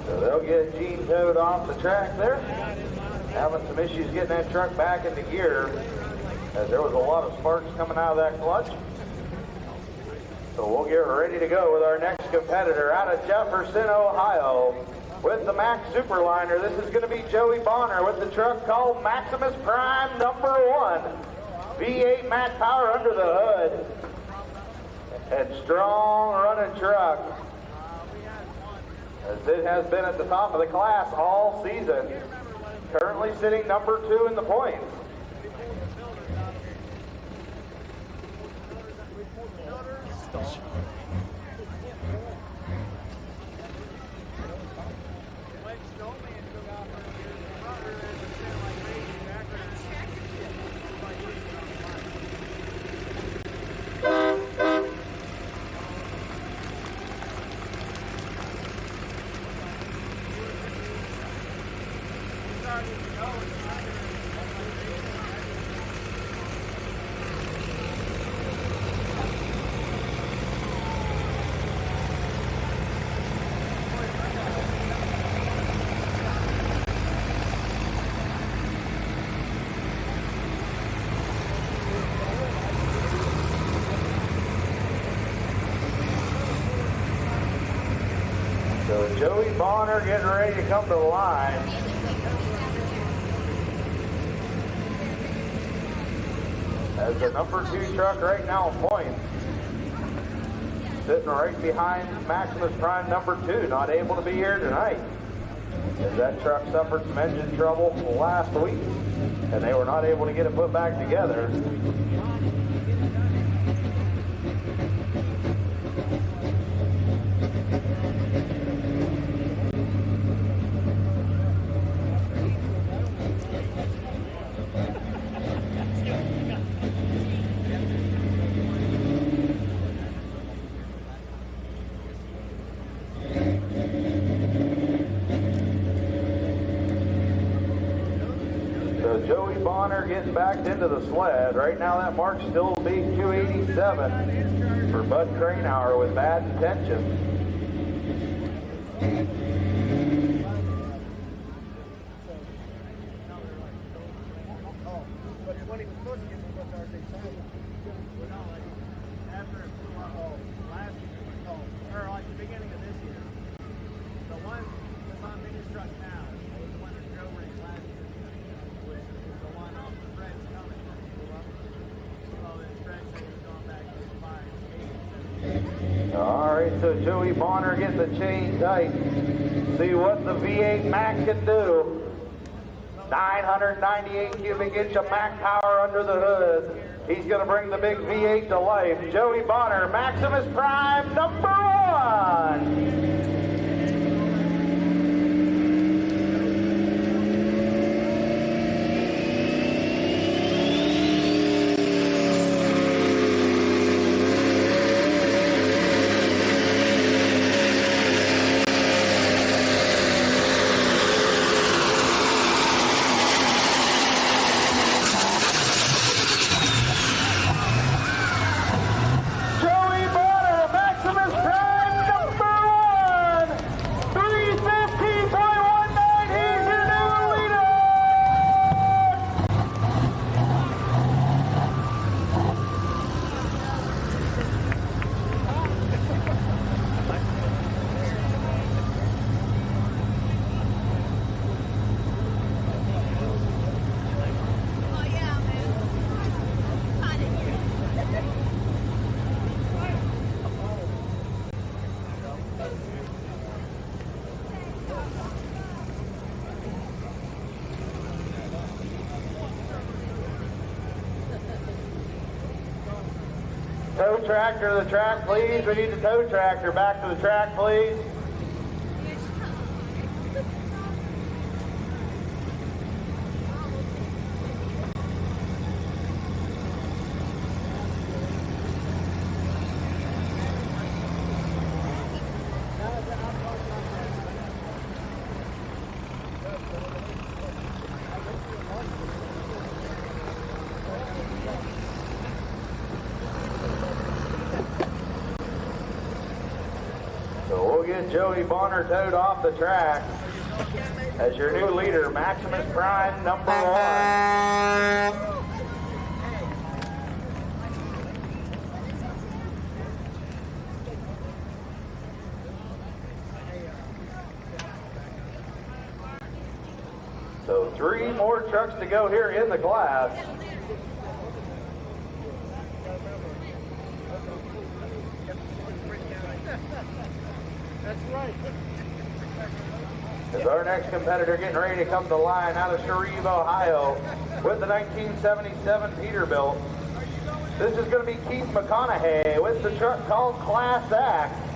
So they'll get Gene towed off the track there. Having some issues getting that truck back into gear, as there was a lot of sparks coming out of that clutch. So we'll get ready to go with our next competitor out of Jefferson, Ohio. With the Max Superliner, this is going to be Joey Bonner with the truck called Maximus Prime #1. V8 Max Power under the hood. And strong running truck, as it has been at the top of the class all season. Currently sitting #2 in the points. So Joey Bonner getting ready to come to the line. As the #2 truck right now in points. Sitting right behind Maximus Prime #2, not able to be here tonight. As that truck suffered some engine trouble last week, and they were not able to get it put back together. Joey Bonner getting backed into the sled. Right now that mark's still being 287 for Bud Cranauer with bad intentions. But when he was supposed to get the book RJ Simon. After it flew up last year, or like the beginning of this year, the one that's on Minnie's truck now was the one that Joe ran last year, which is the one off the Fred's coming when he flew up. Well, then Fred said he was going back to his 5, 8, 7. All right, so Joey Bonner getting the chain tight. See what the V8 Mac can do. 998 cubic inch of Mac power under the hood. He's going to bring the big V8 to life. Joey Bonner, Maximus Prime #1. Joey Bonner, Maximus Prime #1, 315.19, he's your new leader! Oh yeah, man. Hot in here. Tow tractor to the track, please. We need the tow tractor back to the track, please. get Joey Bonner towed off the track as your new leader, Maximus Prime, number 1. So 3 more trucks to go here in the class. That's right. As our next competitor getting ready to come to the line out of Shreve, Ohio, with the 1977 Peterbilt. This is going to be Keith McConaughey with the truck called Class Act.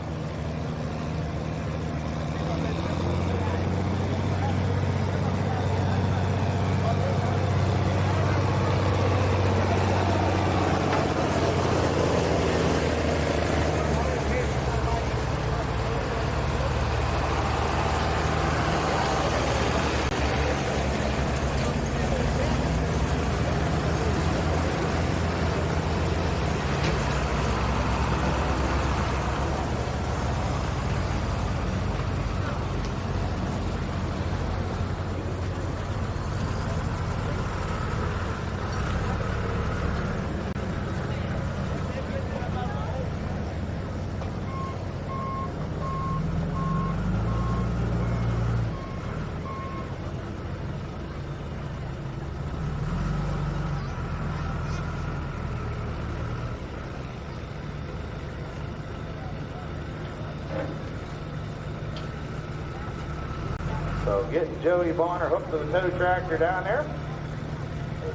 So getting Joey Bonner hooked to the tow tractor down there.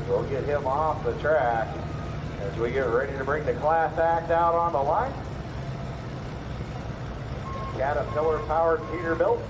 We'll get him off the track as we get ready to bring the Class Act out on the line. Caterpillar powered Peterbilt.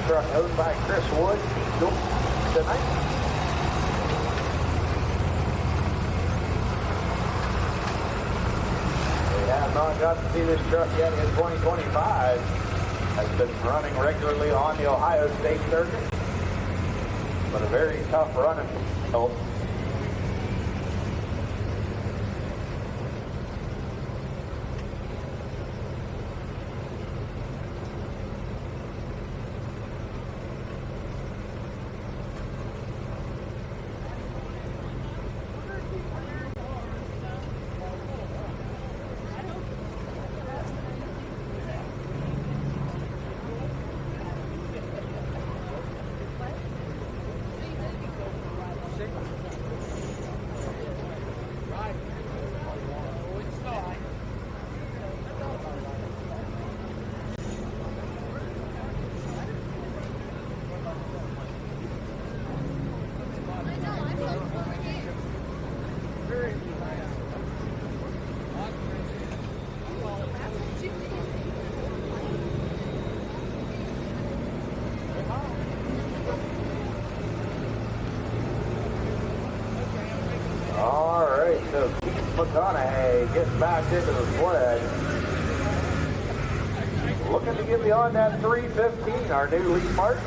Truck owned by Chris Wood, tonight. We have not got to see this truck yet in 2025. Has been running regularly on the Ohio State Circuit, but a very tough running field. So Keith McConaughey gets back into the sled. Looking to get beyond that 315, our new lead mark.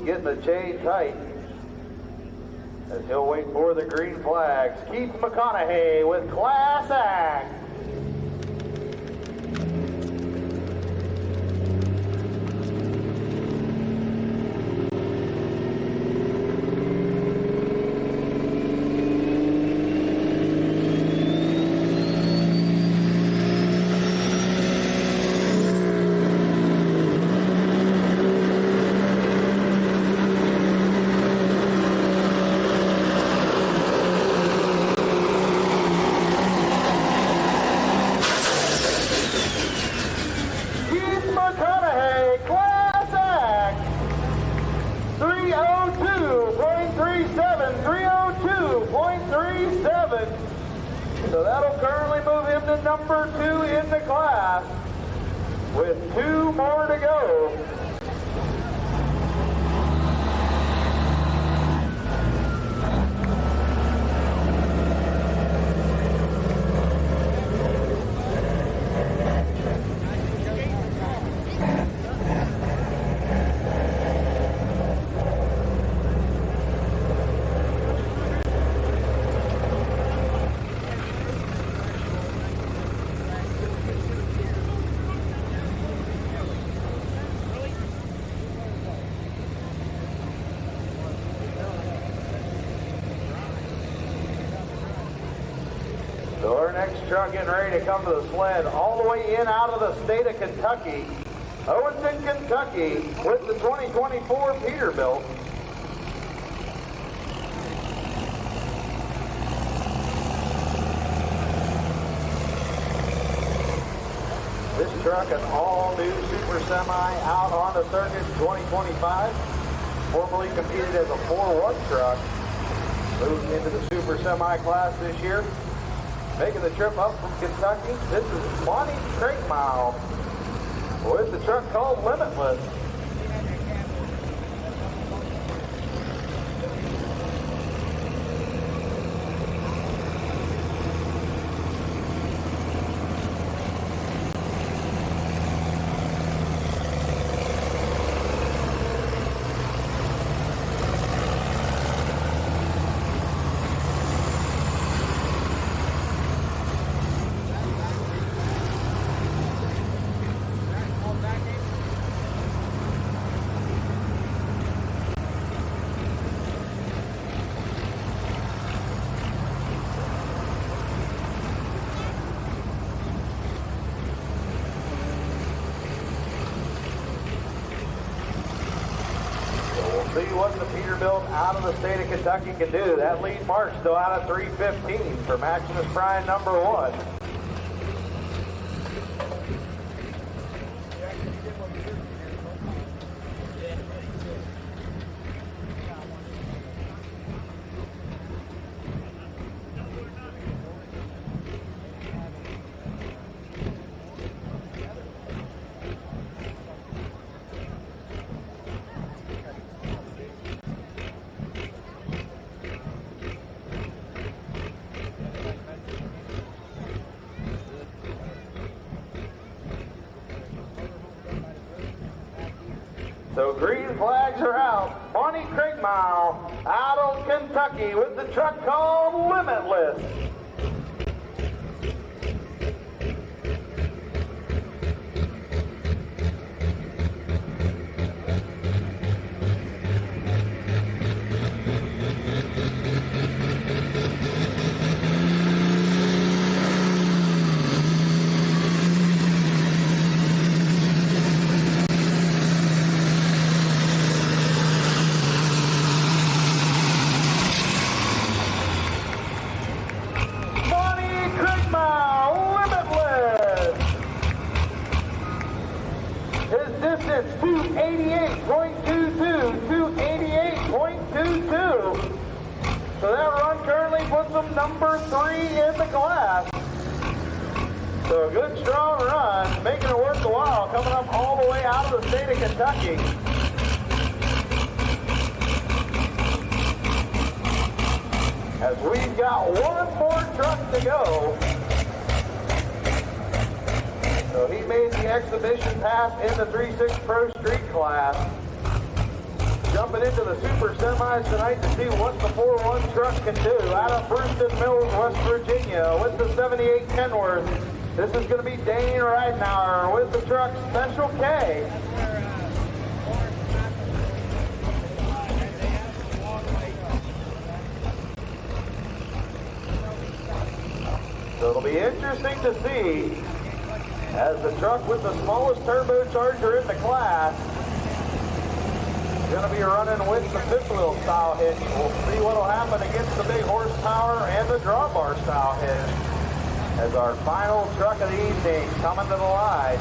getting the chain tight as he'll wait for the green flags. Keith McConaughey with Class Act. So that'll currently move him to number 2 in the class with 2 more to go. So our next truck getting ready to come to the sled all the way in out of the state of Kentucky. Owenton, Kentucky with the 2024 Peterbilt. This truck, an all-new Super Semi out on the circuit 2025. Formerly competed as a 4-1 truck. Moved into the Super Semi class this year. Making the trip up from Kentucky, this is Monty Craigmile with the truck called Limitless. See what the Peterbilt out of the state of Kentucky can do. That lead mark still out of 3:15 for Maximus Prime number 1. So green flags are out. Bonnie Craigmile out of Kentucky with the truck called Limitless. Distance 288.22, 288.22. So that run currently puts him number 3 in the class. So a good strong run, making it worth the while, coming up all the way out of the state of Kentucky. As we've got one more truck to go. So he made the exhibition pass in the 3.6 Pro Street class. Jumping into the super semis tonight to see what the 4-1 truck can do. Out of Brewston Mills, West Virginia, with the 78 Kenworth. This is going to be Dane Ridenauer with the truck Special K. So it'll be interesting to see as the truck with the smallest turbocharger in the class is going to be running with the fifth wheel style hitch. We'll see what will happen against the big horsepower and the drawbar style hitch as our final truck of the evening coming to the line.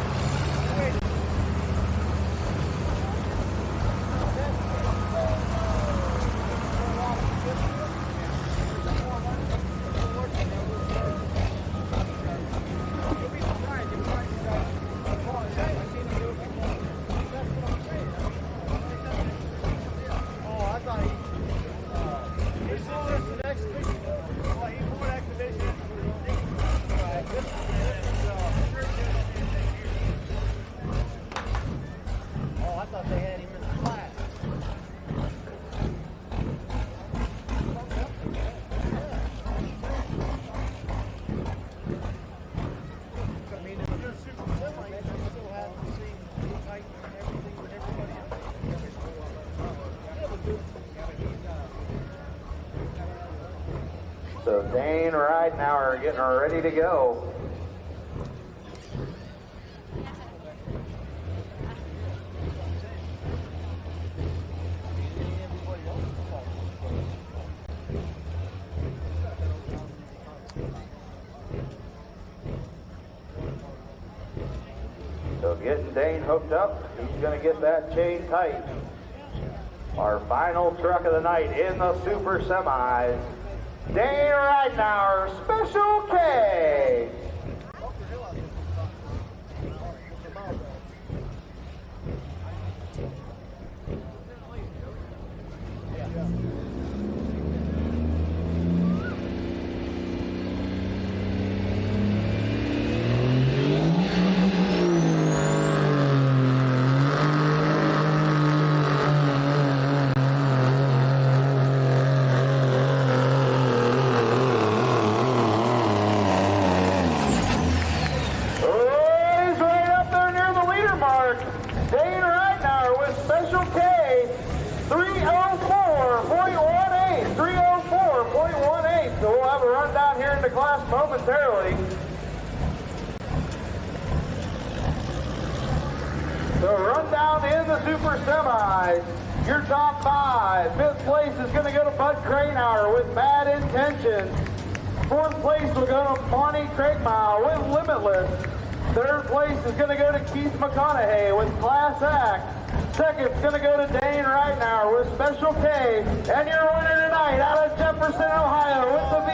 So Dane Ridenauer getting ready to go. So getting Dane hooked up, he's going to get that chain tight. Our final truck of the night in the super semis. Dane Ridenauer, Special K. Dane Ridenauer with Special K, 304.18, 304.18. So we'll have a rundown here in the class momentarily. So rundown in the super semis. Your top five. Fifth place is going to go to Bud Cranauer with Bad Intentions. Fourth place will go to Monty Craigmile with Limitless. Third place is going to go to Keith McConaughey with Class Act. Second is going to go to Dane Ridenauer with Special K. And your winner tonight out of Jefferson, Ohio with the